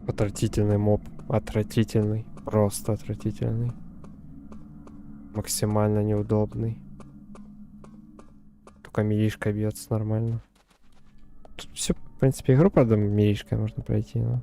S1: Отвратительный моб. Отвратительный. Просто отвратительный. Максимально неудобный. Только миришка бьется нормально. Тут все, в принципе, игру, правда, миришкой можно пройти, но...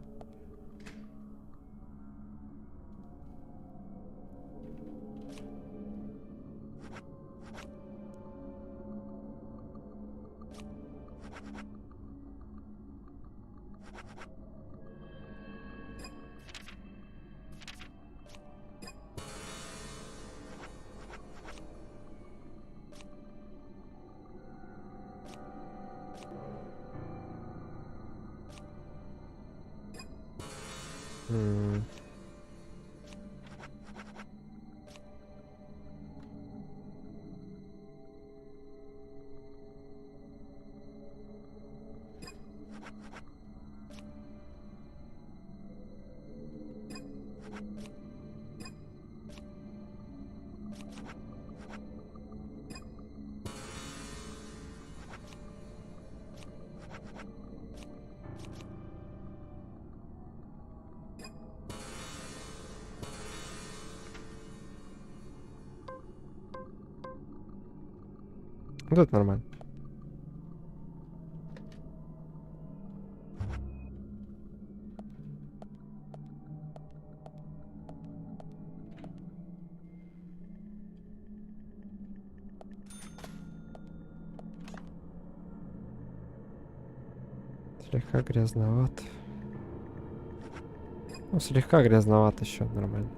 S1: Вот это нормально. Слегка грязноват. Ну, слегка грязноват еще нормально.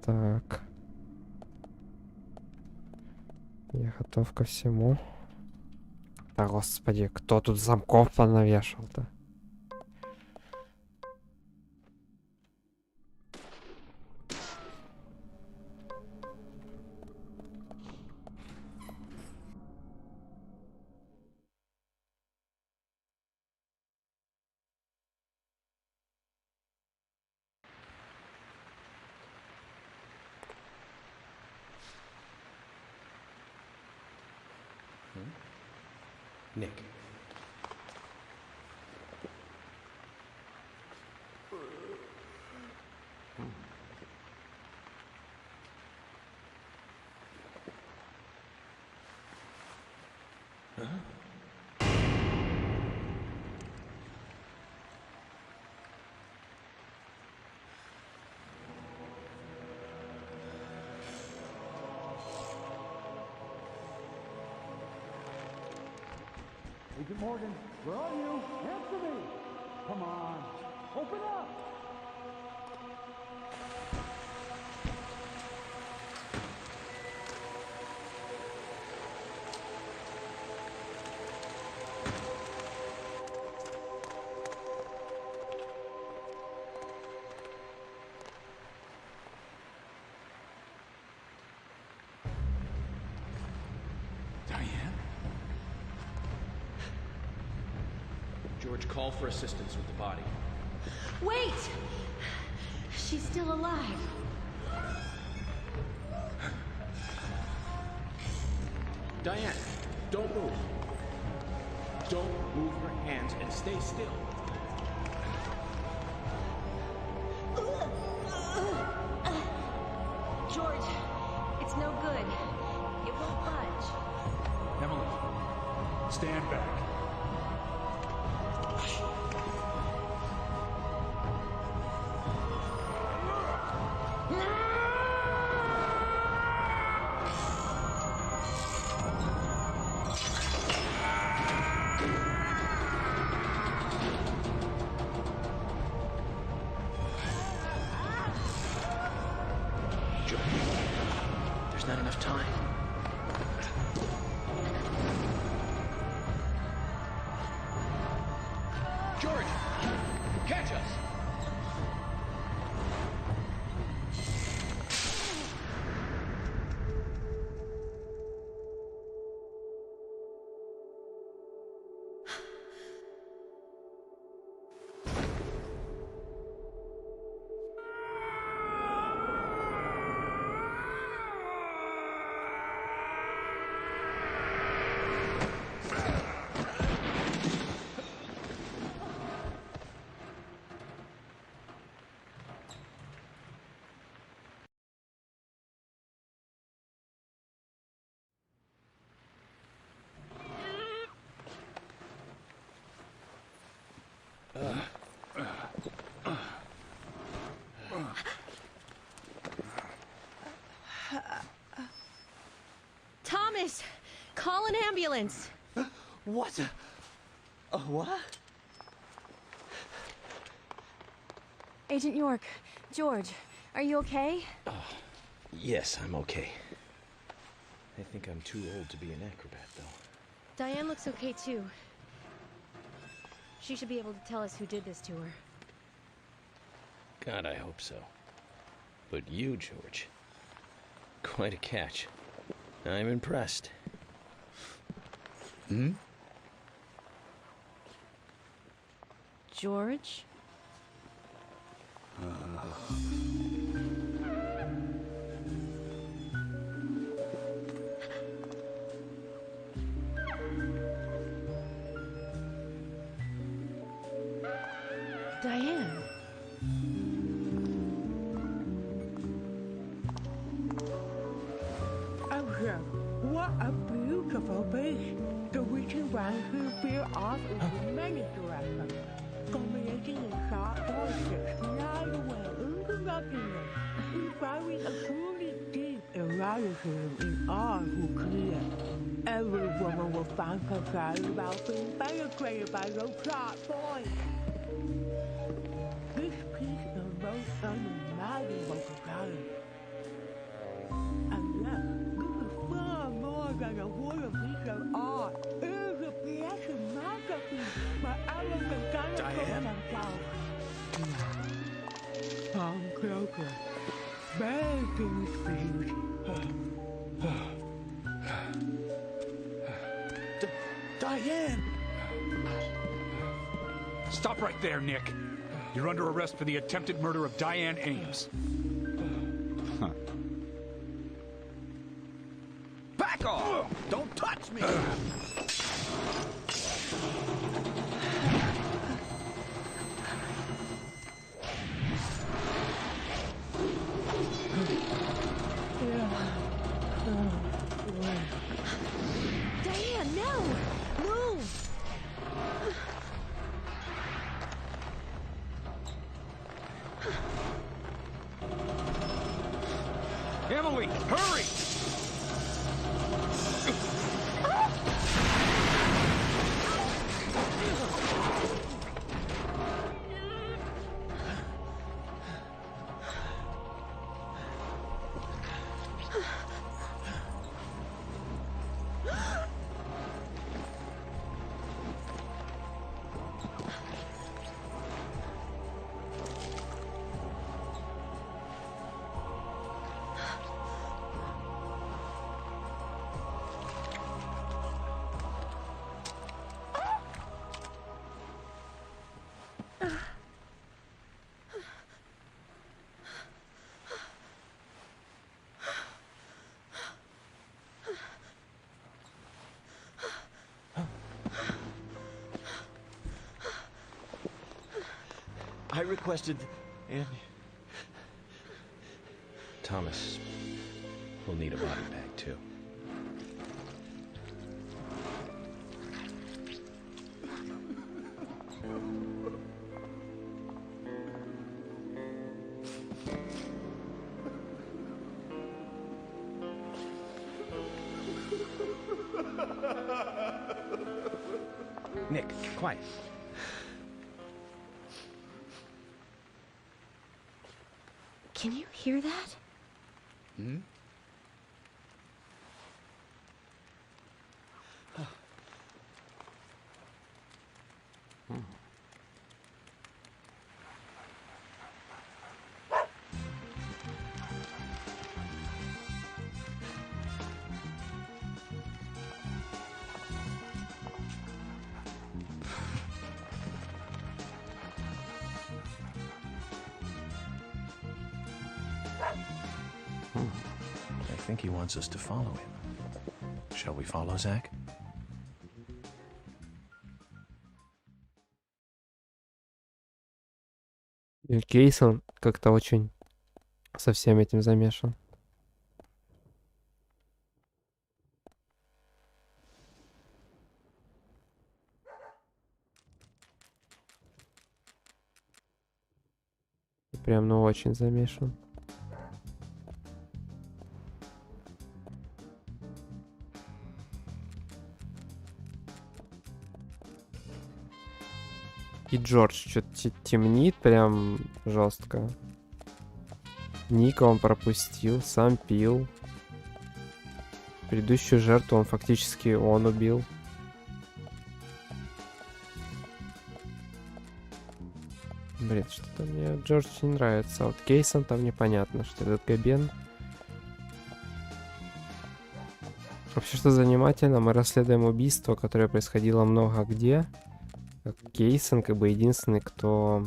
S1: Так. Я готов ко всему. Да, господи, кто тут замков понавешал-то?
S18: Nick.
S11: Agent Morgan, where are you? Answer me! Come on, open up!
S2: George, call for assistance with the body.
S9: Wait! She's still alive.
S2: Diane, don't move. Don't move your hands and stay still.
S9: George, it's no good. It won't budge.
S6: Emily, stand back.
S2: There's not enough time. George, catch us!
S9: Thomas, call an ambulance.
S20: What? What?
S8: Agent York, George, are you okay?
S18: Yes, I'm okay. I think I'm too old to be an acrobat, though.
S8: Diane looks okay too. She should be able to tell us who did this to her.
S18: God, I hope so. But you, George, quite a catch. I'm impressed.
S8: Hmm? George? Diane.
S22: What a beautiful beast. The witching one who fear art is the many directions. Combinating in sharp voices, night away into nothingness. Inspiring a truly deep eroticism in all who clear. Every woman will find herself about being penetrated by those sharp voices. This piece is most unimaginable to talent. And yet, this is far more than a wooden piece of art. It is a piece of masterpiece by arrogant
S6: Diane?
S22: themselves. Come closer. Begging please.
S6: Diane! Stop right there, Nick. You're under arrest for the attempted murder of Diane Ames.
S12: Back off! Don't touch me!
S11: Emily, hurry!
S20: I requested, and
S2: Thomas will need a body bag, too.
S10: Nick, quiet.
S9: Can you hear that?
S10: Hmm?
S18: I think he wants us to follow him. Shall we follow, Zach?
S1: И Кейсон как-то очень со всем этим замешан. Прям, ну, очень замешан. И Джордж что-то темнит прям жестко. Ника он пропустил, сам пил. Предыдущую жертву он фактически он убил. Блин, что-то мне Джордж не нравится. А вот Кейсон там непонятно, что этот Габен. Вообще, что занимательно, мы расследуем убийство, которое происходило много где. Кейсон как бы единственный, кто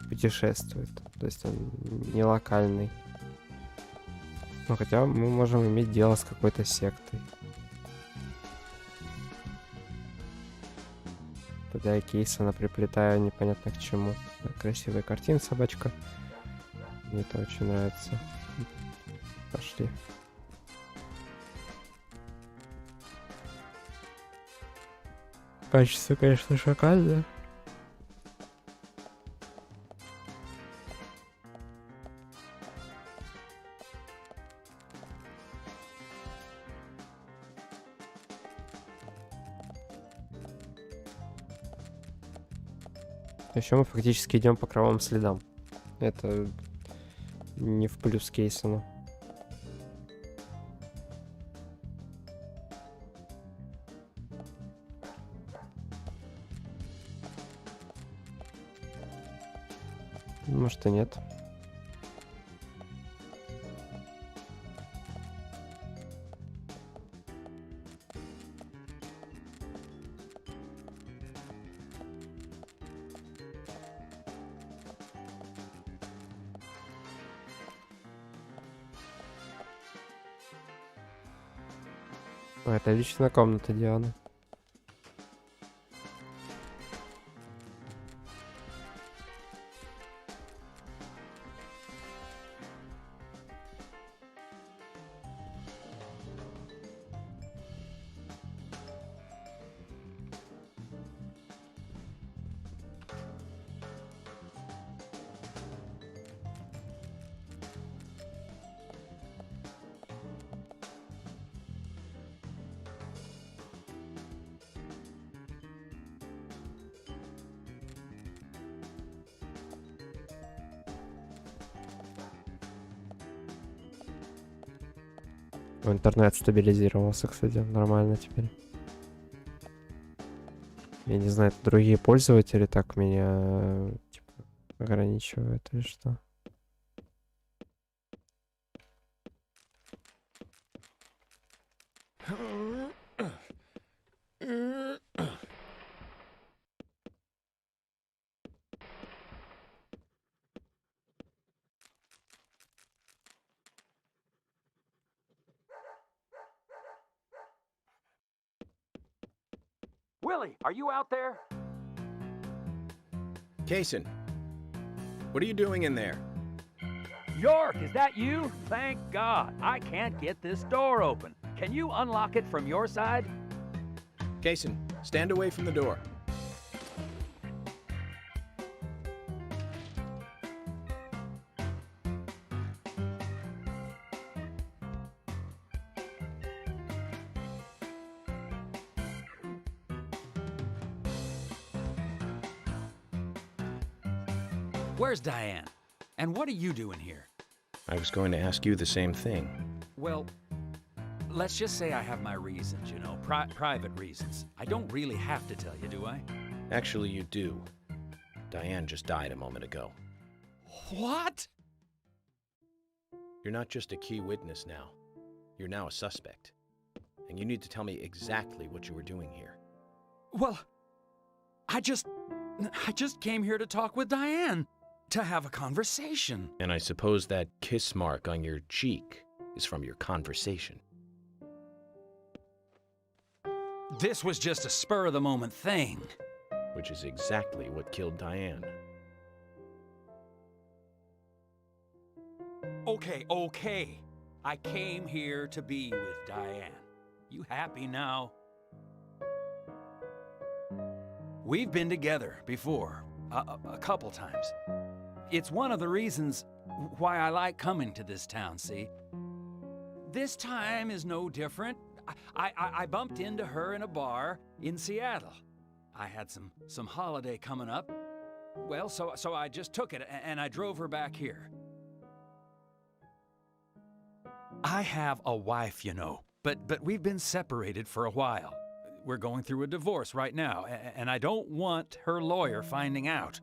S1: путешествует. То есть он не локальный. Ну, хотя мы можем иметь дело с какой-то сектой. Тогда я Кейсона приплетаю непонятно к чему. Красивая картина, собачка. Мне это очень нравится. Пошли. Качество, конечно, шикарное. Еще мы фактически идем по кровавым следам. Это не в плюс Кейсону. Может и нет. О, это личная комната Дианы. Интернет стабилизировался, кстати, нормально теперь. Я не знаю, это другие пользователи так меня типа, ограничивают или что.
S17: Willie, are you out there?
S5: Kaysen, what are you doing in there?
S17: York, is that you? Thank God. I can't get this door open. Can you unlock it from your side?
S5: Kaysen, stand away from the door.
S17: Where's Diane? And what are you doing here?
S5: I was going to ask you the same thing.
S17: Well, let's just say I have my reasons, you know, private reasons. I don't really have to tell you, do I?
S5: Actually, you do. Diane just died a moment ago.
S17: What?
S5: You're not just a key witness now. You're now a suspect. And you need to tell me exactly what you were doing here.
S17: Well, I just came here to talk with Diane. To have a conversation.
S5: And I suppose that kiss mark on your cheek is from your conversation.
S17: This was just a spur-of-the-moment thing.
S5: Which is exactly what killed Diane.
S17: Okay. I came here to be with Diane. You happy now? We've been together before, a couple times. It's one of the reasons why I like coming to this town, see? This time is no different. I bumped into her in a bar in Seattle. I had some holiday coming up. Well, so I just took it and I drove her back here. I have a wife, you know, but we've been separated for a while. We're going through a divorce right now, and I don't want her lawyer finding out.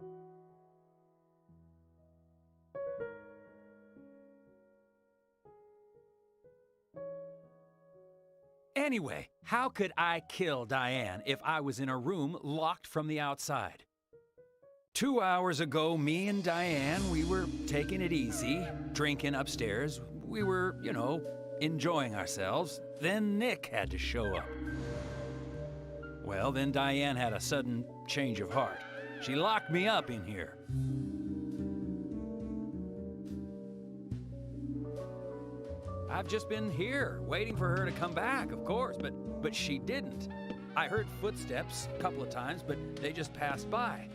S17: Anyway, how could I kill Diane if I was in a room locked from the outside? 2 hours ago, me and Diane, we were taking it easy, drinking upstairs. We were, you know, enjoying ourselves. Then Nick had to show up. Well, then Diane had a sudden change of heart. She locked me up in here. I've just been here, waiting for her to come back, of course, but she didn't. I heard footsteps a couple of times, but they just passed by.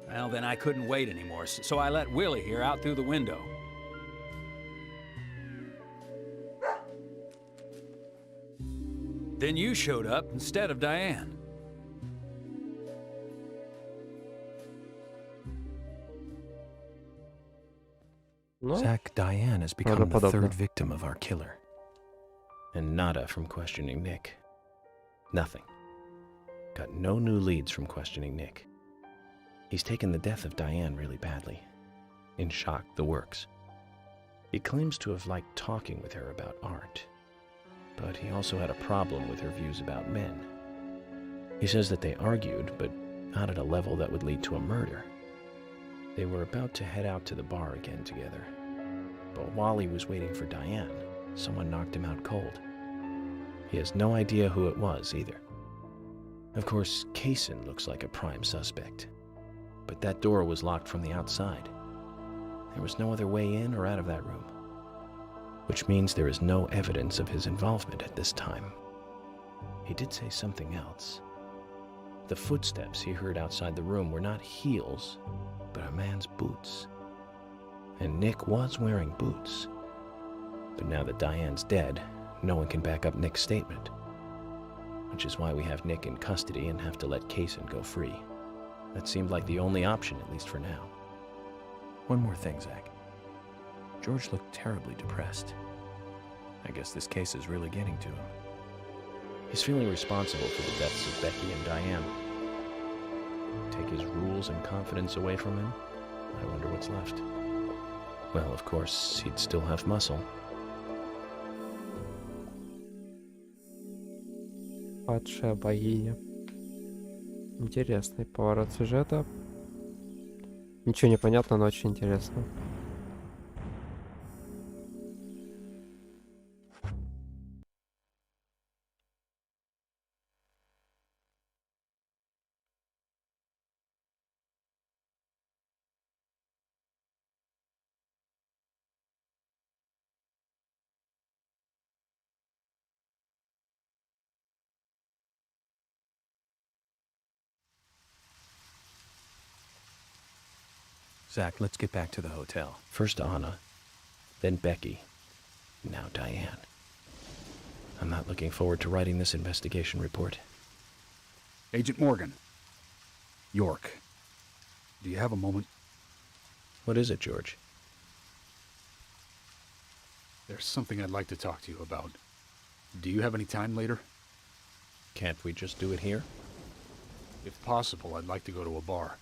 S17: Well, then I couldn't wait anymore, so I let Willie here out through the window. Then you showed up instead of Diane.
S5: Zach, Diane has become the third victim of our killer. And nada from questioning Nick. Nothing. Got no new leads from questioning Nick. He's taken the death of Diane really badly. In shock, the works. He claims to have liked talking with her about art. But he also had a problem with her views about men. He says that they argued, but not at a level that would lead to a murder. They were about to head out to the bar again together. But while he was waiting for Diane, someone knocked him out cold. He has no idea who it was either. Of course, Kaysen looks like a prime suspect. But that door was locked from the outside. There was no other way in or out of that room. Which means there is no evidence of his involvement at this time. He did say something else. The footsteps he heard outside the room were not heels, but a man's boots. And Nick was wearing boots. But now that Diane's dead, no one can back up Nick's statement. Which is why we have Nick in custody and have to let Kaysen go free. That seemed like the only option, at least for now.
S18: One more thing, Zach. George looked terribly depressed. I guess this case is really getting to him.
S2: He's feeling responsible for the deaths of Becky and Diane. Take his rules and confidence away from him? I wonder what's left. Well, of course, he'd still have muscle.
S1: Падшая богиня. Интересный поворот сюжета. Ничего не понятно, но очень интересно.
S18: Zach, let's get back to the hotel.
S2: First Anna, then Becky, now Diane. I'm not looking forward to writing this investigation report.
S6: Agent Morgan. York. Do you have a moment?
S2: What is it, George?
S6: There's something I'd like to talk to you about. Do you have any time later?
S2: Can't we just do it here?
S6: If possible, I'd like to go to a bar.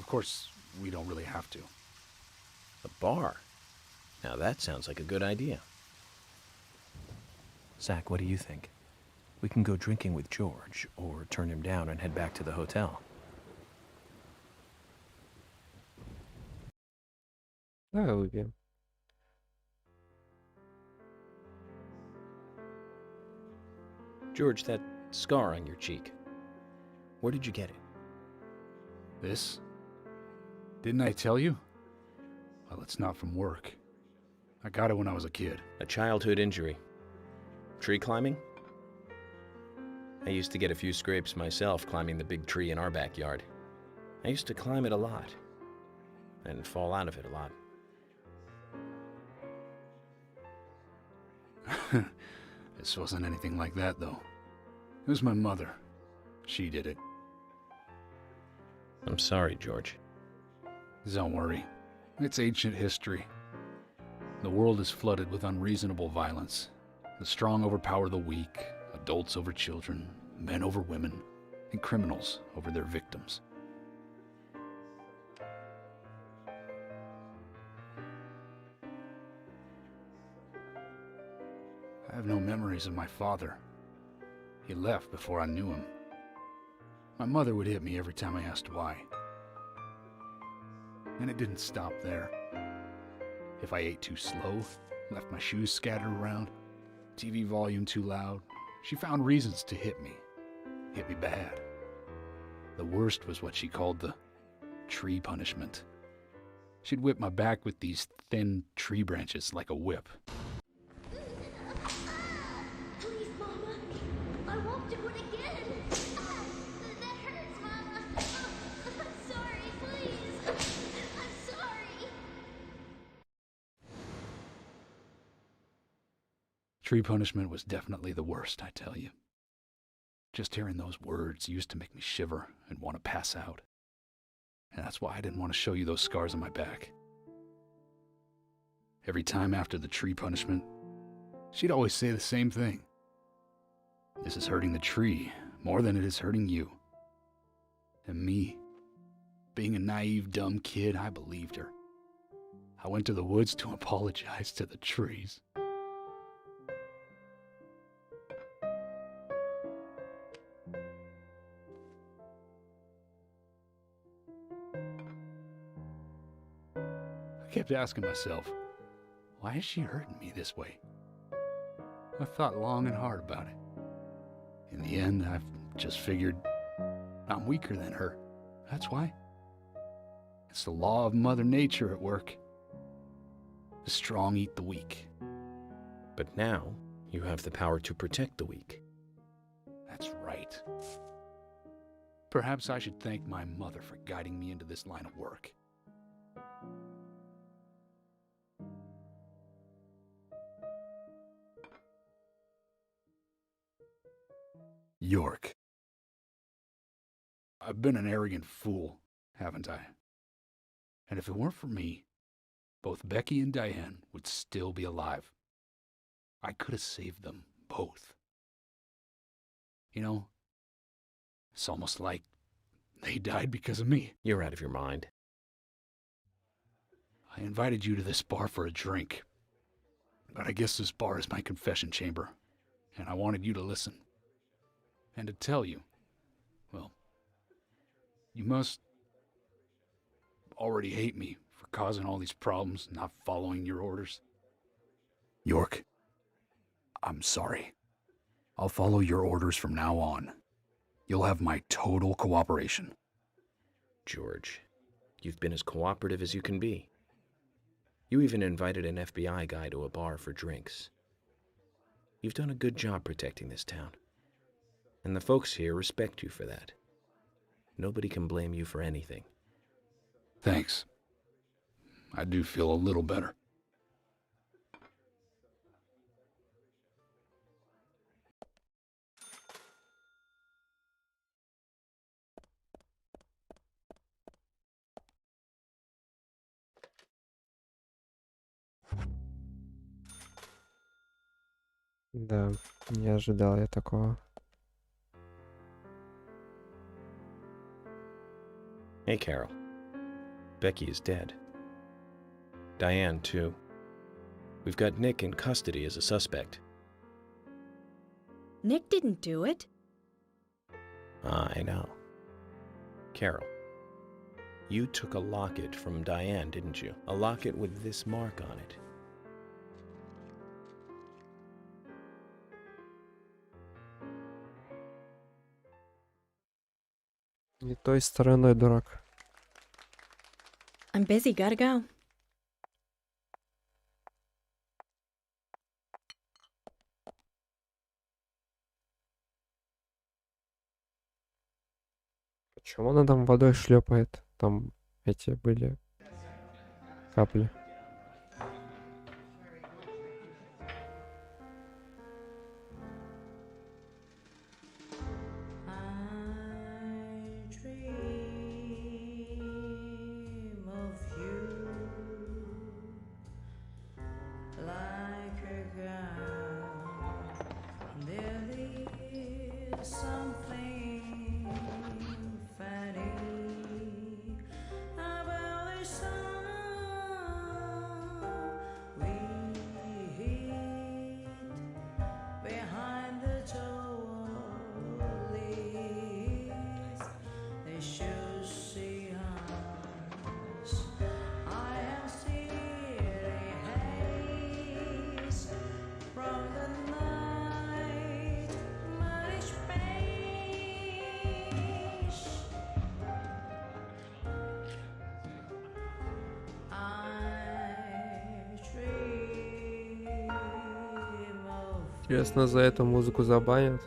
S6: Of course, we don't really have to.
S2: A bar? Now that sounds like a good idea.
S18: Zach, what do you think? We can go drinking with George, or turn him down and head back to the hotel.
S1: Давай выпьем.
S2: George, that scar on your cheek. Where did you get it?
S6: This? Didn't I tell you? Well, it's not from work. I got it when I was a kid.
S2: A childhood injury. Tree climbing? I used to get a few scrapes myself climbing the big tree in our backyard. I used to climb it a lot. And fall out of it a lot.
S6: This wasn't anything like that, though. It was my mother. She did it.
S2: I'm sorry, George.
S6: Don't worry. It's ancient history. The world is flooded with unreasonable violence. The strong overpower the weak, adults over children, men over women, and criminals over their victims. I have no memories of my father. He left before I knew him. My mother would hit me every time I asked why. And it didn't stop there. If I ate too slow, left my shoes scattered around, TV volume too loud, she found reasons to hit me. Hit me bad. The worst was what she called the tree punishment. She'd whip my back with these thin tree branches like a whip.
S13: Please, Mama. I won't do it again. That hurts, Mama. I'm sorry, please. I'm sorry.
S6: Tree punishment was definitely the worst, I tell you. Just hearing those words used to make me shiver and want to pass out. And that's why I didn't want to show you those scars on my back. Every time after the tree punishment, she'd always say the same thing. This is hurting the tree more than it is hurting you. And me, being a naive, dumb kid, I believed her. I went to the woods to apologize to the trees. I kept asking myself, why is she hurting me this way? I thought long and hard about it. In the end, I've just figured I'm weaker than her. That's why. It's the law of Mother Nature at work. The strong eat the weak.
S2: But now, you have the power to protect the weak.
S6: That's right. Perhaps I should thank my mother for guiding me into this line of work. York. I've been an arrogant fool, haven't I? And if it weren't for me, both Becky and Diane would still be alive. I could have saved them both. You know, it's almost like they died because of me.
S5: You're out of your mind.
S6: I invited you to this bar for a drink. But I guess this bar is my confession chamber. And I wanted you to listen. And to tell you, well, you must already hate me for causing all these problems, not following your orders. York, I'm sorry. I'll follow your orders from now on. You'll have my total cooperation.
S5: George, you've been as cooperative as you can be. You even invited an FBI guy to a bar for drinks. You've done a good job protecting this town. And the folks here respect you for that. Nobody can blame you for anything.
S6: Thanks. I do feel a little better.
S1: Да, не ожидал я такого.
S5: Hey, Carol. Becky is dead. Diane, too. We've got Nick in custody as a suspect.
S9: Nick didn't do it.
S5: I know. Carol, you took a locket from Diane, didn't you? A locket with this mark on it.
S1: Не той стороной, дурак.
S9: I'm busy, gotta go.
S1: Почему она там водой шлепает? Там эти были капли. Интересно, за эту музыку забанят?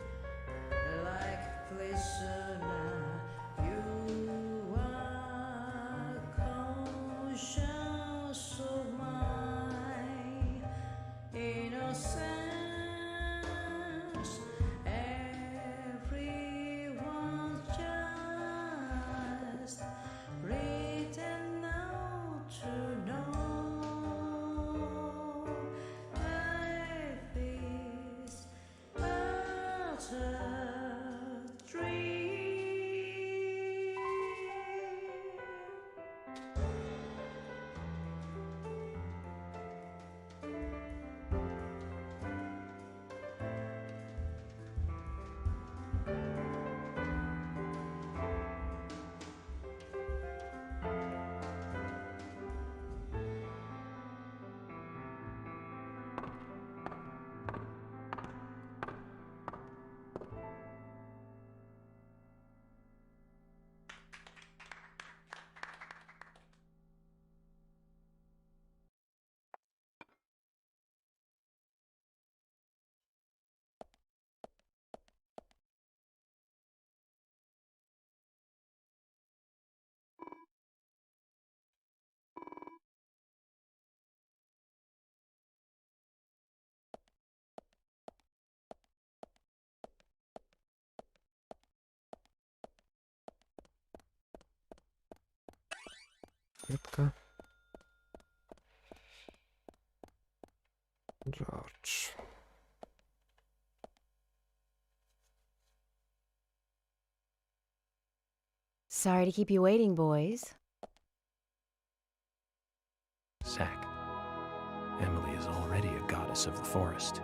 S1: Открытка. Джордж.
S8: Sorry to keep you waiting, boys.
S18: Zach, Emily is already a goddess of the forest.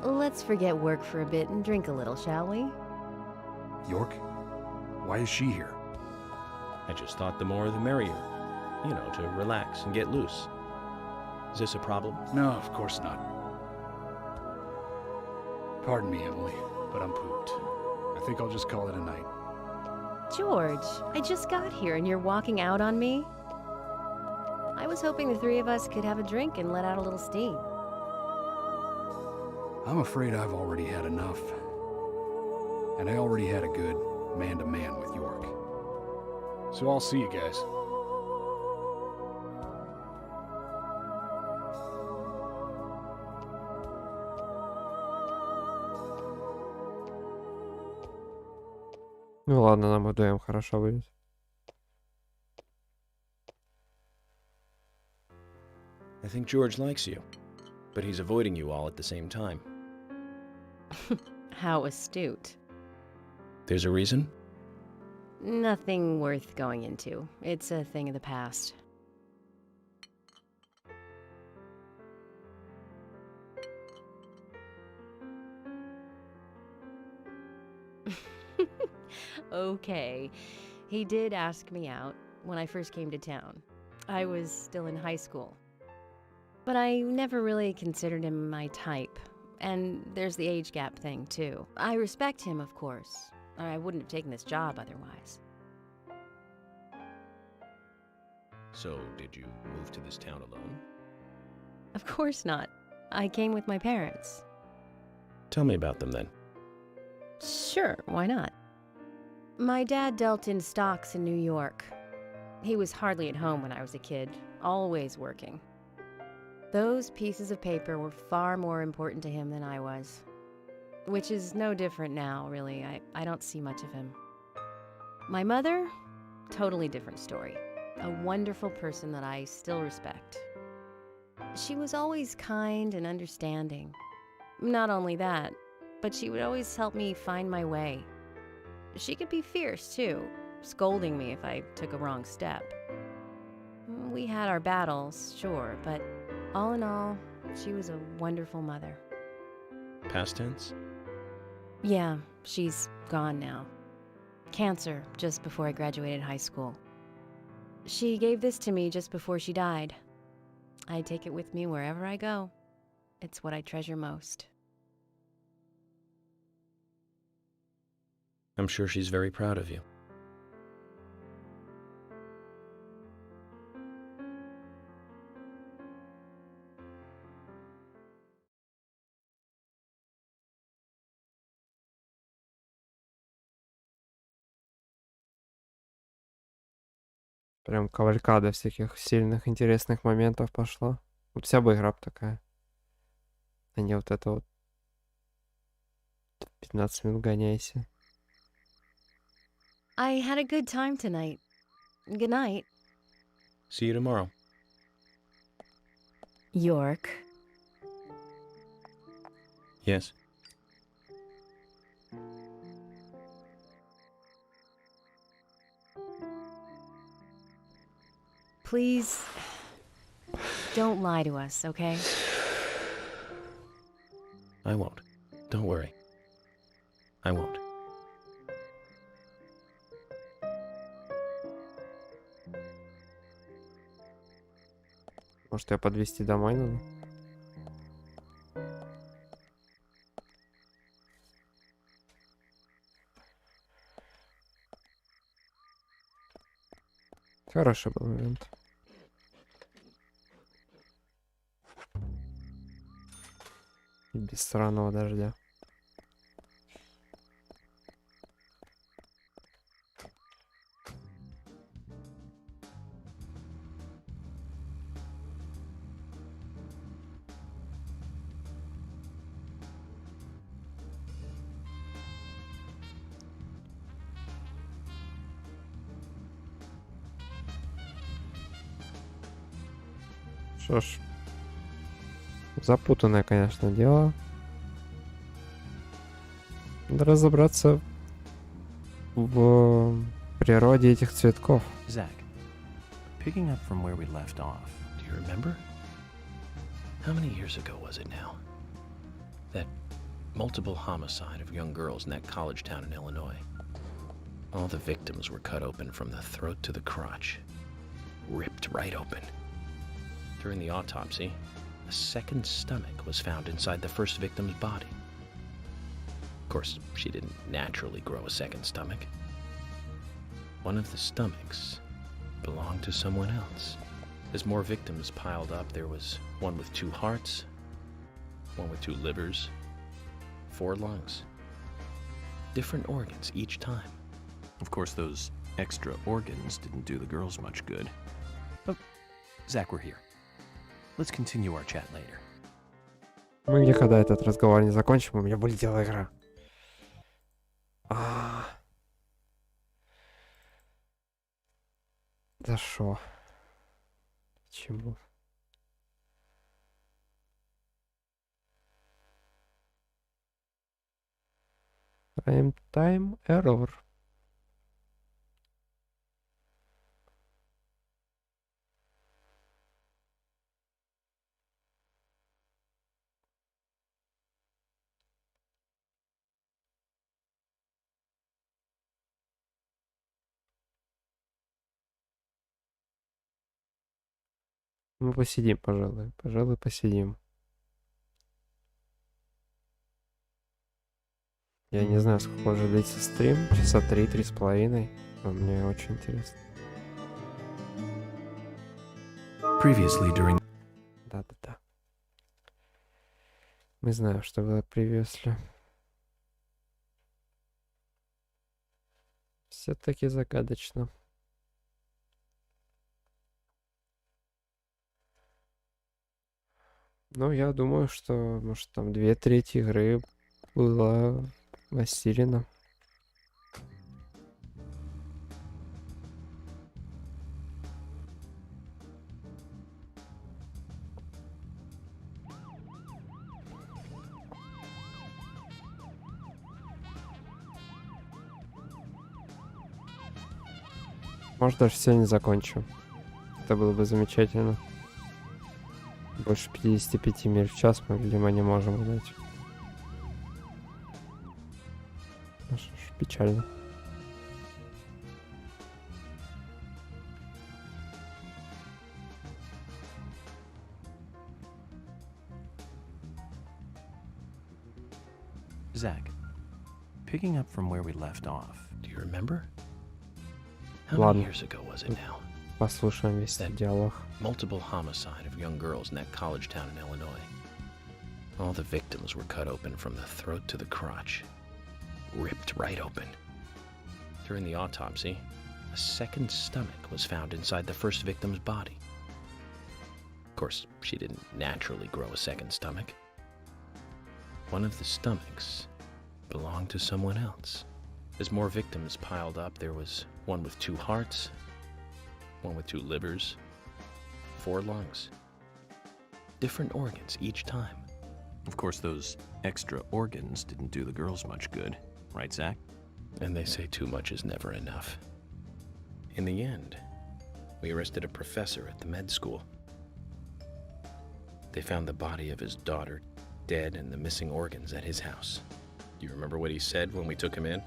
S8: Let's forget work for a bit and drink a little, shall we?
S6: York? Why is she here?
S5: I just thought the more the merrier. You know, to relax and get loose. Is this a problem?
S6: No, of course not. Pardon me, Emily, but I'm pooped. I think I'll just call it a night.
S8: George, I just got here and you're walking out on me? I was hoping the three of us could have a drink and let out a little steam.
S6: I'm afraid I've already had enough. And I already had a good man-to-man with York. So I'll see you guys.
S1: Ну ладно, нам вдвоем хорошо будет.
S5: I think George likes you, but he's avoiding you all at the same time.
S8: How astute.
S5: There's a reason?
S8: Nothing worth going into. It's a thing of the past. Okay. He did ask me out when I first came to town. I was still in high school. But I never really considered him my type. And there's the age gap thing, too. I respect him, of course. Or I wouldn't have taken this job otherwise.
S5: So, did you move to this town alone?
S8: Of course not. I came with my parents.
S5: Tell me about them then.
S8: Sure, why not? My dad dealt in stocks in New York. He was hardly at home when I was a kid, always working. Those pieces of paper were far more important to him than I was. Which is no different now, really. I don't see much of him. My mother? Totally different story. A wonderful person that I still respect. She was always kind and understanding. Not only that, but she would always help me find my way. She could be fierce, too, scolding me if I took a wrong step. We had our battles, sure, but all in all, she was a wonderful mother.
S5: Past tense?
S8: Yeah, she's gone now. Cancer, just before I graduated high school. She gave this to me just before she died. I take it with me wherever I go. It's what I treasure most.
S5: I'm sure she's very proud of you.
S1: Прям кавалькада всяких сильных, интересных моментов пошла. Вот вся бы игра б такая. А не вот это вот 15 минут гоняйся.
S8: I had a good time tonight. Good night.
S5: See you tomorrow.
S8: York.
S5: Yes?
S8: Please, don't lie to us, okay?
S5: I won't. Don't worry. I won't.
S1: Может, ее подвезти домой надо? Хороший был момент. И без сраного дождя. Что ж, запутанное, конечно, дело. Надо разобраться в природе этих цветков.
S18: Zach, picking up from where we left off.
S5: Do you remember? How many years ago was it now? That multiple homicide of young girls in that college town in Illinois. All the victims were cut open from the throat to the crotch. Ripped right open. During the autopsy, a second stomach was found inside the first victim's body. Of course, she didn't naturally grow a second stomach. One of the stomachs belonged to someone else. As more victims piled up, there was one with 2 hearts, one with 2 livers, 4 lungs. Different organs each time.
S18: Of course, those extra organs didn't do the girls much good. But, Zach, we're here. Let's continue our chat later.
S1: Мы никогда этот разговор не закончим, у меня вылетела игра. За шо? Почему? Time error. Мы посидим, пожалуй. Пожалуй, посидим. Я не знаю, сколько уже длится стрим. Часа 3-3,5. Но мне очень интересно.
S18: Previously during...
S1: Да. Мы знаем, что было previously. Все-таки загадочно. Ну, я думаю, что, может, там 2/3 игры было растеряно. Может, даже сегодня закончу. Это было бы замечательно. Больше 55 миль в час мы, видимо, не можем гнать. Ну что ж, печально.
S18: Zach, picking up from where we left off.
S5: Do you remember? How
S1: Ладно.
S5: many years ago was it now?
S1: Послушаем весь этот диалог.
S5: Multiple homicide of young girls in that college town in Illinois. All the victims were cut open from the throat to the crotch. Ripped right open. During the autopsy, a second stomach was found inside the first victim's body. Of course, she didn't naturally grow a second stomach. One of the stomachs belonged to someone else. As more victims piled up, there was one with 2 hearts, one with 2 livers, 4 lungs. Different organs each time.
S18: Of course, those extra organs didn't do the girls much good. Right, Zach?
S5: And they say too much is never enough. In the end, we arrested a professor at the med school. They found the body of his daughter dead and the missing organs at his house. Do you remember what he said when we took him in?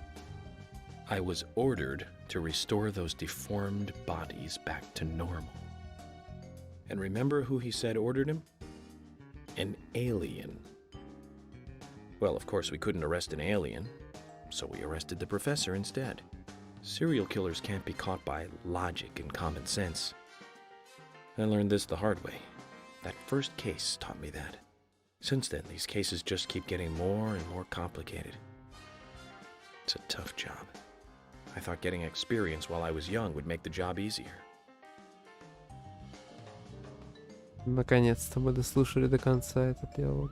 S5: I was ordered to restore those deformed bodies back to normal. And remember who he said ordered him? An alien. Well, of course, we couldn't arrest an alien, so we arrested the professor instead. Serial killers can't be caught by logic and common sense. I learned this the hard way. That first case taught me that. Since then, these cases just keep getting more and more complicated. It's a tough job. I thought getting experience while I was young would make the job easier.
S1: Наконец-то мы дослушали до конца этот диалог.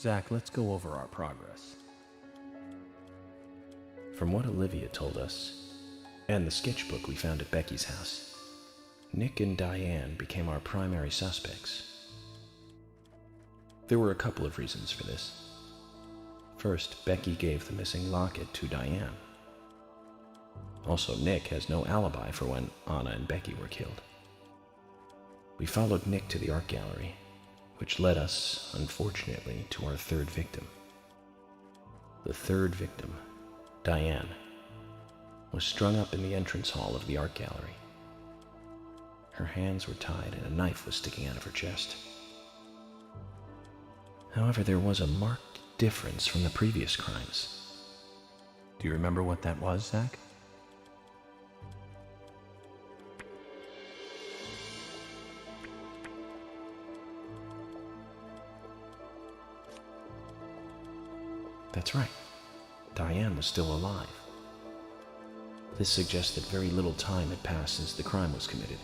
S18: Zach, let's go over our progress.
S2: From what Olivia told us, and the sketchbook we found at Becky's house, Nick and Diane became our primary suspects. There were a couple of reasons for this. First, Becky gave the missing locket to Diane. Also, Nick has no alibi for when Anna and Becky were killed. We followed Nick to the art gallery, which led us, unfortunately, to our third victim. The third victim, Diane, was strung up in the entrance hall of the art gallery. Her hands were tied and a knife was sticking out of her chest. However, there was a marked difference from the previous crimes.
S18: Do you remember what that was, Zach?
S2: That's right. Diane was still alive. This suggests that very little time had passed since the crime was committed.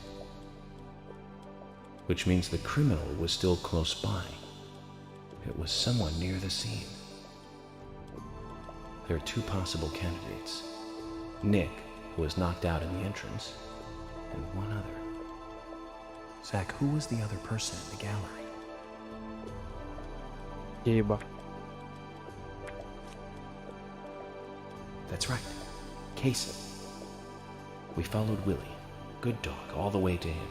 S2: Which means the criminal was still close by. It was someone near the scene. There are two possible candidates. Nick, who was knocked out in the entrance, and one other.
S18: Zach, who was the other person in the gallery?
S1: Еба.
S2: That's right. Kaysen. We followed Willie, good dog, all the way to him.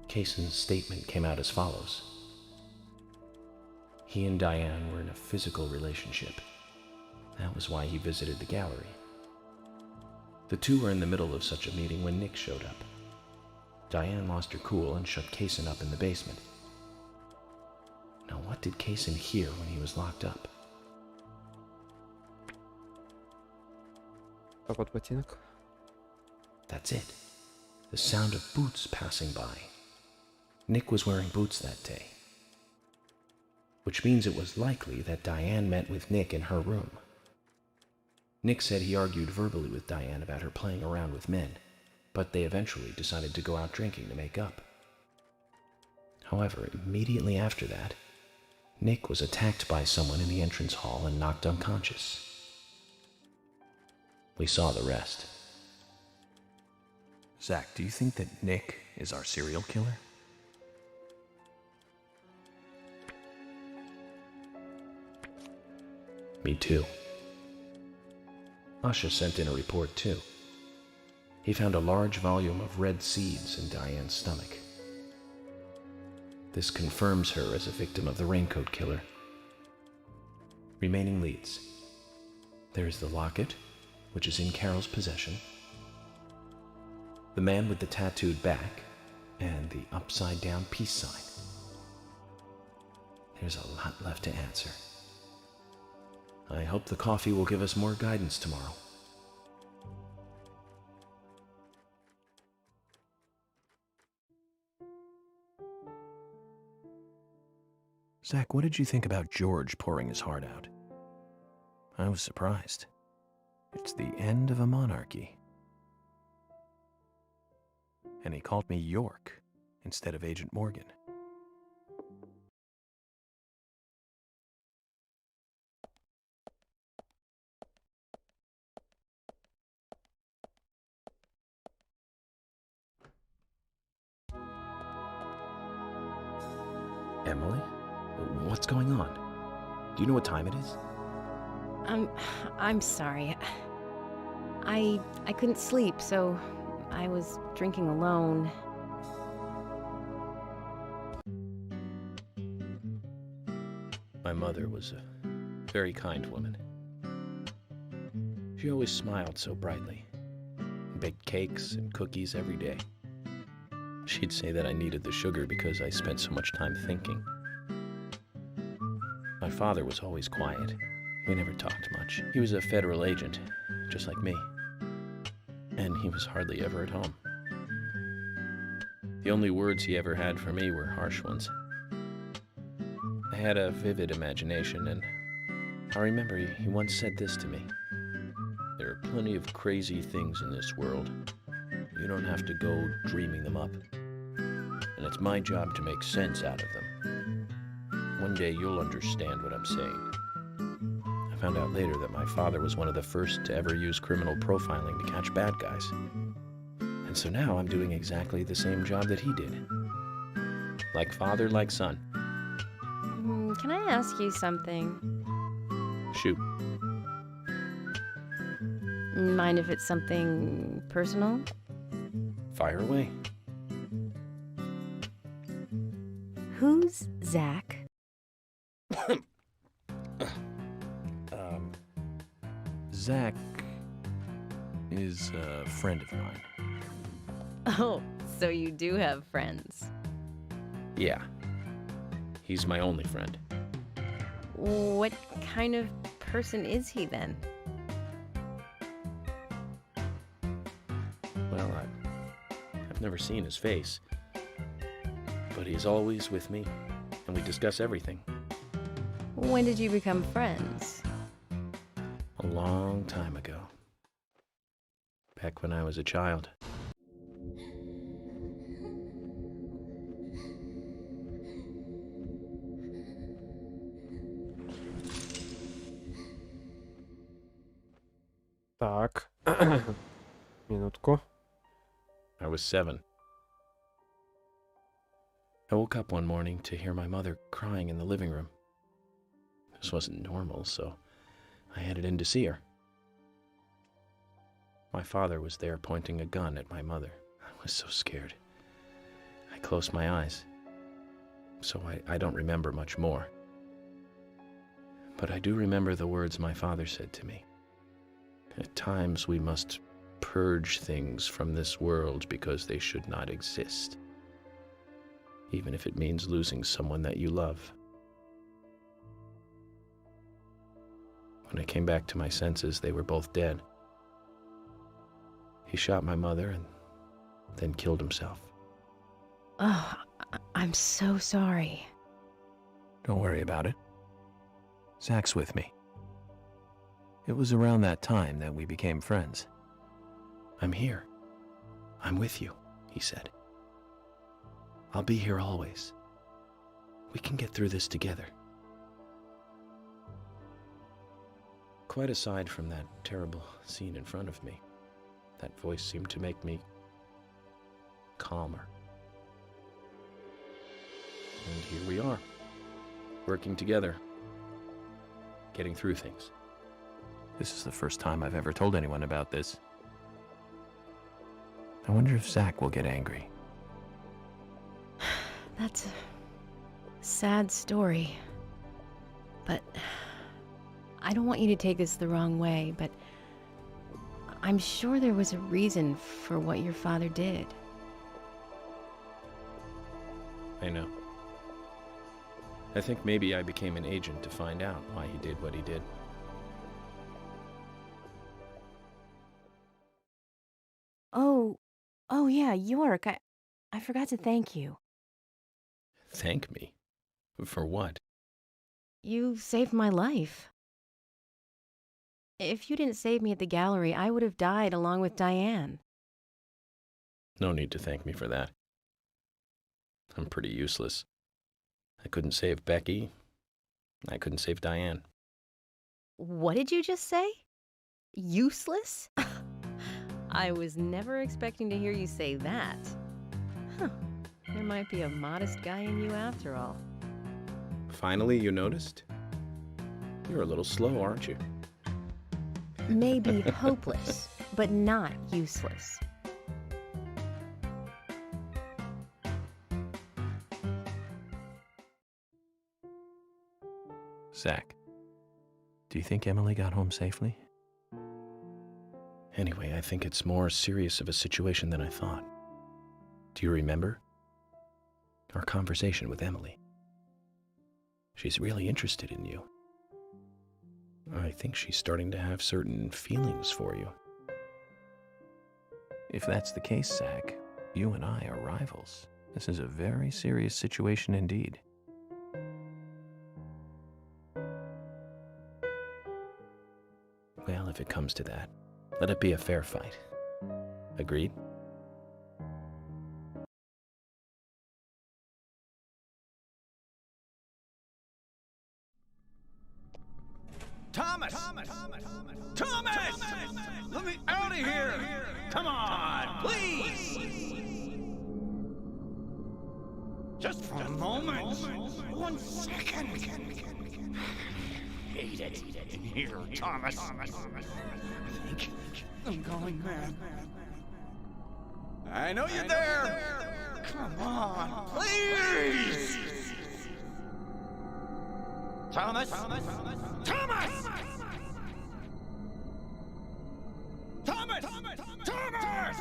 S2: Kaysen's statement came out as follows. He and Diane were in a physical relationship. That was why he visited the gallery. The two were in the middle of such a meeting when Nick showed up. Diane lost her cool and shut Kaysen up in the basement. Now, what did Kaysen hear when he was locked up?
S1: Топот ботинок.
S2: That's it. The sound of boots passing by. Nick was wearing boots that day. Which means it was likely that Diane met with Nick in her room. Nick said he argued verbally with Diane about her playing around with men, but they eventually decided to go out drinking to make up. However, immediately after that, Nick was attacked by someone in the entrance hall and knocked unconscious. We saw the rest.
S18: Zach, do you think that Nick is our serial killer?
S2: Me too. Usha sent in a report too. He found a large volume of red seeds in Diane's stomach. This confirms her as a victim of the raincoat killer. Remaining leads. There is the locket, which is in Carol's possession, the man with the tattooed back, and the upside-down peace sign. There's a lot left to answer. I hope the coffee will give us more guidance tomorrow.
S18: Zach, what did you think about George pouring his heart out? I was surprised. It's the end of a monarchy. And he called me York instead of Agent Morgan.
S2: Emily? What's going on? Do you know what time it is?
S8: I'm sorry. I couldn't sleep, so I was drinking alone.
S2: My mother was a very kind woman. She always smiled so brightly, baked cakes and cookies every day. She'd say that I needed the sugar because I spent so much time thinking. My father was always quiet. We never talked much. He was a federal agent, just like me. And he was hardly ever at home. The only words he ever had for me were harsh ones. I had a vivid imagination, and I remember he once said this to me. There are plenty of crazy things in this world. You don't have to go dreaming them up. And it's my job to make sense out of them.
S5: One day you'll understand what I'm saying. I found out later that my father was one of the first to ever use criminal profiling to catch bad guys. And so now I'm doing exactly the same job that he did. Like father, like son.
S8: Can I ask you something?
S5: Shoot.
S8: Mind if it's something personal?
S5: Fire away.
S8: Who's Zach?
S18: Zach is a friend of mine.
S8: Oh, so you do have friends.
S5: Yeah. He's my only friend.
S8: What kind of person is he then?
S5: Well, I've never seen his face. But he's always with me, and we discuss everything.
S8: When did you become friends?
S5: A long time ago. Back when I was a child.
S1: Так. Минутку.
S5: I was 7. I woke up one morning to hear my mother crying in the living room. This wasn't normal, so I headed in to see her. My father was there pointing a gun at my mother. I was so scared. I closed my eyes, so I don't remember much more. But I do remember the words my father said to me. At times we must purge things from this world because they should not exist, even if it means losing someone that you love. When I came back to my senses, they were both dead. He shot my mother and then killed himself.
S8: Oh, I'm so sorry.
S18: Don't worry about it. Zach's with me. It was around that time that we became friends.
S5: I'm here. I'm with you, he said. I'll be here always. We can get through this together. Quite aside from that terrible scene in front of me, that voice seemed to make me calmer. And here we are, working together, getting through things.
S18: This is the first time I've ever told anyone about this. I wonder if Zach will get angry.
S8: That's a sad story. But I don't want you to take this the wrong way, but I'm sure there was a reason for what your father did.
S5: I know. I think maybe I became an agent to find out why he did what he did.
S8: Oh yeah, York, I forgot to thank you.
S5: Thank me? For what?
S8: You saved my life. If you didn't save me at the gallery, I would have died along with Diane.
S5: No need to thank me for that. I'm pretty useless. I couldn't save Becky. I couldn't save Diane.
S8: What did you just say? Useless? I was never expecting to hear you say that. Huh. There might be a modest guy in you after all.
S5: Finally, you noticed? You're a little slow, aren't you?
S8: Maybe hopeless, but not useless.
S18: Zach, do you think Emily got home safely?
S5: Anyway, I think it's more serious of a situation than I thought. Do you remember? Our conversation with Emily. She's really interested in you. I think she's starting to have certain feelings for you.
S18: If that's the case, Zach, you and I are rivals. This is a very serious situation indeed.
S5: Well, if it comes to that, let it be a fair fight. Agreed?
S17: Thomas! Let me out of here! Come on, please! Just for a moment. 1 second. Hate it in here, Thomas. I think I'm going mad. I know you're there. Come on, please. Thomas. Thomas. Thomas. Thomas. Thomas. Thomas. Thomas.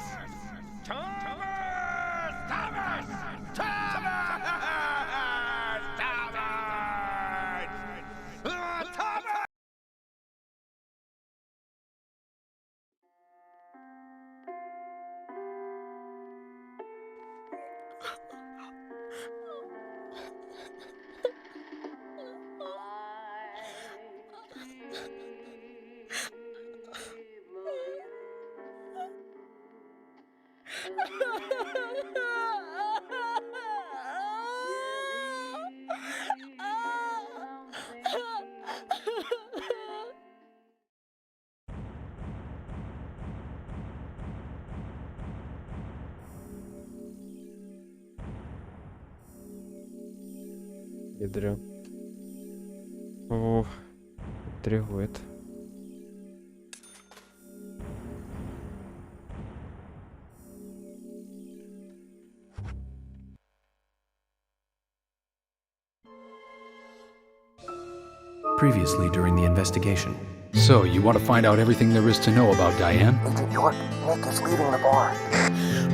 S1: Ядрен. О, интригует.
S6: Previously during the investigation. So, you want to find out everything there is to know about Diane?
S3: Agent York, Nick is leaving the bar.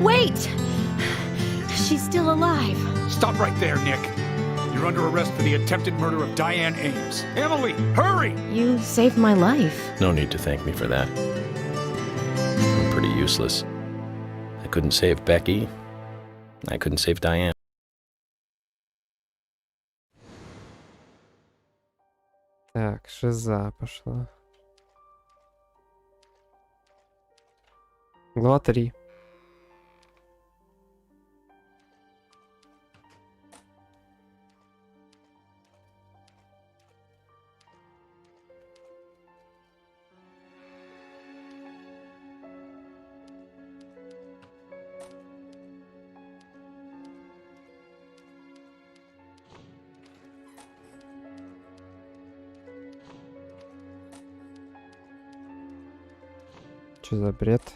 S9: Wait! She's still alive.
S6: Stop right there, Nick. You're under arrest for the attempted murder of Diane Ames. Emily, hurry!
S8: You saved my life.
S5: No need to thank me for that. I'm pretty useless. I couldn't save Becky. I couldn't save Diane.
S1: Так, шиза пошла. Глава 3. Что за бред?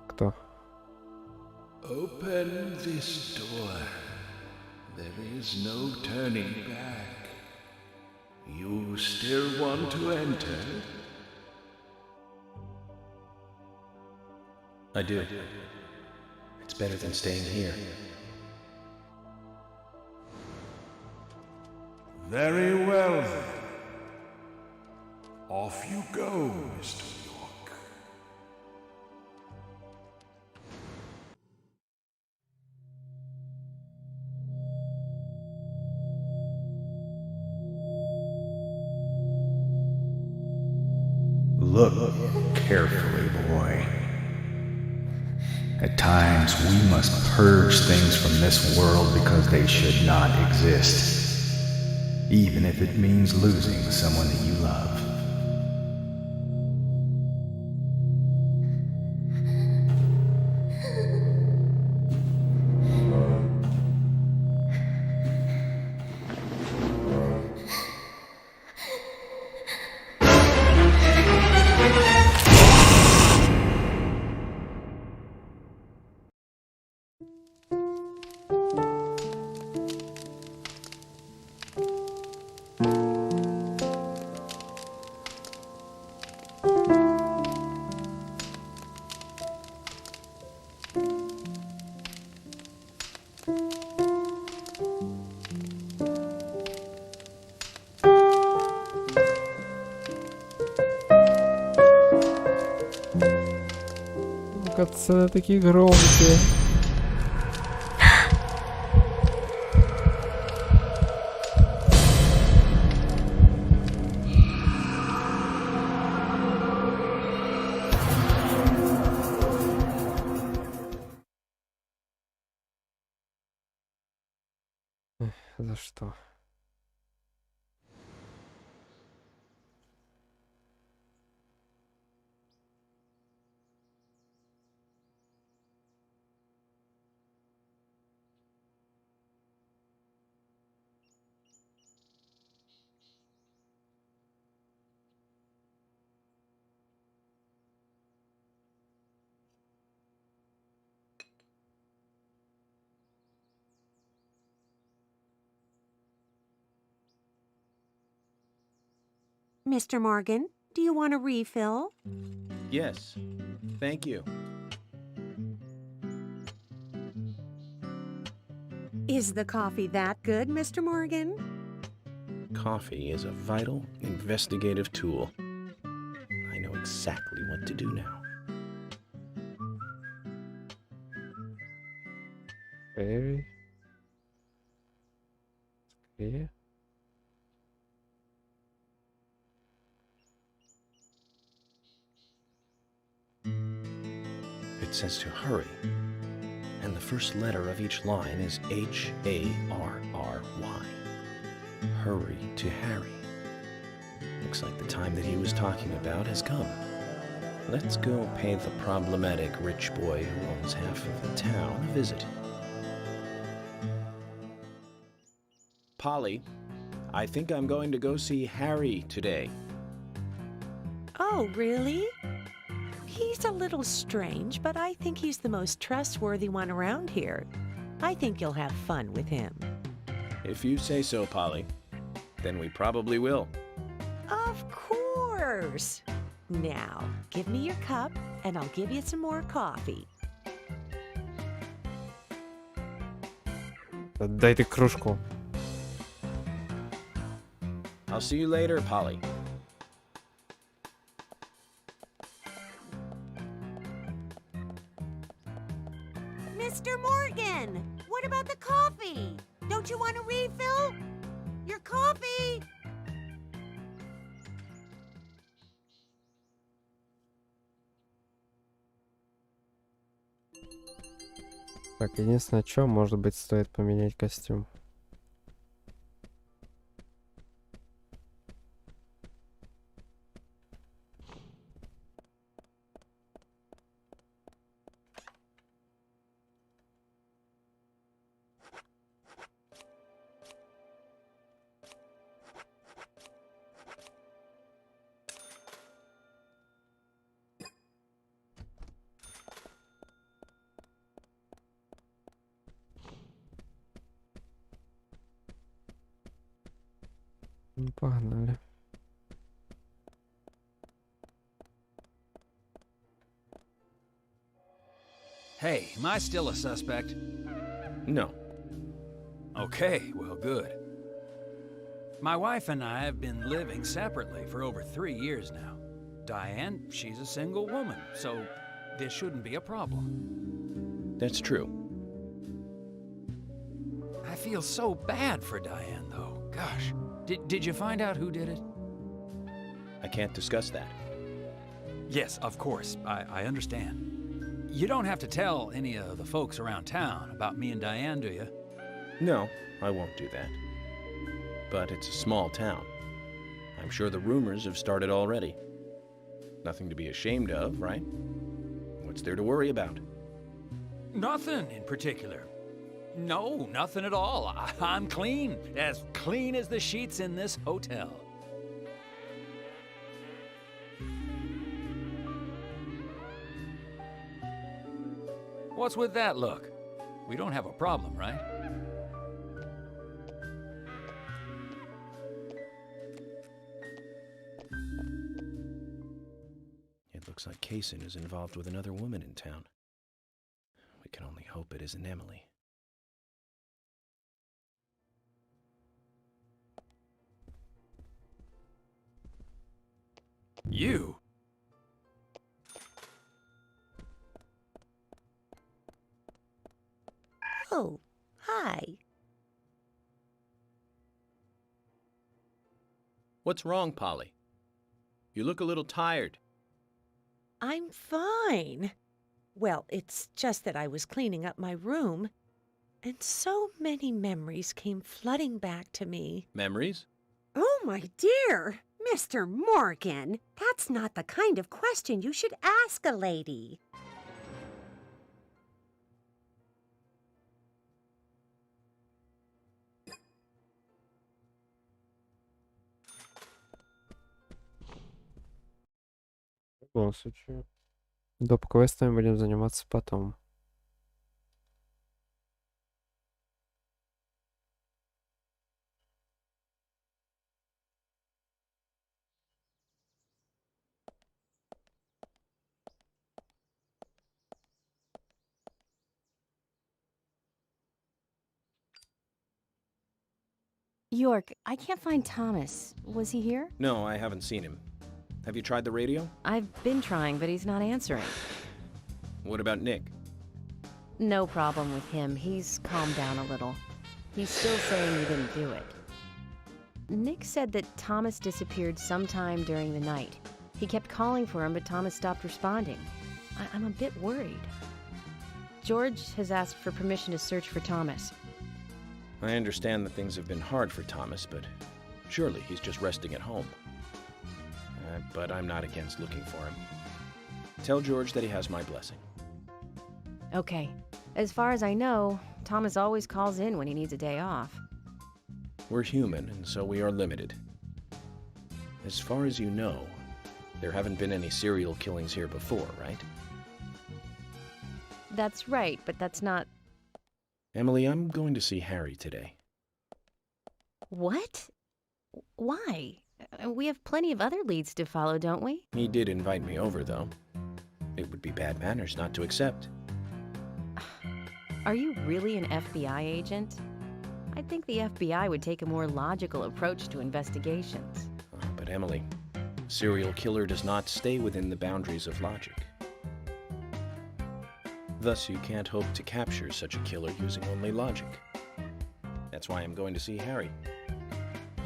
S1: Кто?
S14: Open this door. There is no turning back. You still want to enter?
S5: I do. It's better than staying here.
S14: Very well then. Off you go, Mr. York.
S6: Look carefully, boy. At times, we must purge things from this world because they should not exist. Even if it means losing someone that you love.
S1: Цены такие громкие. За что?
S15: Mr. Morgan, do you want a refill?
S2: Yes, thank you.
S15: Is the coffee that good, Mr. Morgan?
S2: Coffee is a vital, investigative tool. I know exactly what to do now.
S1: Very. Скорее.
S2: It says to hurry, and the first letter of each line is H-A-R-R-Y. Hurry to Harry. Looks like the time that he was talking about has come. Let's go pay the problematic rich boy who owns half of the town a visit. Polly, I think I'm going to go see Harry today.
S15: Oh, really? He's a little strange, but I think he's the most trustworthy one around here. I think you'll have fun with him.
S2: If you say so, Polly, then we probably will.
S15: Of course. Now, give me your cup, and I'll give you some more coffee.
S1: Дайте кружку.
S2: I'll see you later, Polly.
S15: Mr. Morgan, what about the coffee? Don't you want a refill? Your coffee!
S1: Так, единственное, что, может быть, стоит поменять костюм. Ну, погнали.
S17: Hey, am I still a suspect?
S2: No.
S17: Okay, well, good. My wife and I have been living separately for over 3 years now. Diane, she's a single woman, so this shouldn't be a problem.
S2: That's true.
S17: I feel so bad for Diane, though. Gosh. Did you find out who did it?
S2: I can't discuss that.
S17: Yes, of course. I understand. You don't have to tell any of the folks around town about me and Diane, do you?
S2: No, I won't do that. But it's a small town. I'm sure the rumors have started already. Nothing to be ashamed of, right? What's there to worry about?
S17: Nothing in particular. No, nothing at all. I'm clean as the sheets in this hotel. What's with that look? We don't have a problem, right?
S2: It looks like Kaysen is involved with another woman in town. We can only hope it isn't Emily.
S17: You?
S15: Oh, hi.
S2: What's wrong, Polly? You look a little tired.
S15: I'm fine. Well, it's just that I was cleaning up my room. And so many memories came flooding back to me.
S5: Memories?
S7: Oh, my dear, Mr. Morgan, that's not the kind of question you should ask a lady.
S1: В любом случае. Доп-квестами будем заниматься потом.
S8: York, I can't find Thomas. Was he here?
S2: No, I haven't seen him. Have you tried the radio?
S8: I've been trying, but he's not answering.
S2: What about Nick?
S8: No problem with him. He's calmed down a little. He's still saying he didn't do it. Nick said that Thomas disappeared sometime during the night. He kept calling for him, but Thomas stopped responding. I'm a bit worried. George has asked for permission to search for Thomas.
S2: I understand that things have been hard for Thomas, but surely he's just resting at home. But I'm not against looking for him. Tell George that he has my blessing.
S8: Okay. As far as I know, Thomas always calls in when he needs a day off.
S2: We're human, and so we are limited. As far as you know, there haven't been any serial killings here before, right?
S8: That's right, but that's not...
S2: Emily, I'm going to see Harry today.
S8: What? Why? We have plenty of other leads to follow, don't we?
S2: He did invite me over, though. It would be bad manners not to accept.
S8: Are you really an FBI agent? I think the FBI would take a more logical approach to investigations.
S2: But Emily, a serial killer does not stay within the boundaries of logic. Thus, you can't hope to capture such a killer using only logic. That's why I'm going to see Harry.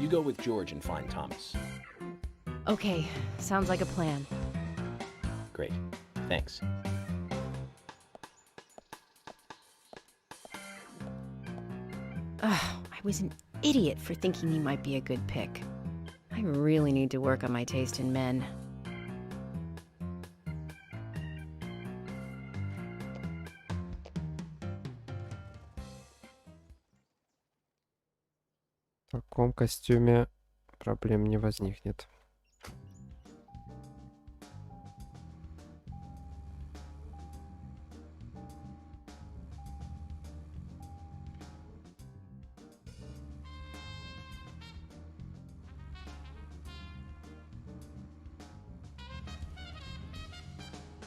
S2: You go with George and find Thomas.
S8: Okay, sounds like a plan.
S2: Great. Thanks.
S8: I was an idiot for thinking he might be a good pick. I really need to work on my taste in men.
S1: В таком костюме проблем не возникнет.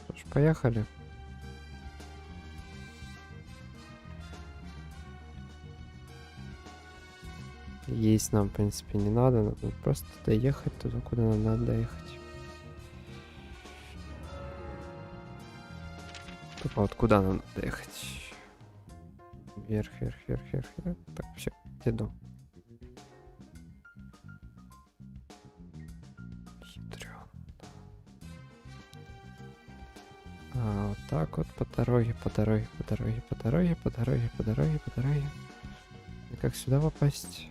S1: Что ж, поехали. Есть нам, в принципе, не надо. Надо просто доехать туда, куда нам надо доехать. Только вот куда нам надо доехать? Вверх, вверх, вверх, вверх, вверх. Так, все, где дом? Хитрён. А вот так вот по дороге, по дороге, по дороге, по дороге, по дороге, по дороге, по дороге. И как сюда попасть?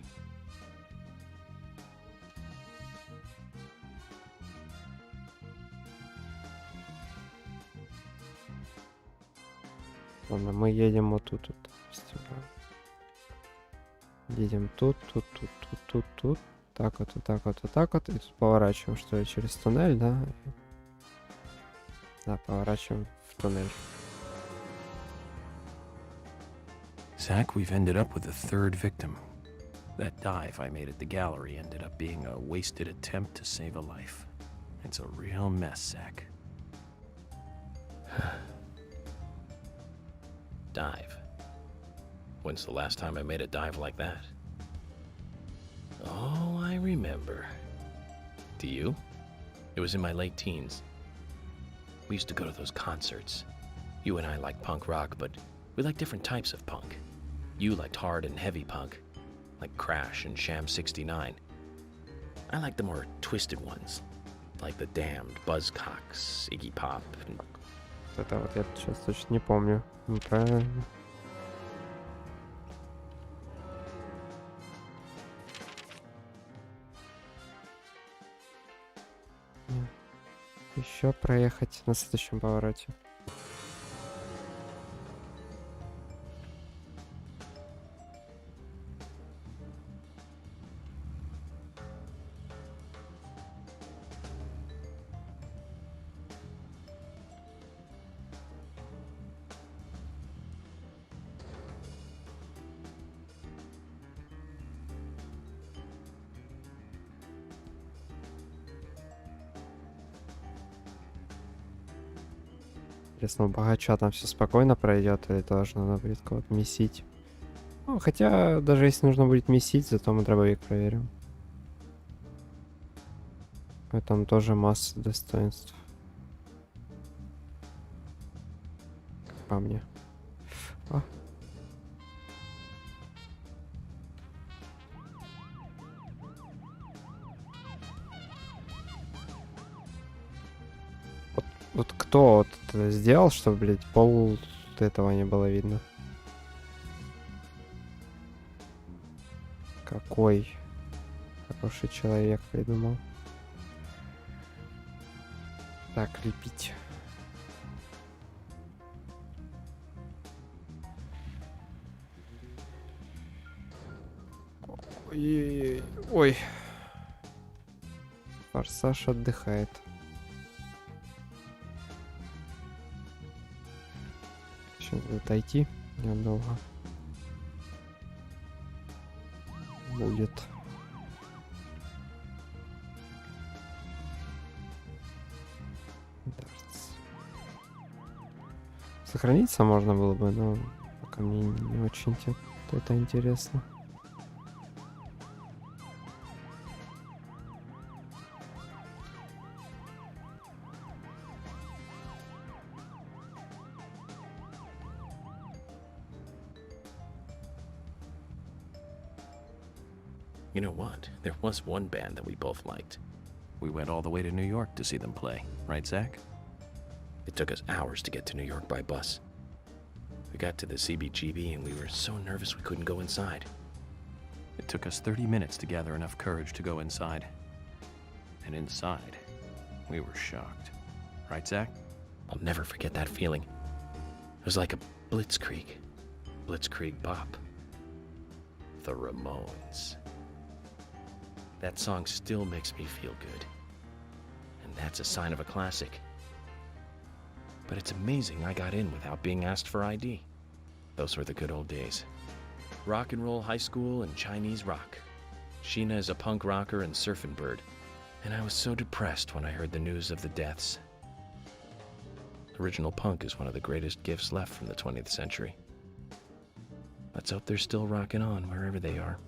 S1: Ладно, мы едем вот тут, вот, допустим, да. Едем тут, тут, тут, тут, тут, тут. Так вот, вот так вот, вот так вот. И тут поворачиваем, что ли, через туннель, да? Да, поворачиваем в туннель.
S18: Zach, we've ended up with a third victim. That dive I made at the gallery ended up being a wasted attempt to save a life. It's a real mess, Zach.
S2: Dive. When's the last time I made a dive like that? Oh, I remember. Do you? It was in my late teens. We used to go to those concerts. You and I like punk rock, but we like different types of punk. You liked hard and heavy punk, like Crash and Sham 69. I like the more twisted ones, like The Damned, Buzzcocks, Iggy Pop, and...
S1: Это вот я сейчас точно не помню. Правильно. Еще проехать на следующем повороте. Интересно, у богача там все спокойно пройдет или тоже надо будет кого-то месить? Ну, хотя, даже если нужно будет месить, зато мы дробовик проверим. В этом тоже масса достоинств. Как по мне. А. Вот кто вот это сделал, чтобы, блядь, пол этого не было видно? Какой хороший человек придумал. Так, лепить. Ой, ой. Форсаж отдыхает. Сейчас будет отойти недолго. Будет. Сохраниться можно было бы, но пока мне не очень это интересно.
S5: You know what? There was one band that we both liked.
S18: We went all the way to New York to see them play, right, Zach?
S5: It took us hours to get to New York by bus. We got to the CBGB and we were so nervous we couldn't go inside.
S18: It took us 30 minutes to gather enough courage to go inside. And inside, we were shocked. Right, Zach?
S5: I'll never forget that feeling. It was like a blitzkrieg. Blitzkrieg bop. The Ramones. That song still makes me feel good. And that's a sign of a classic. But it's amazing I got in without being asked for ID. Those were the good old days. Rock and roll high school and Chinese rock. Sheena is a punk rocker and surfing bird. And I was so depressed when I heard the news of the deaths. Original punk is one of the greatest gifts left from the 20th century. Let's hope they're still rocking on wherever they are.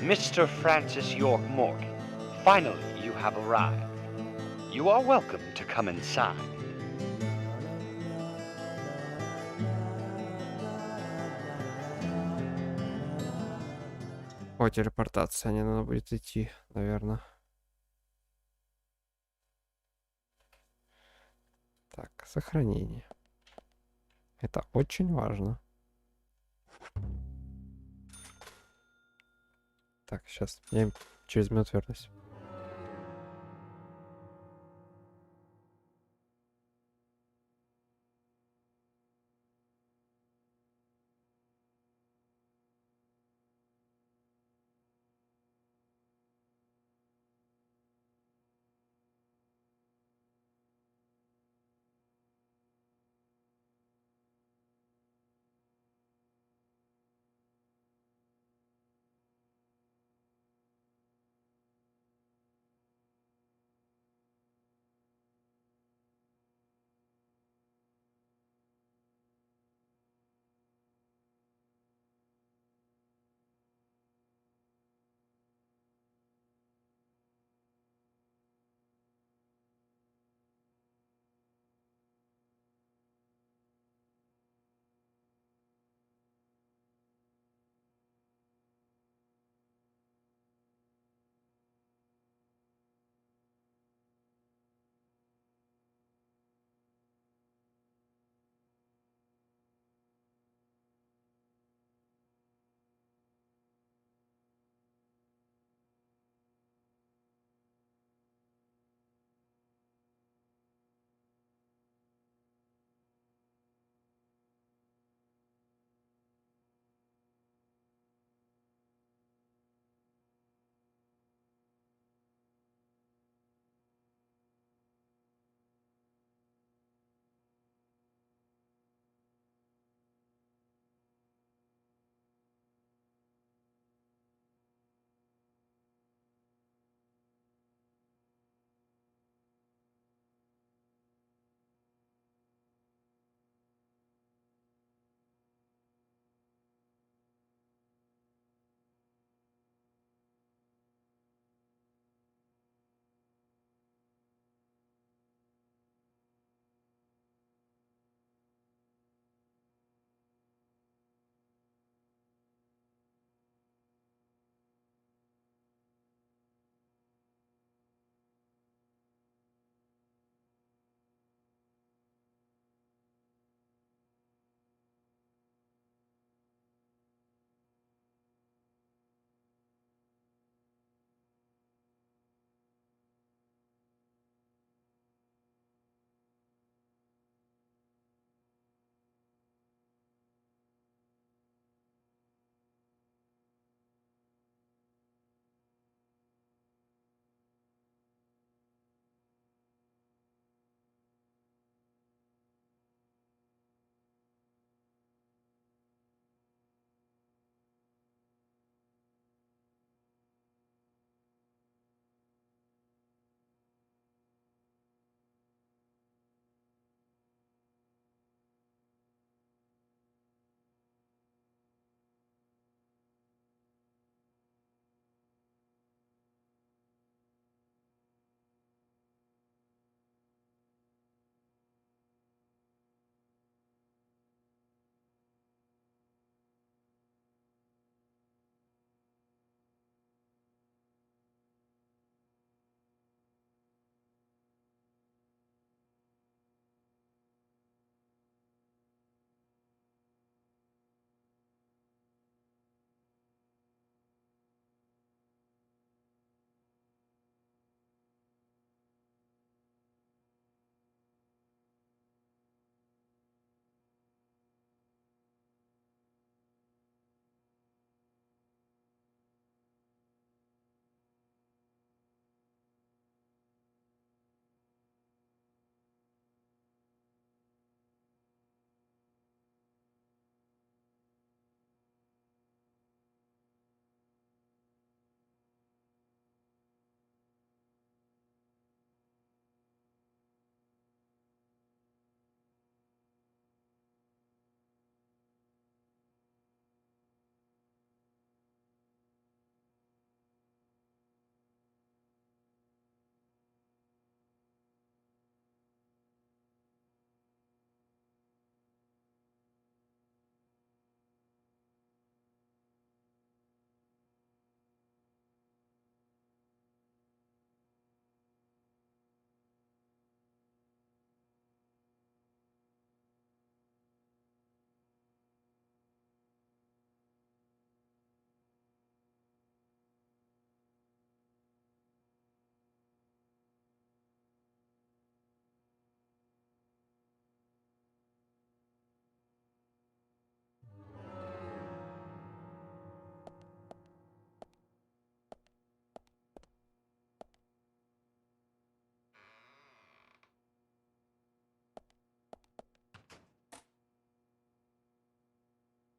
S16: Mr. Francis York Morgan, finally you have arrived. You are welcome to come inside.
S1: О, телепортация, не надо будет идти, наверное. Так, сохранение. Это очень важно. Так, сейчас. Я через минуту вернусь.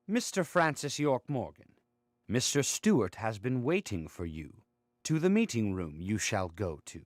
S10: Mr. Francis York Morgan, Mr. Stewart has been waiting for you. To the meeting room you shall go to.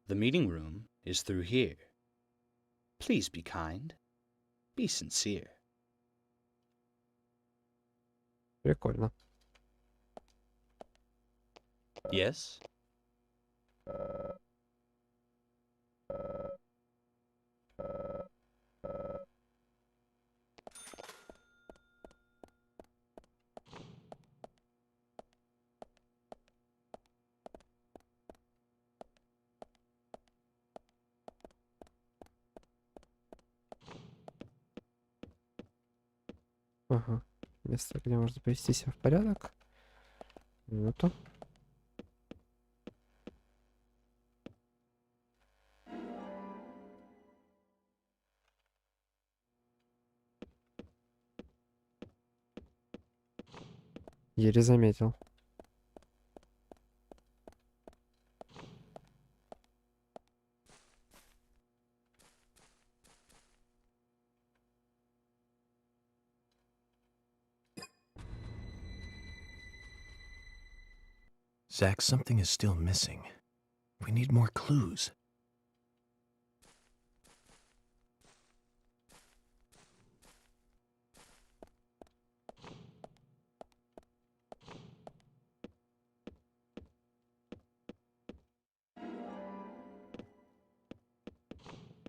S10: The meeting room is through here. Please be kind. Be sincere.
S1: Прикольно.
S10: Yes?
S1: Ага. Место, где можно привести себя в порядок. Минуту. Еле заметил.
S18: Zach, something is still missing. We need more clues.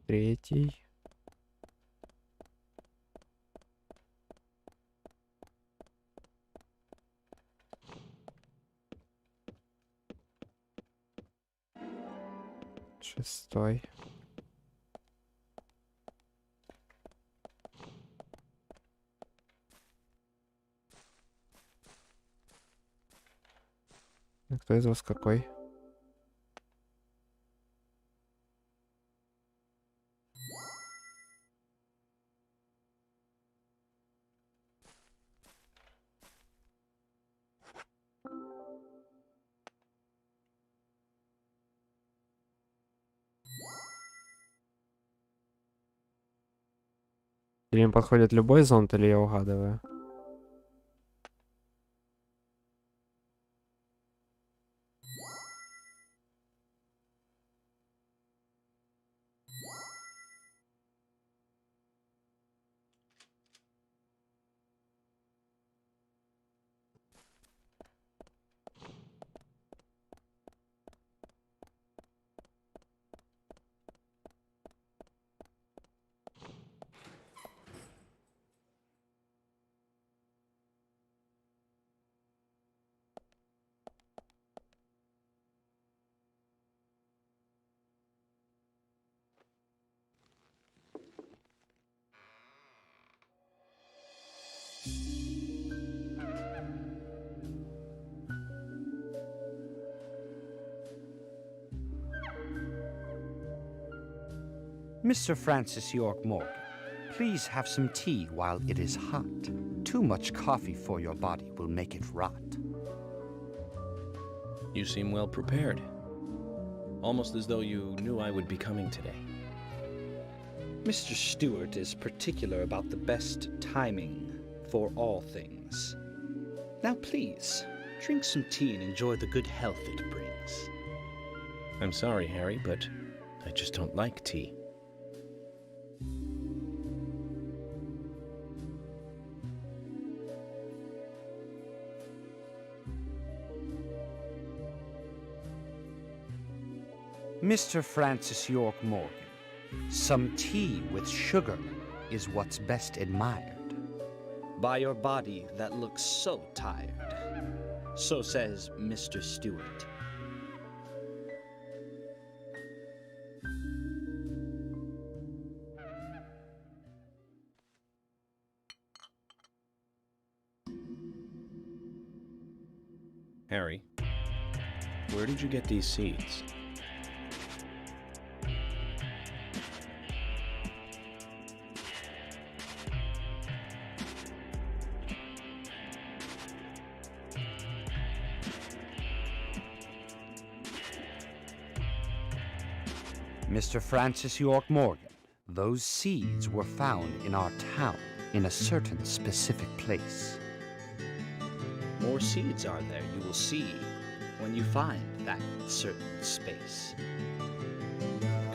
S1: Третий. Шестой. А кто из вас какой? Или им подходит любой зонт, или я угадываю?
S10: Mr. Francis York Morgan, please have some tea while it is hot. Too much coffee for your body will make it rot.
S5: You seem well prepared. Almost as though you knew I would be coming today.
S10: Mr. Stewart is particular about the best timing for all things. Now please, drink some tea and enjoy the good health it brings.
S5: I'm sorry, Harry, but I just don't like tea.
S10: Mr. Francis York Morgan, some tea with sugar is what's best admired by your body that looks so tired. So says Mr. Stewart.
S5: Harry,
S2: Where did you get these seeds?
S10: Mr. Francis York Morgan, those seeds were found in our town in a certain specific place.
S16: More seeds are there, you will see, when you find that certain space.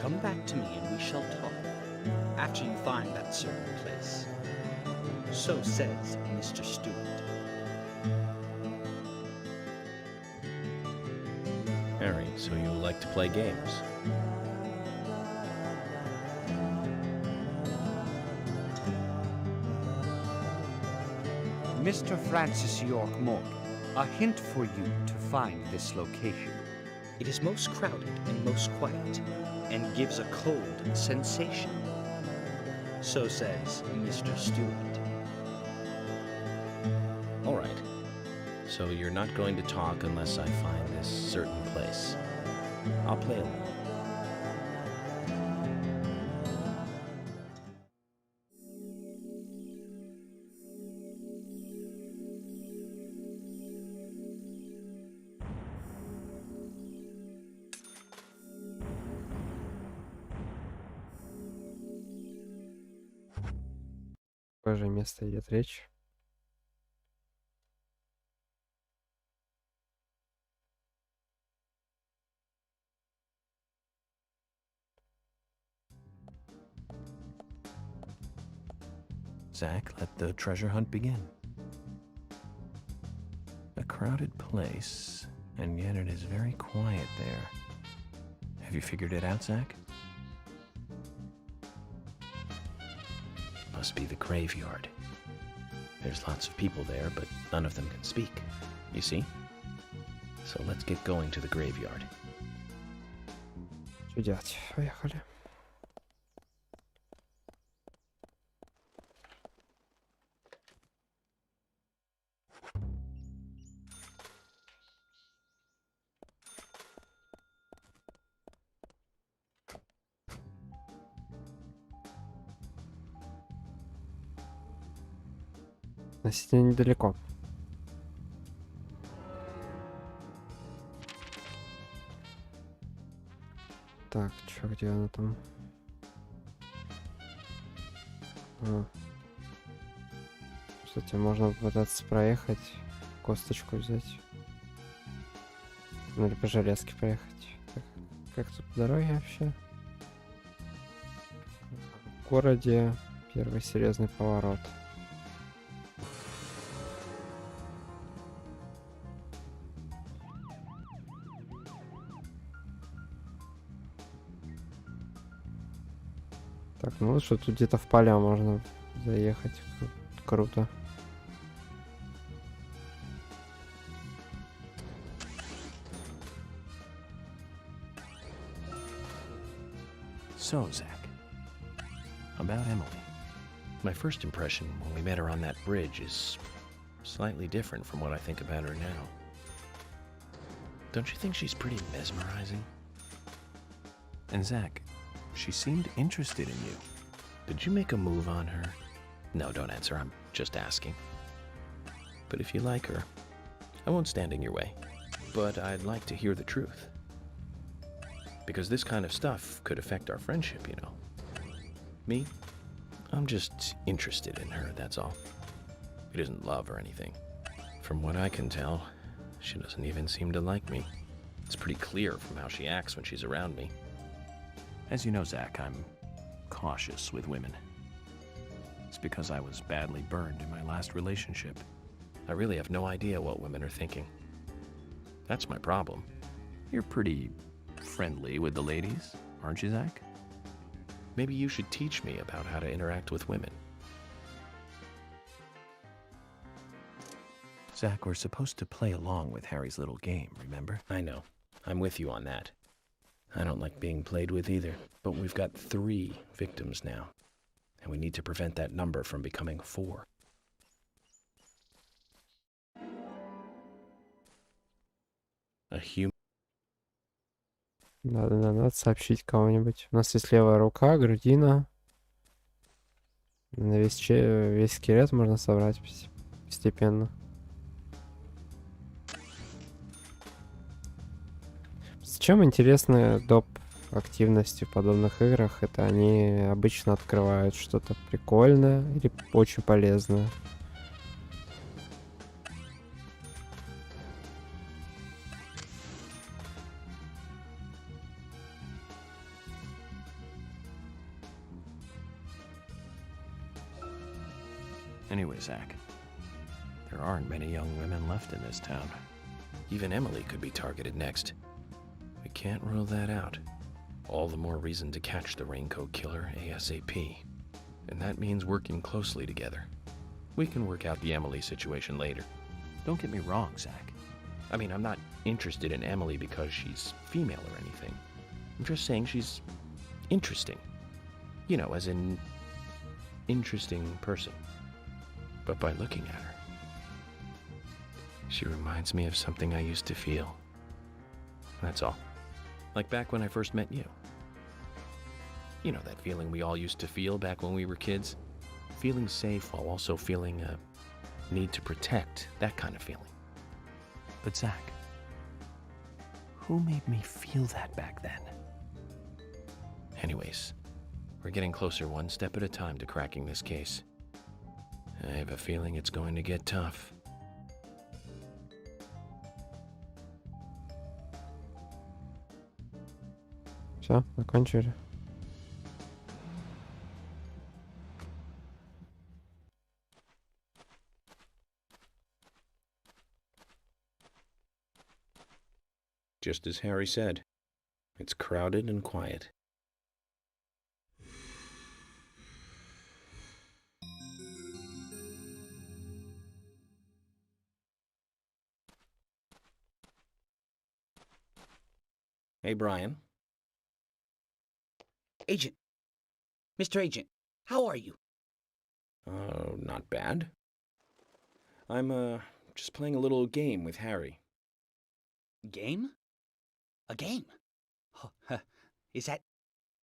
S16: Come back to me and we shall talk after you find that certain place. So says Mr. Stewart.
S2: Harry, so you like to play games?
S10: Mr. Francis York Morgan, a hint for you to find this location.
S16: It is most crowded and most quiet, and gives a cold sensation. So says Mr. Stewart.
S2: All right. So you're not going to talk unless I find this certain place. I'll play along.
S1: Какое же место идет речь?
S18: Zach, let the treasure hunt begin. A crowded place, and yet it is very quiet there. Have you figured it out, Zach?
S2: Must be the graveyard. There's lots of people there, but none of them can speak. You see? So let's get going to the graveyard.
S1: Что делать? Поехали. Относительно недалеко. Так, чё, где она там? Кстати, можно попытаться проехать, косточку взять. Ну или по железке проехать. Так, как тут по дороге вообще? В городе первый серьезный поворот. Так, ну лучше тут где-то в поля можно заехать. Круто.
S18: So, Zach, about Emily.
S2: My first impression when we met her on that bridge is slightly different from what I think about her now. Don't you think she's pretty mesmerizing?
S18: And Zach, she seemed interested in you.
S2: Did you make a move on her? No, don't answer. I'm just asking. But if you like her, I won't stand in your way. But I'd like to hear the truth. Because this kind of stuff could affect our friendship, you know. Me? I'm just interested in her, that's all. It isn't love or anything. From what I can tell, she doesn't even seem to like me. It's pretty clear from how she acts when she's around me.
S18: As you know, Zach, I'm cautious with women. It's because I was badly burned in my last relationship.
S2: I really have no idea what women are thinking. That's my problem.
S18: You're pretty friendly with the ladies, aren't you, Zach?
S2: Maybe you should teach me about how to interact with women.
S18: Zach, we're supposed to play along with Harry's little game, remember?
S2: I know. I'm with you on that. I don't like being played with either, but we've got 3 victims now, and we need to prevent that number from becoming 4. A human
S1: Надо сообщить кому-нибудь. У нас есть левая рука, грудина. На весь скелет можно собрать постепенно. С чем интересны доп. Активности в подобных играх? Это они обычно открывают что-то прикольное или очень полезное.
S18: Anyway, Zach, there aren't many young women left in this town.
S2: Even Emily could be targeted next. We can't rule that out. All the more reason to catch the Raincoat Killer ASAP. And that means working closely together. We can work out the Emily situation later.
S18: Don't get me wrong, Zach.
S2: I mean, I'm not interested in Emily because she's female or anything. I'm just saying she's interesting. You know, as in interesting person. But by looking at her, she reminds me of something I used to feel. That's all. Like back when I first met you. You know that feeling we all used to feel back when we were kids? Feeling safe while also feeling a need to protect, that kind of feeling.
S18: But Zach, who made me feel that back then?
S2: Anyways, we're getting closer one step at a time to cracking this case. I have a feeling it's going to get tough.
S1: Все, закончили.
S2: Just as Harry said, it's crowded and quiet. Hey, Brian.
S16: Agent. Mr. Agent, how are you?
S2: Not bad. I'm, just playing a little game with Harry.
S16: Game? A game? Oh, is that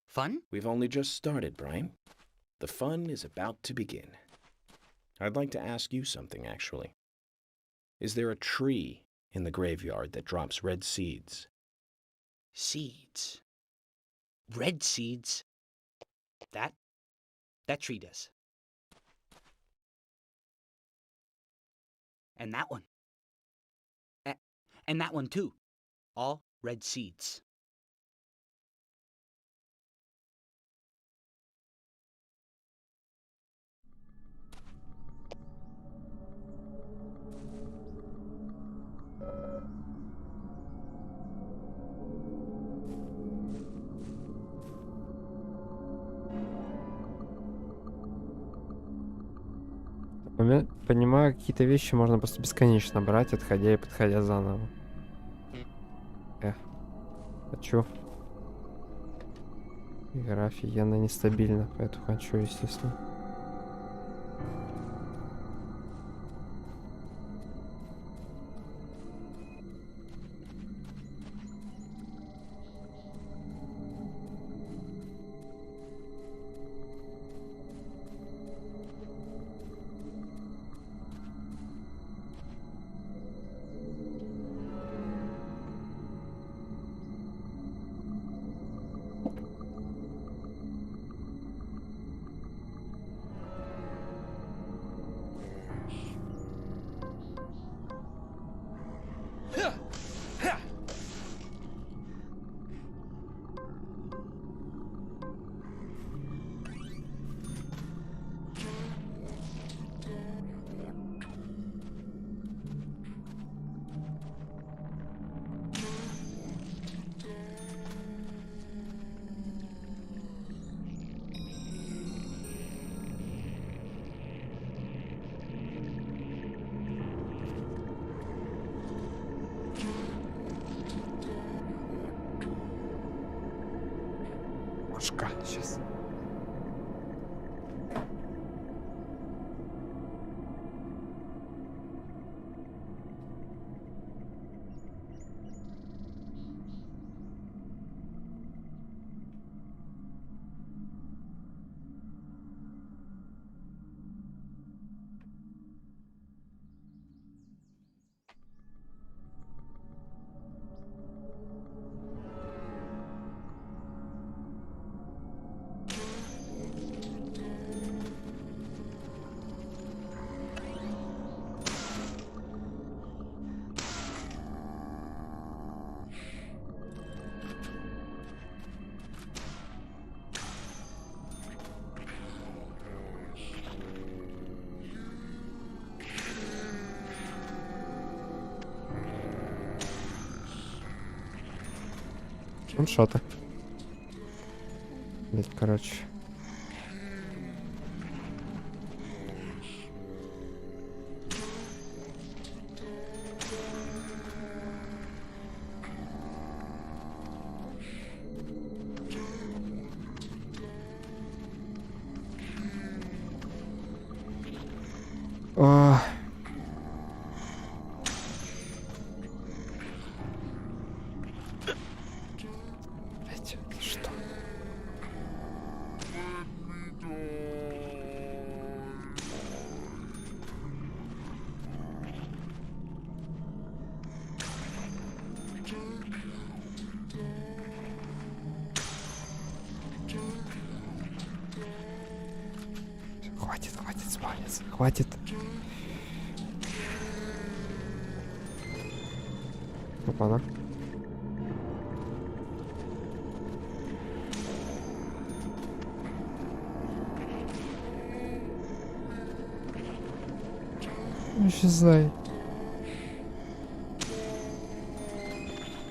S16: fun?
S2: We've only just started, Brian. The fun is about to begin. I'd like to ask you something, actually. Is there a tree in the graveyard that drops red seeds?
S16: Seeds. Red seeds. That tree does. And that one. And that one too. All red seeds.
S1: Понимаю, какие-то вещи можно просто бесконечно брать, отходя и подходя заново. Хочу. Игра офигенно нестабильна, поэтому хочу, естественно. Ваншоты. Блять, короче. О. Блять, это что? Хватит, хватит спалиться, хватит. Опа-на. Исчезай.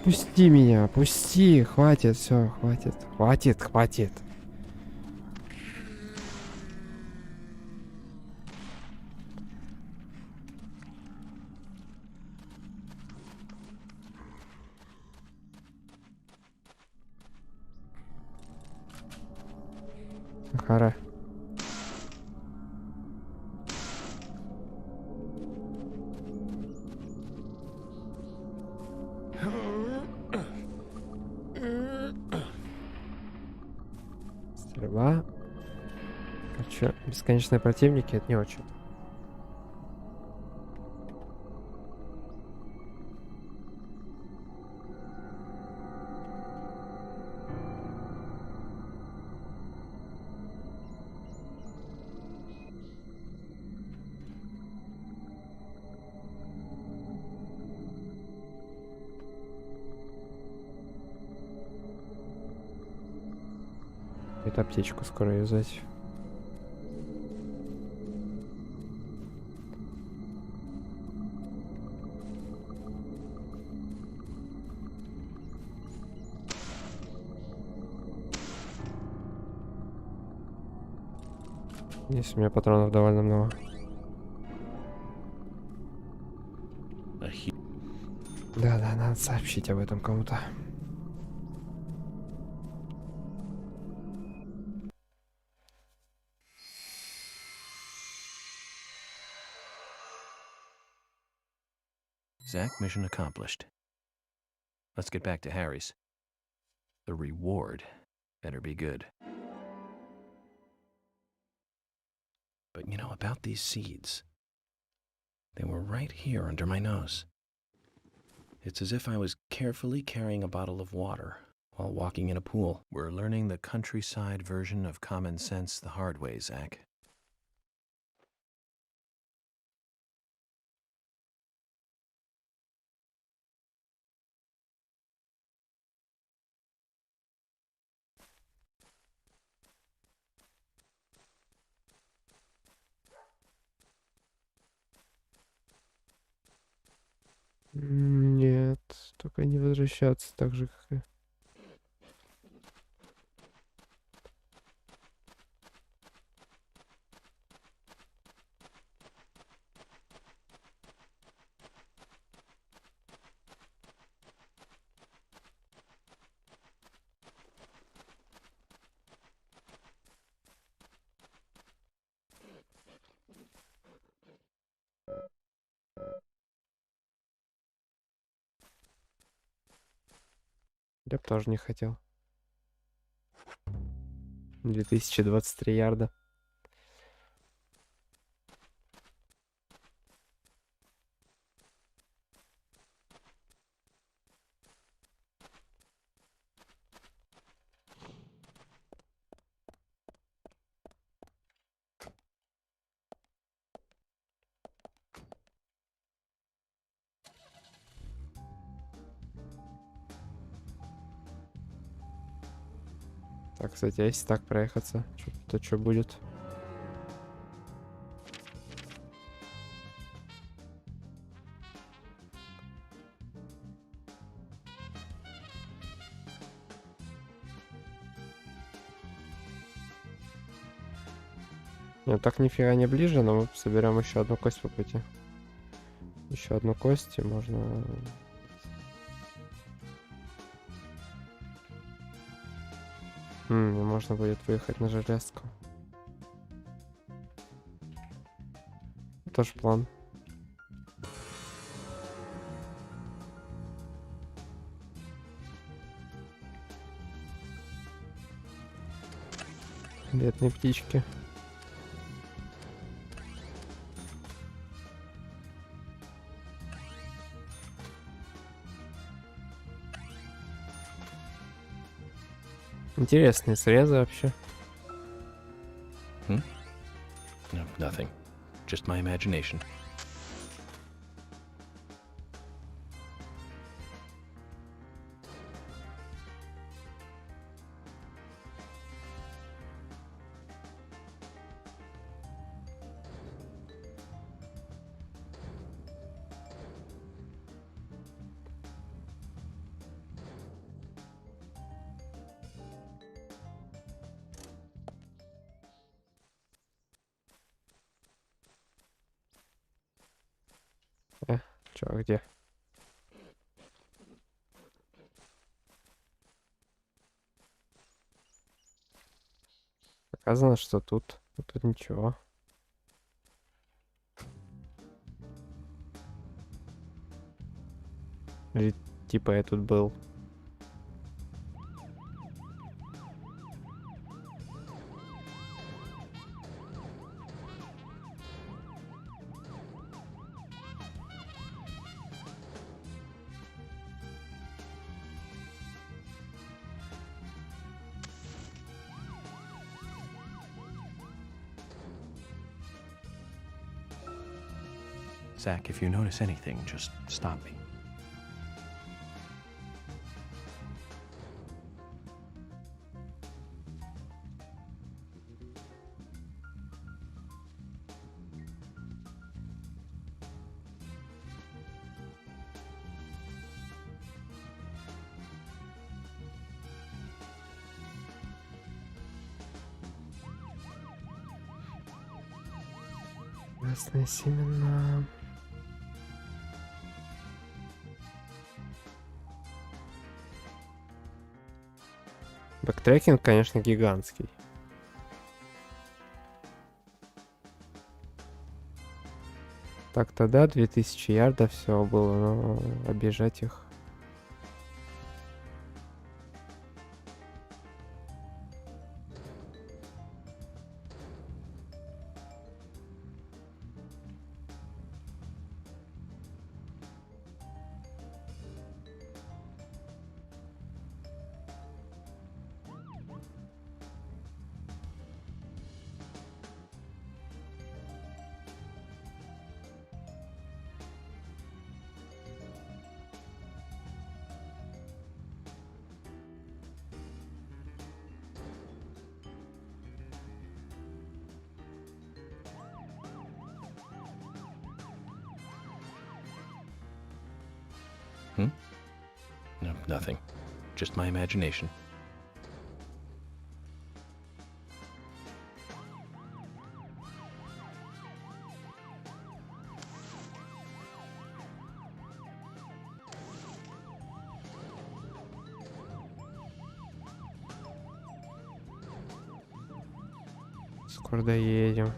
S1: Пусти меня, пусти, хватит, все, хватит, хватит, хватит. Хара. Стрельба. Короче, бесконечные противники, это не очень. Это аптечку скоро юзать. Здесь у меня патронов довольно много. Да, надо сообщить об этом кому-то.
S18: Zach, mission accomplished. Let's get back to Harry's. The reward better be good.
S2: But you know about these seeds? They were right here under my nose. It's as if I was carefully carrying a bottle of water while walking in a pool.
S18: We're learning the countryside version of common sense the hard way, Zach.
S1: Нет, только не возвращаться так же, как и... Я бы тоже не хотел. 2023 ярда. Так, кстати, а если так проехаться, то что будет? Ну так нифига не ближе, но мы соберем еще одну кость по пути. Еще одну кость, и можно... можно будет выехать на железку. Тоже план. Бедные птички. Интересные срезы вообще.
S5: No, nothing. Just my imagination.
S1: Чё, где? Показано, что тут. Тут ничего. Или типа я тут был.
S18: Zach, if you notice anything, just stop me.
S1: Красные семена. Бэктрекинг, конечно, гигантский. Так, тогда 2000 ярдов всего было, но обижать их.
S5: No, nothing. Just my imagination.
S1: Скоро доедем.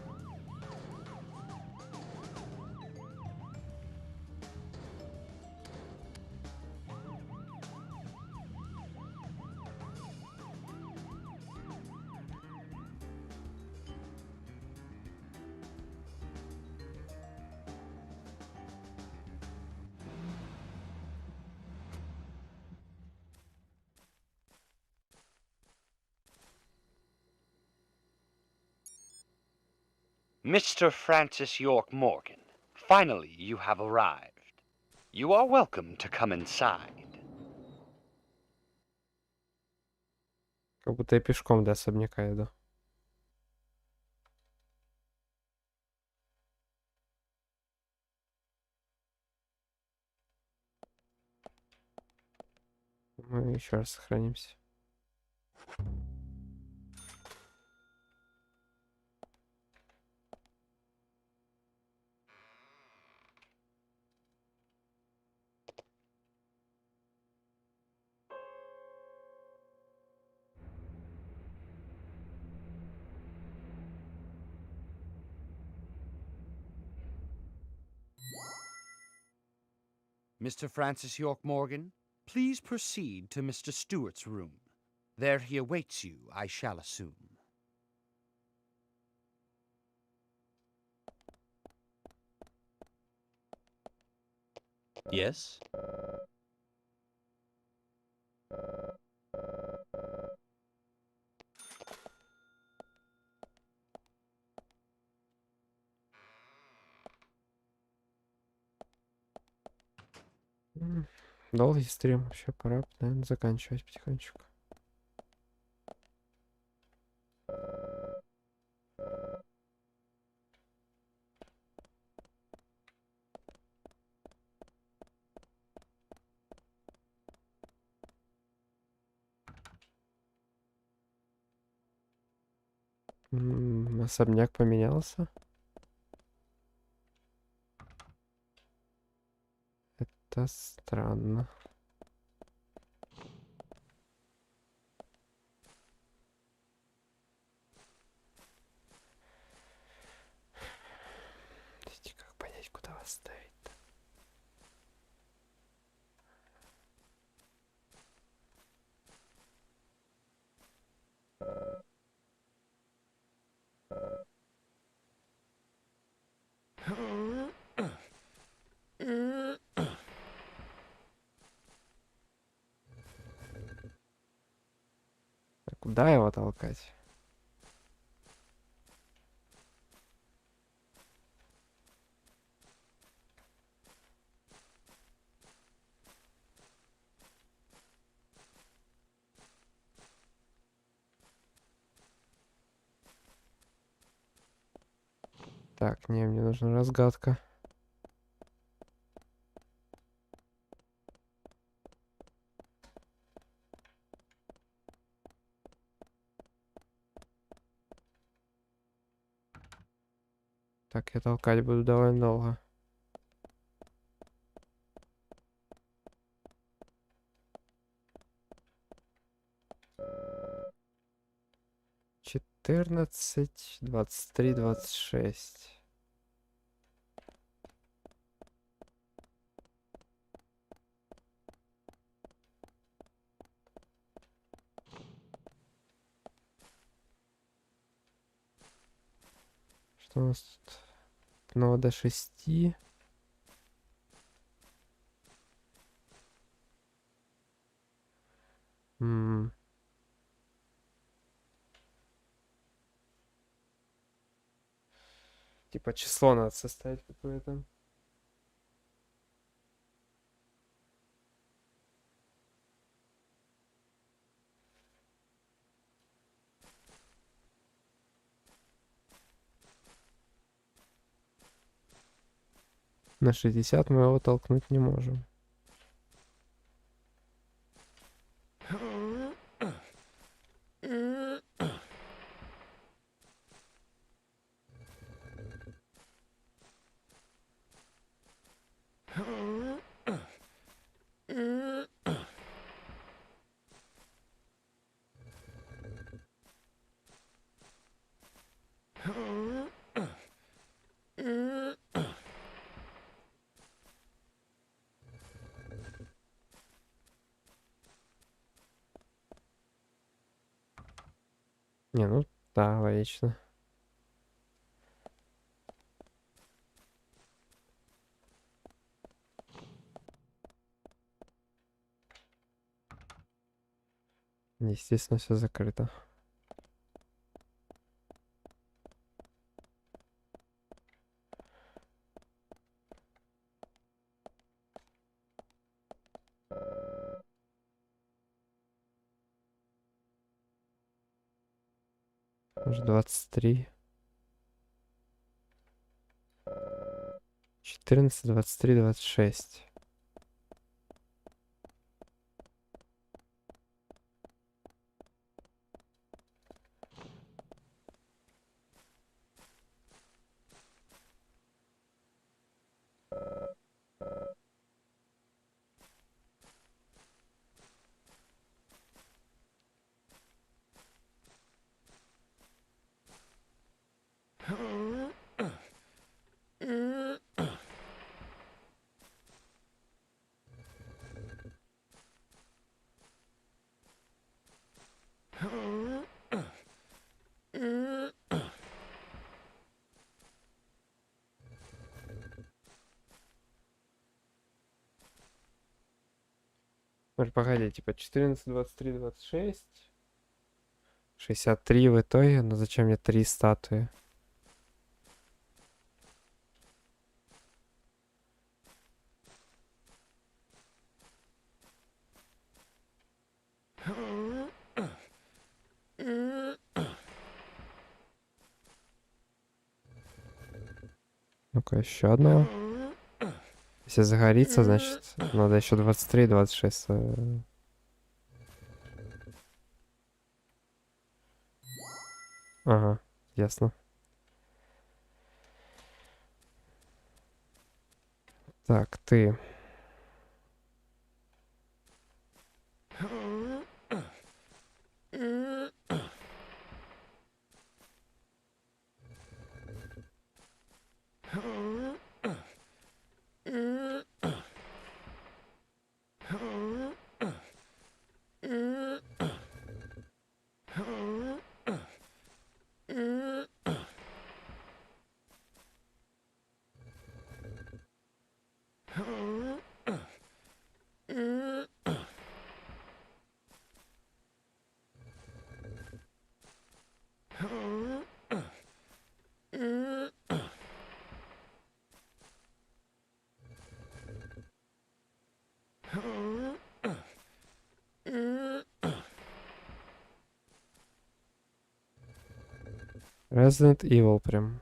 S10: Mr. Francis York Morgan, finally you have arrived. You are welcome to come inside.
S1: Как будто я пешком до особняка иду. Мы еще раз сохранимся.
S10: Mr. Francis York Morgan, please proceed to Mr. Stewart's room. There he awaits you, I shall assume.
S16: Yes?
S1: Долгий стрим. Вообще пора, наверное, заканчивать потихонечку. Особняк поменялся. Это странно. Подождите, как понять, куда вас ставить? А куда его толкать? Так, не, мне нужна разгадка. Так, я толкать буду довольно долго. Четырнадцать, 23, 26. Что у нас тут? Ну, до 6. Типа число надо составить какое-то. На 60 мы его толкнуть не можем. Не, ну да, логично. Естественно, все закрыто. Может, 23. 14, 23, 26. Погоди, типа 14, 23, 26. 63 в итоге, но зачем мне 3 статуи? Ну-ка, еще одного. Если загорится, значит, надо еще 23 и 26. Ага, ясно. Так, ты. Resident Evil прям.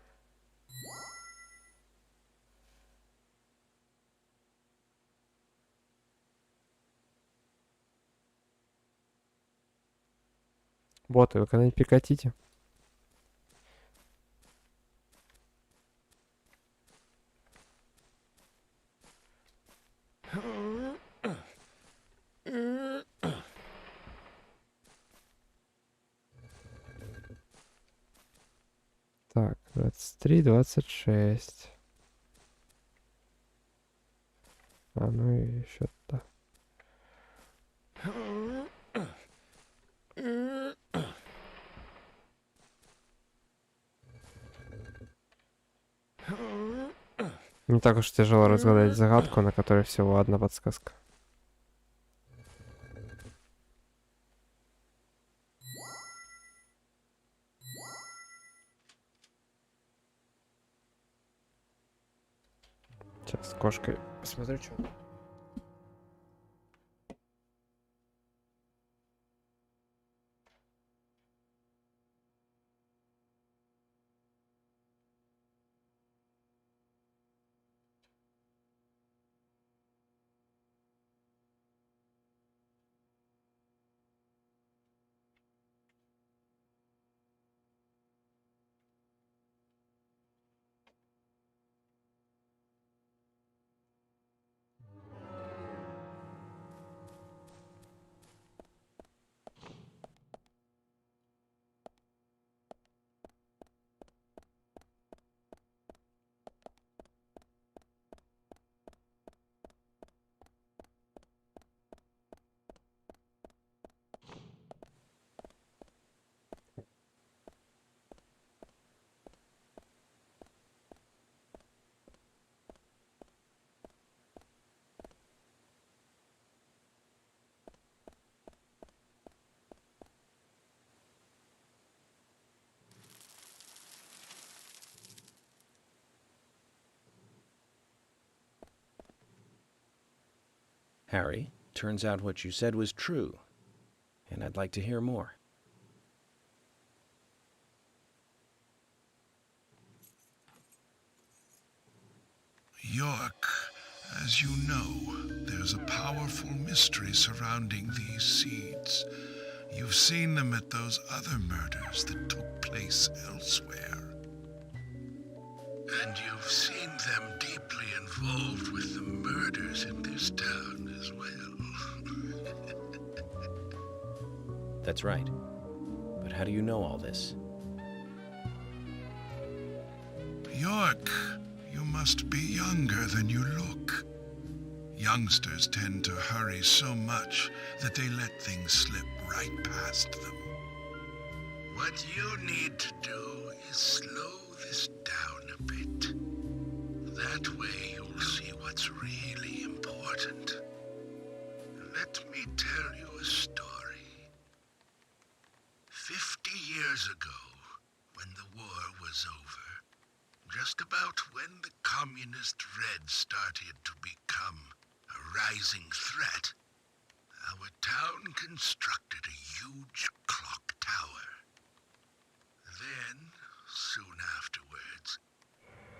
S1: Боты, вы когда-нибудь прекратите? Так, 23, 26. А, ну и еще то. Не так уж тяжело разгадать загадку, на которой всего одна подсказка. Сейчас с кошкой посмотрю, что.
S2: Harry, turns out what you said was true, and I'd like to hear more.
S19: York, as you know, there's a powerful mystery surrounding these seeds. You've seen them at those other murders that took place elsewhere. And you've seen them deeply involved with the murders in this town as well.
S2: That's right. But how do you know all this?
S19: York, you must be younger than you look. Youngsters tend to hurry so much that they let things slip right past them. What you need to do is slow this down a bit. That way you'll see what's really important. Let me just about when the communist Red started to become a rising threat, our town constructed a huge clock tower. Then, soon afterwards,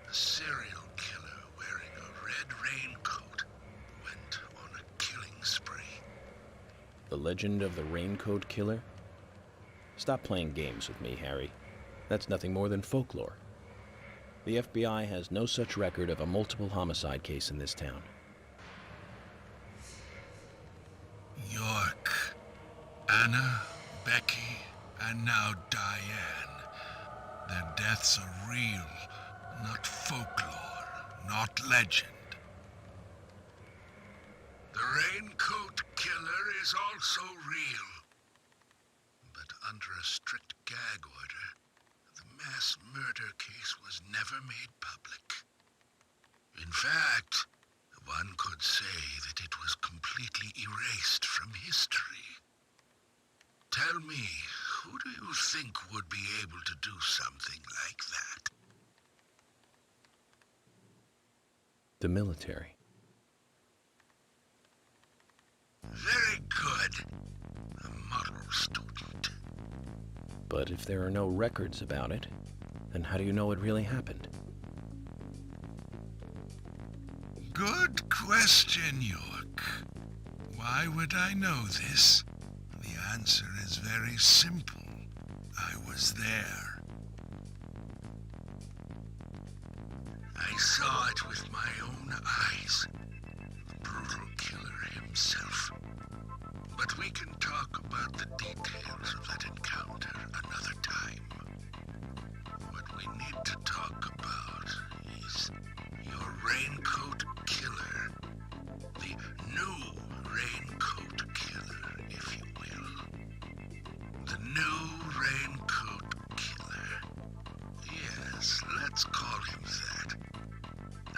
S19: a serial killer wearing a red raincoat went on a killing spree.
S2: The legend of the Raincoat Killer? Stop playing games with me, Harry. That's nothing more than folklore. The FBI has no such record of a multiple homicide case in this town.
S19: York, Anna, Becky, and now Diane. Their deaths are real, not folklore, not legend. The Raincoat Killer is also real. But under a strict gag order, the mass murder case was never made public. In fact, one could say that it was completely erased from history. Tell me, who do you think would be able to do something like that?
S2: The military.
S19: Very good. A model student.
S2: But if there are no records about it, then how do you know it really happened?
S19: Good question, York. Why would I know this? The answer is very simple. I was there. I saw it with my own eyes. The brutal killer himself. But we can talk about the details of that encounter another time. What we need to talk about is your Raincoat Killer. The new Raincoat Killer, if you will. The new Raincoat Killer. Yes, let's call him that.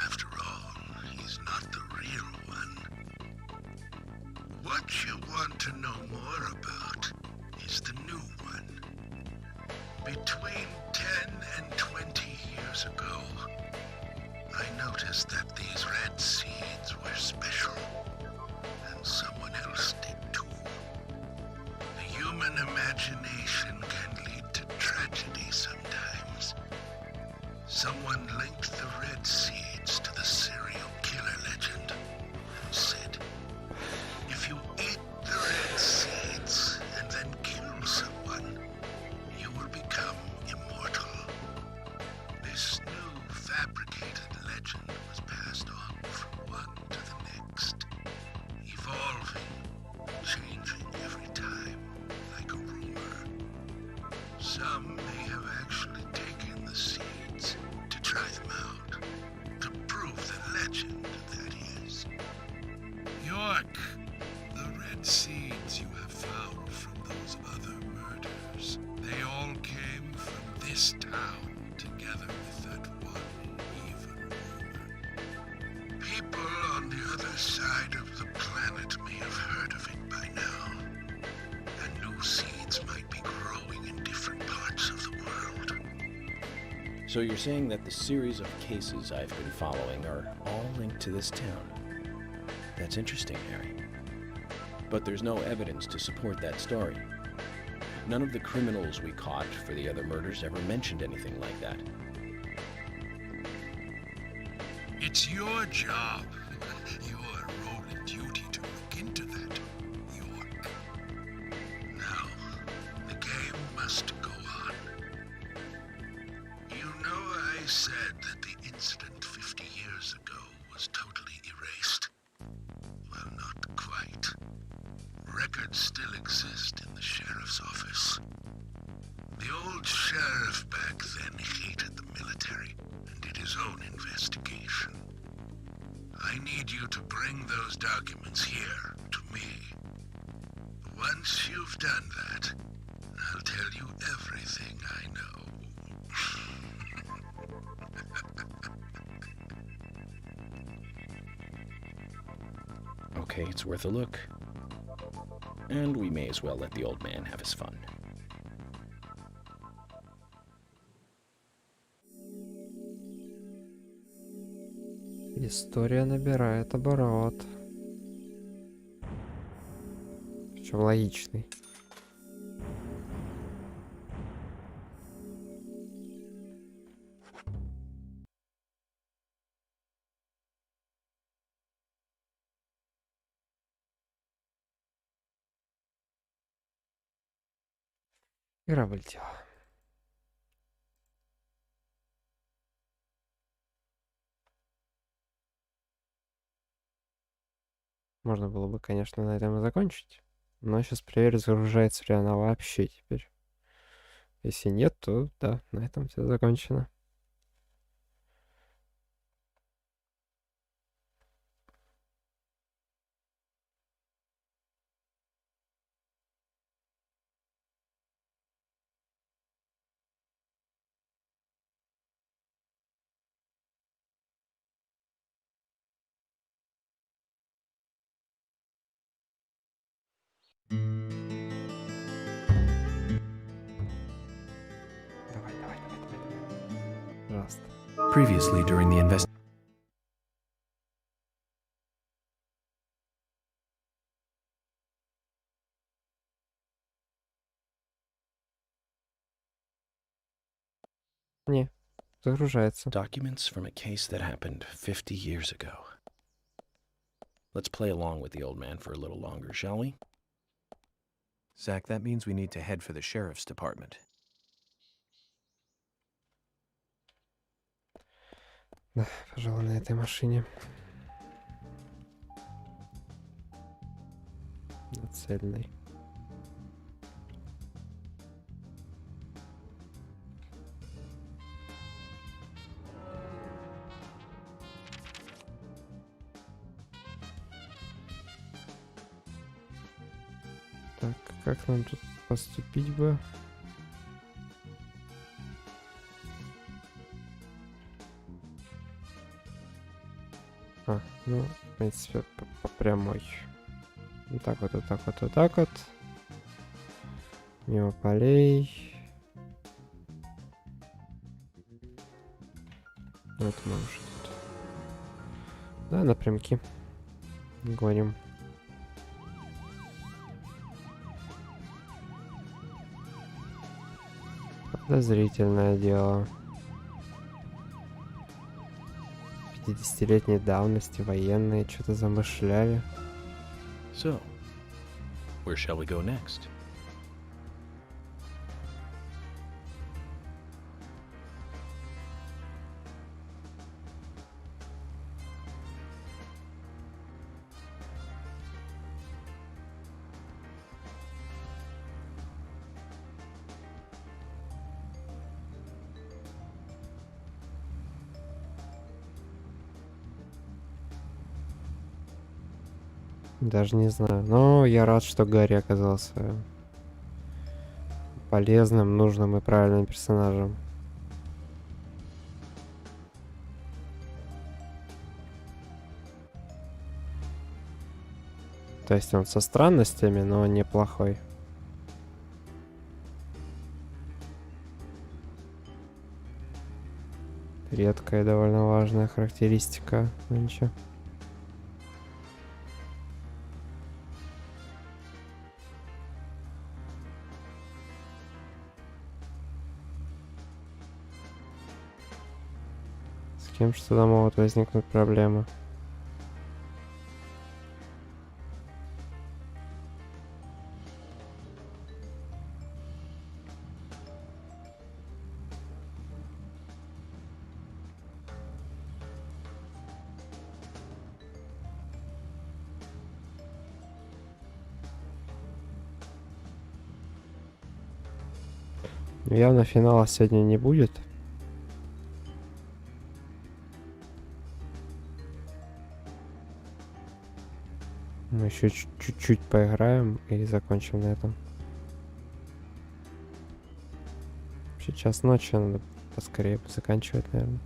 S19: After all, he's not the real one. What you want to know more about is the new one. Between 10 and 20 years ago, I noticed that these red seeds were special, and someone else did too. The human imagination can lead to tragedy sometimes. Someone linked the red seeds to the serial killer legend and said, if you eat the red seeds and then kill someone, you will become immortal. This new fabricated legend was passed on from one to the next, evolving, changing every time, like a rumor. Some may have actually taken the seeds to try them out, to prove the legend, that is. York, the red seeds you have found from those other murders, they all came from this town, together with that one evil rumor. People on the other side of the planet may have heard of it by now, and new seeds might be growing in different parts of the world.
S2: So you're saying that the series of cases I've been following are all linked to this town? That's interesting, Harry. But there's no evidence to support that story. None of the criminals we caught for the other murders ever mentioned anything like that.
S19: It's your job, your role and duty to look into that, York. Now, the game must go on. You know I said that the incident 50 years ago was totally erased? Well, not quite. Records still exist in the sheriff's office. The old sheriff back then hated the military and did his own investigation. I need you to bring those documents here to me. Once you've done that, I'll tell you everything I know.
S2: Okay, it's worth a look. And we may as well let the old man have his fun.
S1: История набирает оборот. Причем логичный. Игра вылетела. Можно было бы, конечно, на этом и закончить. Но сейчас проверю, загружается ли она вообще теперь. Если нет, то да, на этом все закончено. Пожалуйста.
S18: Previously during the invest.
S1: Не, загружается.
S5: Documents from a case that happened 50 years ago. Let's play along with the old man for a little longer, shall we?
S18: Zach, that means we need to head for the sheriff's department.
S1: Да, пожалуй, на этой машине. На цельной. Так, как нам тут поступить бы? Ну, в принципе, по прямой. Вот так вот, вот так вот, вот так вот. Мимо полей. Вот мы уже тут. Да, напрямки. Гоним. Подозрительное дело. 50-летней давности военные что-то замышляли.
S5: So, where shall we go next?
S1: Даже не знаю. Но я рад, что Гарри оказался полезным, нужным и правильным персонажем. То есть он со странностями, но неплохой. Редкая, довольно важная характеристика. Ну ничего. С кем что-то могут возникнуть проблемы. Явно финала сегодня не будет. Мы еще чуть-чуть поиграем и закончим на этом. Сейчас ночи, надо поскорее заканчивать, наверное.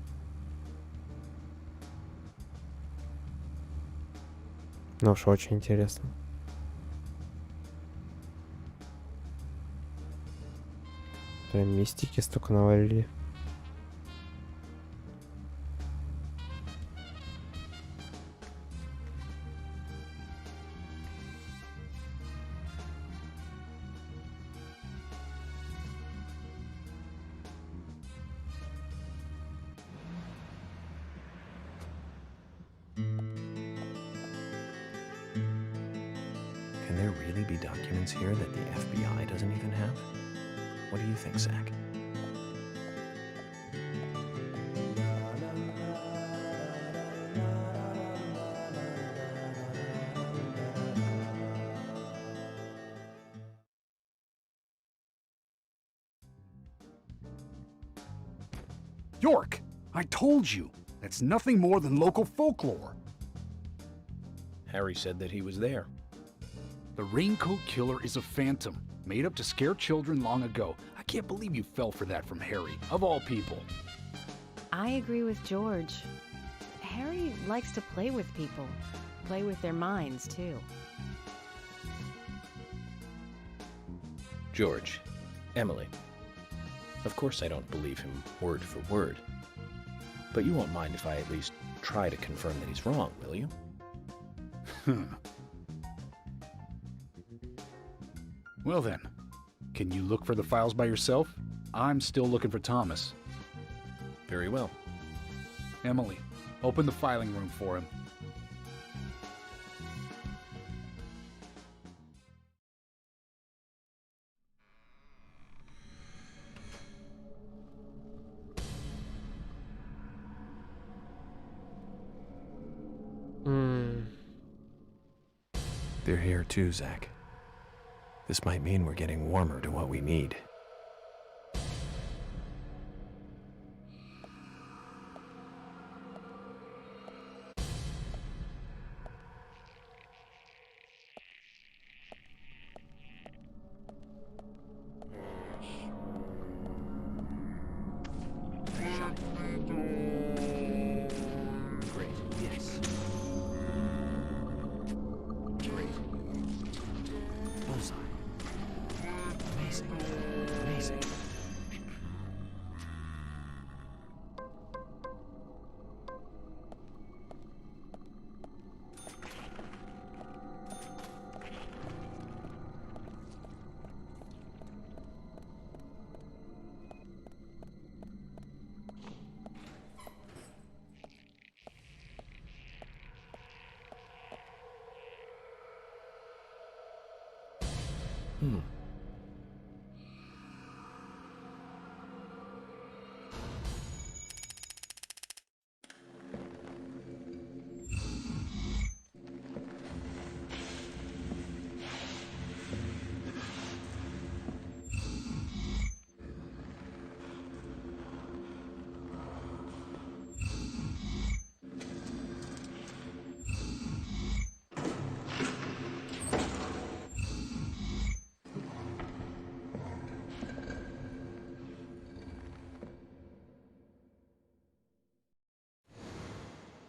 S1: Ну уж очень интересно. Прям мистики столько навалили.
S18: there really be documents here that the FBI doesn't even have? What do you think, Zach?
S6: York! I told you! That's nothing more than local folklore.
S5: Harry said that he was there.
S6: The Raincoat Killer is a phantom, made up to scare children long ago. I can't believe you fell for that from Harry, of all people.
S8: I agree with George. Harry likes to play with people, play with their minds, too.
S5: George, Emily. Of course I don't believe him word for word. But you won't mind if I at least try to confirm that he's wrong, will you?
S6: Well then, can you look for the files by yourself? I'm still looking for Thomas.
S5: Very well.
S6: Emily, open the filing room for him.
S18: They're here too, Zach. This might mean we're getting warmer to what we need.
S6: Great, yes. Great. Bullseye. Amazing. Amazing.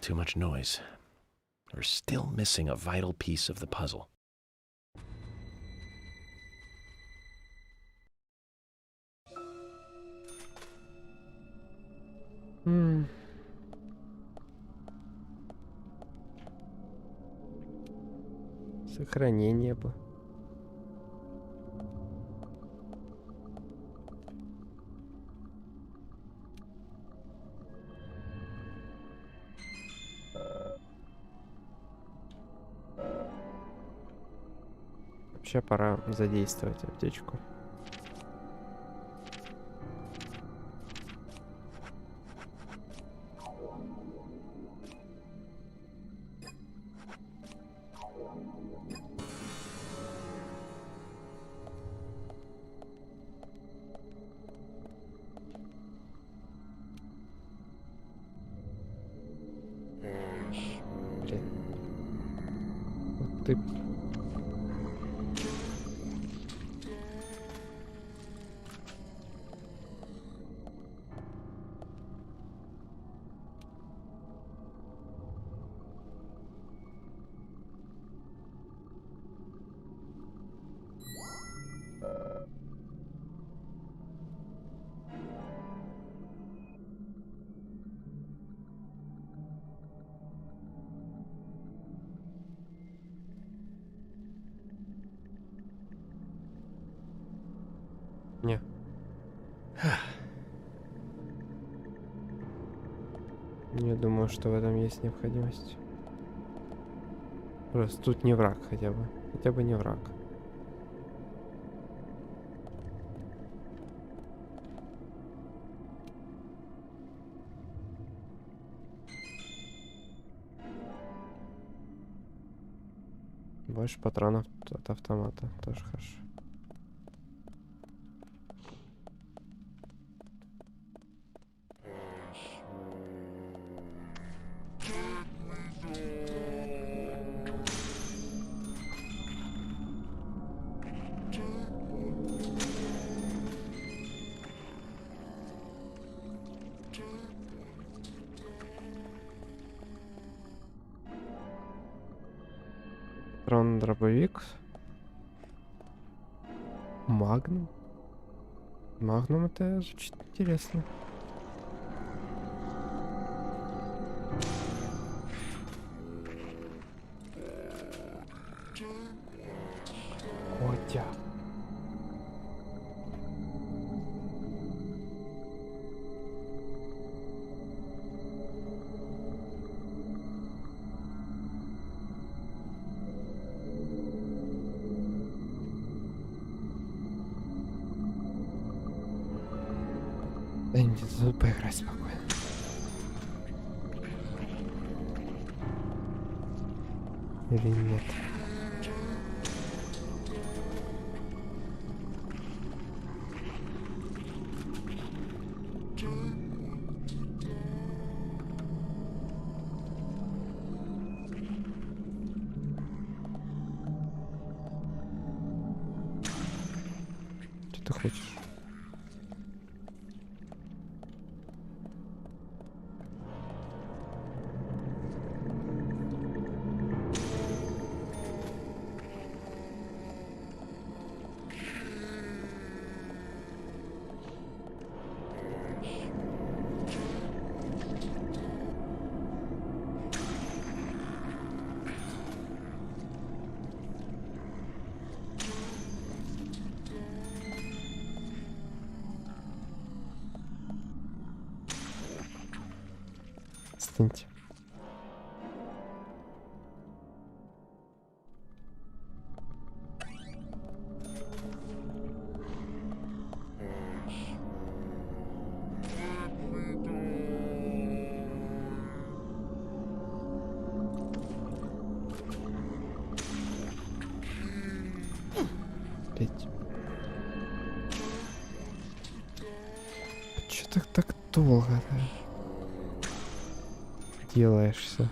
S5: Too much noise. We're still missing a vital piece of the puzzle.
S1: Сохранение бы. Вообще пора задействовать аптечку. Блин. Вот ты. Не. Не думаю, что в этом есть необходимость. Просто тут не враг хотя бы. Хотя бы не враг. Больше патронов от автомата. Тоже хорошо. Дробовик. Магнум. Магнум это звучит интересно. Котя. Да не тут поиграть спокойно. Или нет? Что ты хочешь? Стыньте. Петь. Чё ты так долго-то делаешься?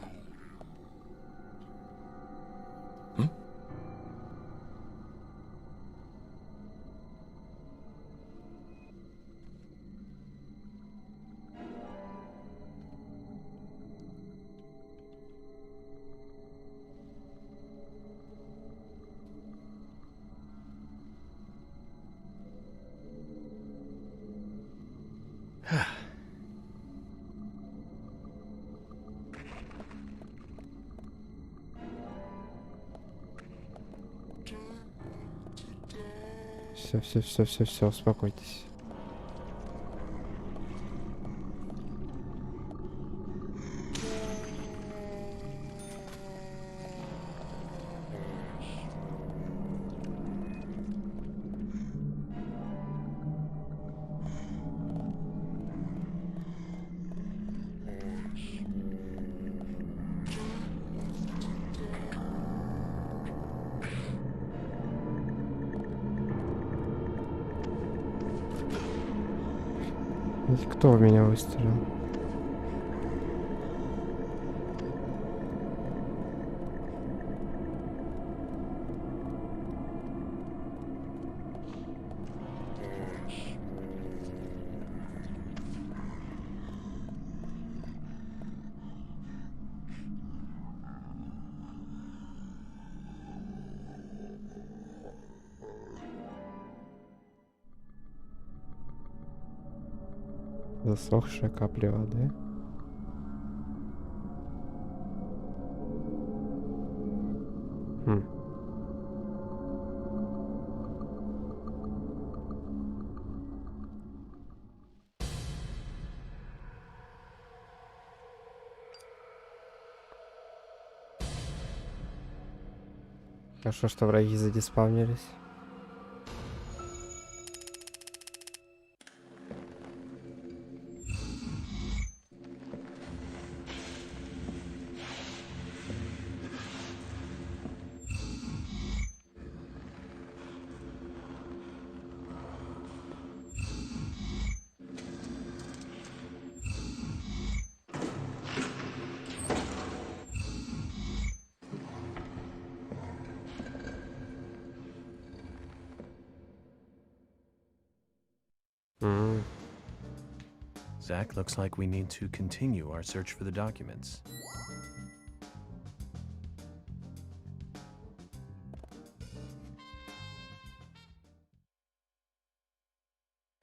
S1: Все, успокойтесь. Кто в меня выстрелил? Засохшая капля воды. Хорошо, что враги задиспавнились.
S18: Zach, looks like we need to continue our search for the documents.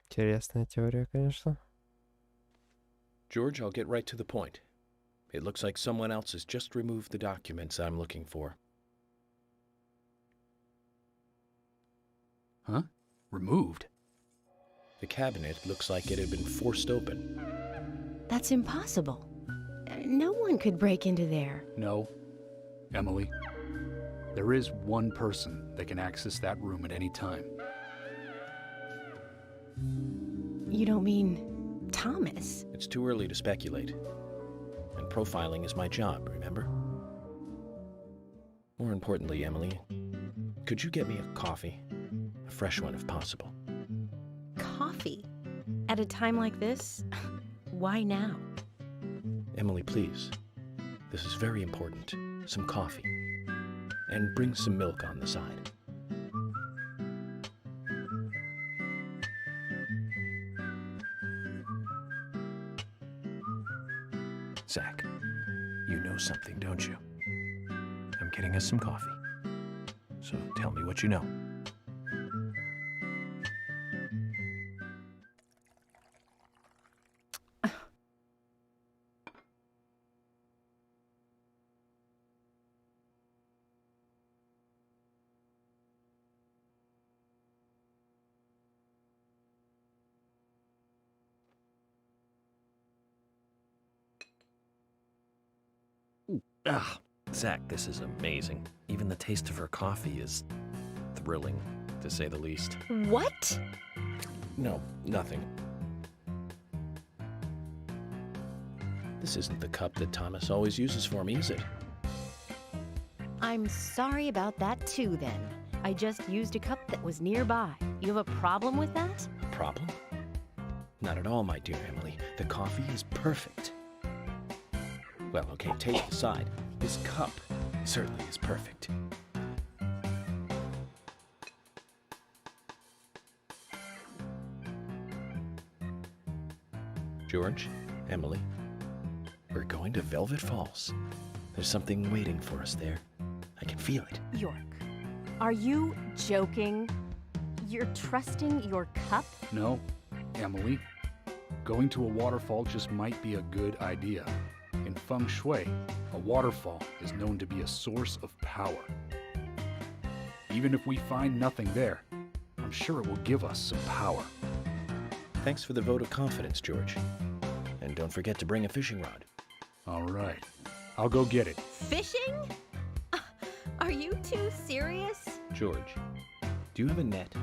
S1: Интересная теория, конечно.
S2: George, I'll get right to the point. It looks like someone else has just removed the documents I'm looking for.
S6: Huh? Removed?
S2: The cabinet looks like it had been forced open.
S8: That's impossible. No one could break into there.
S6: No. Emily, there is one person that can access that room at any time.
S8: You don't mean Thomas?
S2: It's too early to speculate. And profiling is my job, remember? More importantly, Emily, could you get me a coffee? A fresh one if possible.
S8: Coffee? At a time like this? Why now?
S2: Emily, please. This is very important. Some coffee. And bring some milk on the side.
S18: Zach, you know something, don't you? I'm getting us some coffee. So tell me what you know. Ah, Zach, this is amazing. Even the taste of her coffee is thrilling, to say the least.
S8: What?
S2: No, nothing. This isn't the cup that Thomas always uses for me, is it?
S8: I'm sorry about that too, then. I just used a cup that was nearby. You have a problem with that?
S2: Problem? Not at all, my dear Emily. The coffee is perfect. Well, okay, taste aside, this cup certainly is perfect. George, Emily, we're going to Velvet Falls. There's something waiting for us there. I can feel it.
S8: York, are you joking? You're trusting your cup?
S6: No, Emily. Going to a waterfall just might be a good idea. In feng shui, a waterfall is known to be a source of power. Even if we find nothing there, I'm sure it will give us some power.
S2: Thanks for the vote of confidence, George. And don't forget to bring a fishing rod.
S6: All right. I'll go get it.
S8: Fishing? Are you too serious?
S2: George, do you have a net?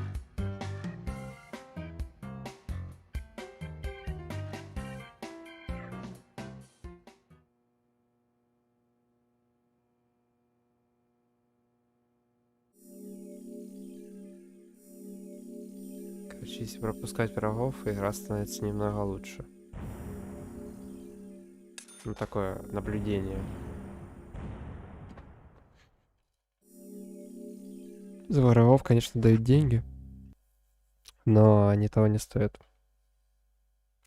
S1: Короче, если пропускать врагов, игра становится немного лучше. Ну, такое наблюдение. За врагов, конечно, дают деньги, но они того не стоят,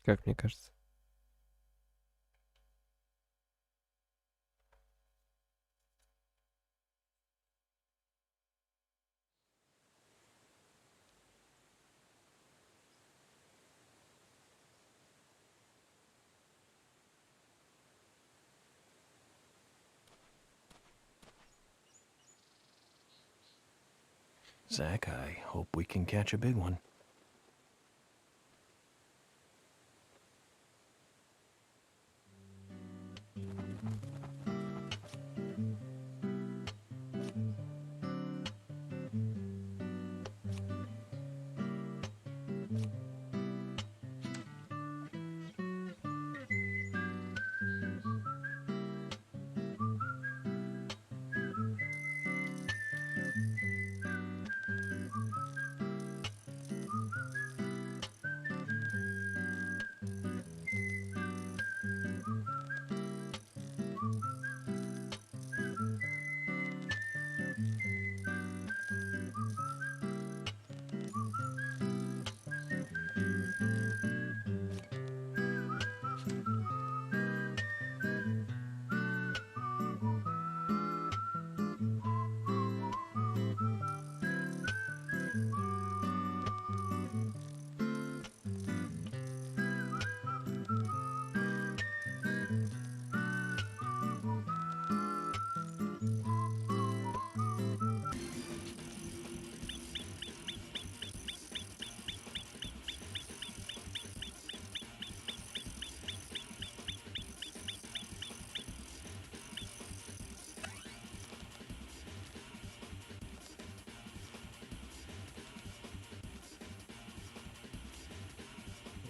S1: как мне кажется.
S18: Zach, I hope we can catch a big one.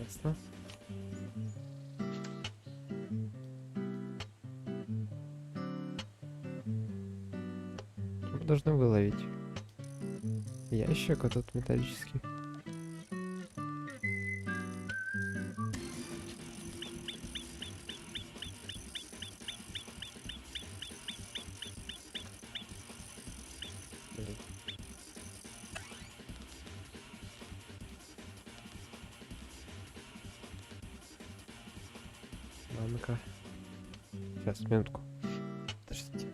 S1: Ясно. Мы должны выловить ящик этот металлический. Блин. Ладно-ка. Сейчас, минутку. Подождите.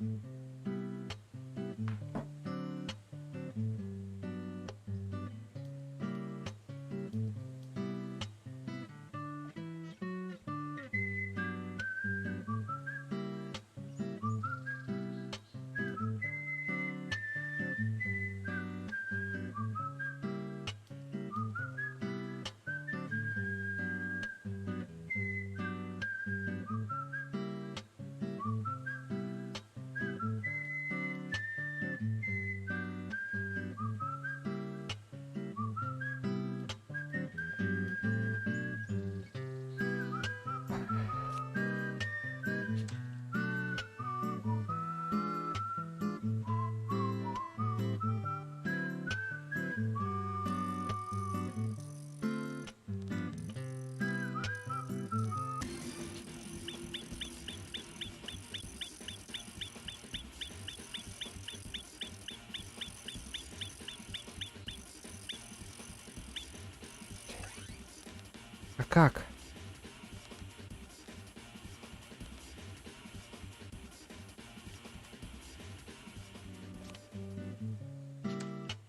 S1: А как?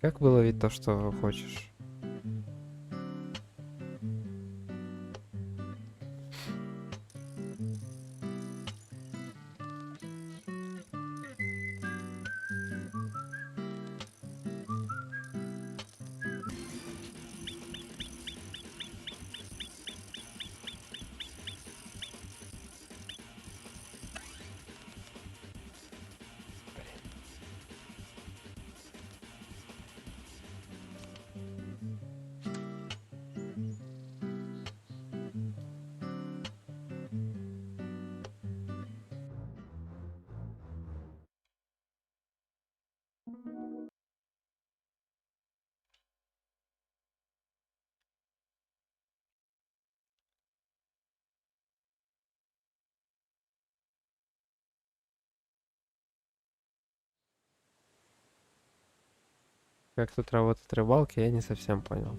S1: Как выловить то, что хочешь? Как тут работают рыбалки, я не совсем понял.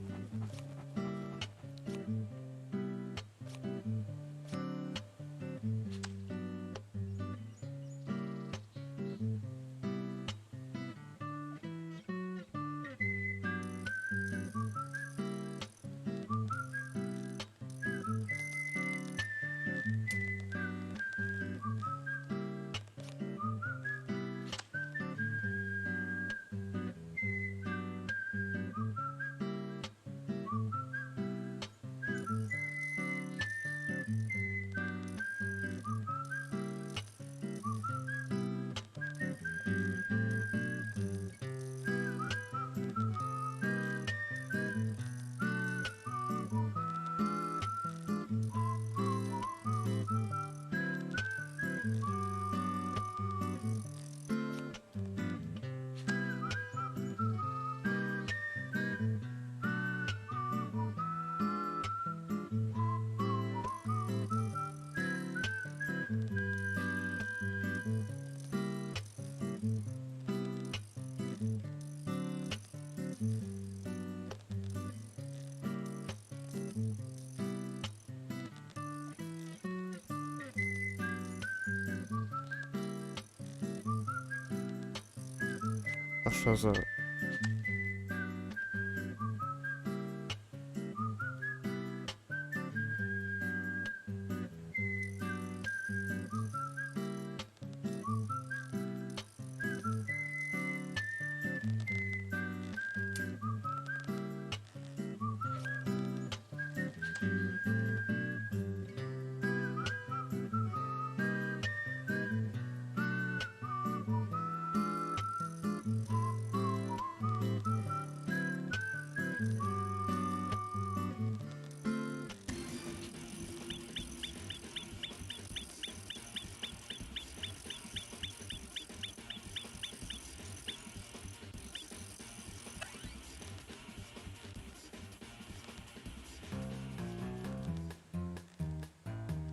S1: А что за...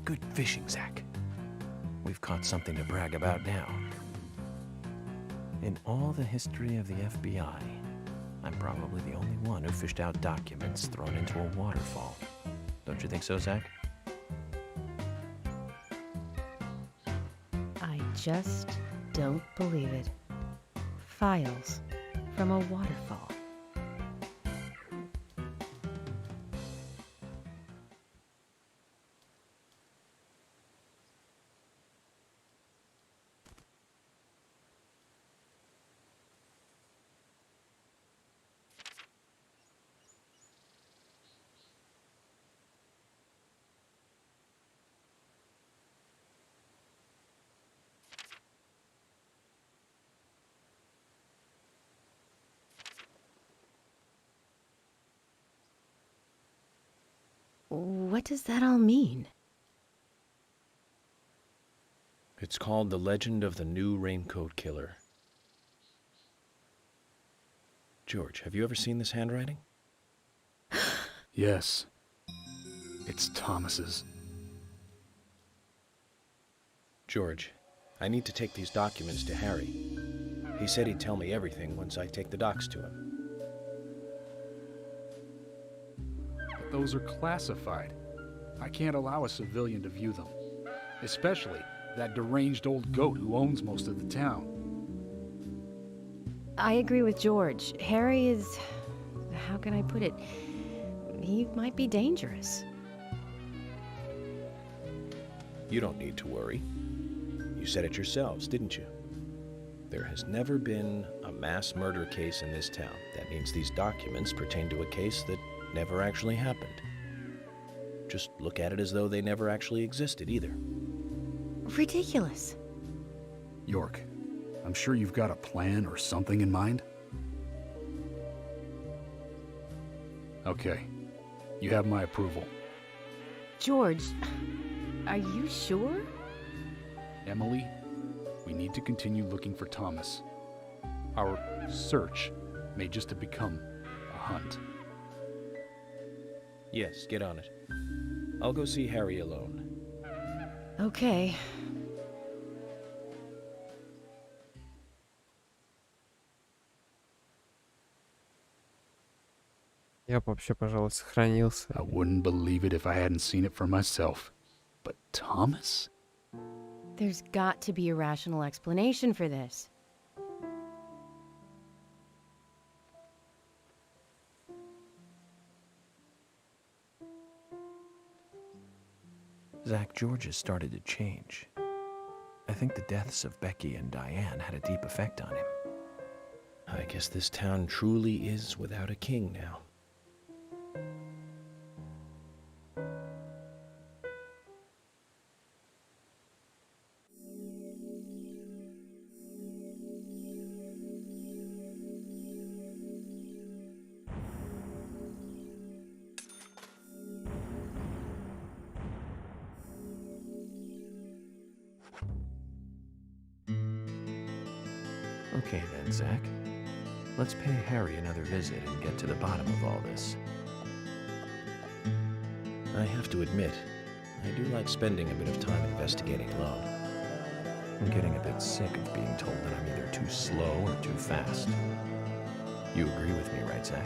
S18: Good fishing, Zach. We've caught something to brag about now. In all the history of the FBI, I'm probably the only one who fished out documents thrown into a waterfall. Don't you think so, Zach?
S8: I just don't believe it. Files from a waterfall. What does that all mean?
S2: It's called The Legend of the New Raincoat Killer. George, have you ever seen this handwriting?
S6: Yes. It's Thomas's.
S2: George, I need to take these documents to Harry. He said he'd tell me everything once I take the docs to him.
S6: But those are classified. I can't allow a civilian to view them. Especially that deranged old goat who owns most of the town.
S8: I agree with George. Harry is... how can I put it? He might be dangerous.
S2: You don't need to worry. You said it yourselves, didn't you? There has never been a mass murder case in this town. That means these documents pertain to a case that never actually happened. Just look at it as though they never actually existed either.
S8: Ridiculous.
S6: York, I'm sure you've got a plan or something in mind. Okay, you have my approval.
S8: George, are you sure?
S6: Emily, we need to continue looking for Thomas. Our search may just have become a hunt.
S2: Yes, get on it. I'll go see Harry alone.
S8: Okay.
S1: Я бы вообще, пожалуй, сохранился.
S6: I wouldn't believe it if I hadn't seen it for myself. But Thomas?
S8: There's got to be a rational explanation for this.
S18: Zach, George has started to change. I think the deaths of Becky and Diane had a deep effect on him.
S2: I guess this town truly is without a king now.
S18: Okay then, Zach. Let's pay Harry another visit and get to the bottom of all this.
S2: I have to admit, I do like spending a bit of time investigating alone.
S18: I'm getting a bit sick of being told that I'm either too slow or too fast. You agree with me, right, Zach?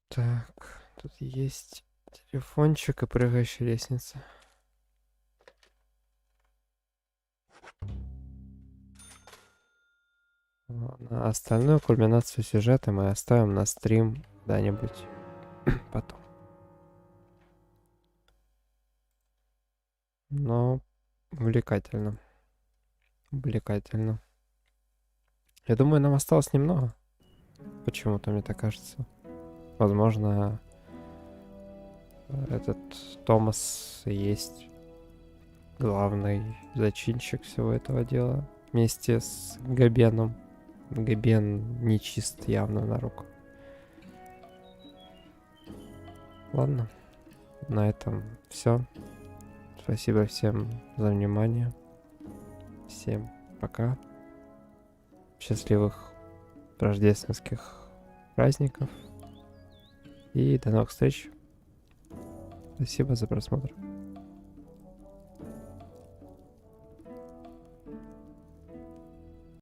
S1: Так, тут есть телефончик и прыгающая лестница. Ладно, а остальную кульминацию сюжета мы оставим на стрим когда-нибудь потом. Но увлекательно. Увлекательно. Я думаю, нам осталось немного. Почему-то мне так кажется. Возможно, этот Томас и есть главный зачинщик всего этого дела. Вместе с Габеном. Габен нечист явно на руку. Ладно. На этом все. Спасибо всем за внимание. Всем пока. Счастливых рождественских праздников. И до новых встреч. Спасибо за просмотр.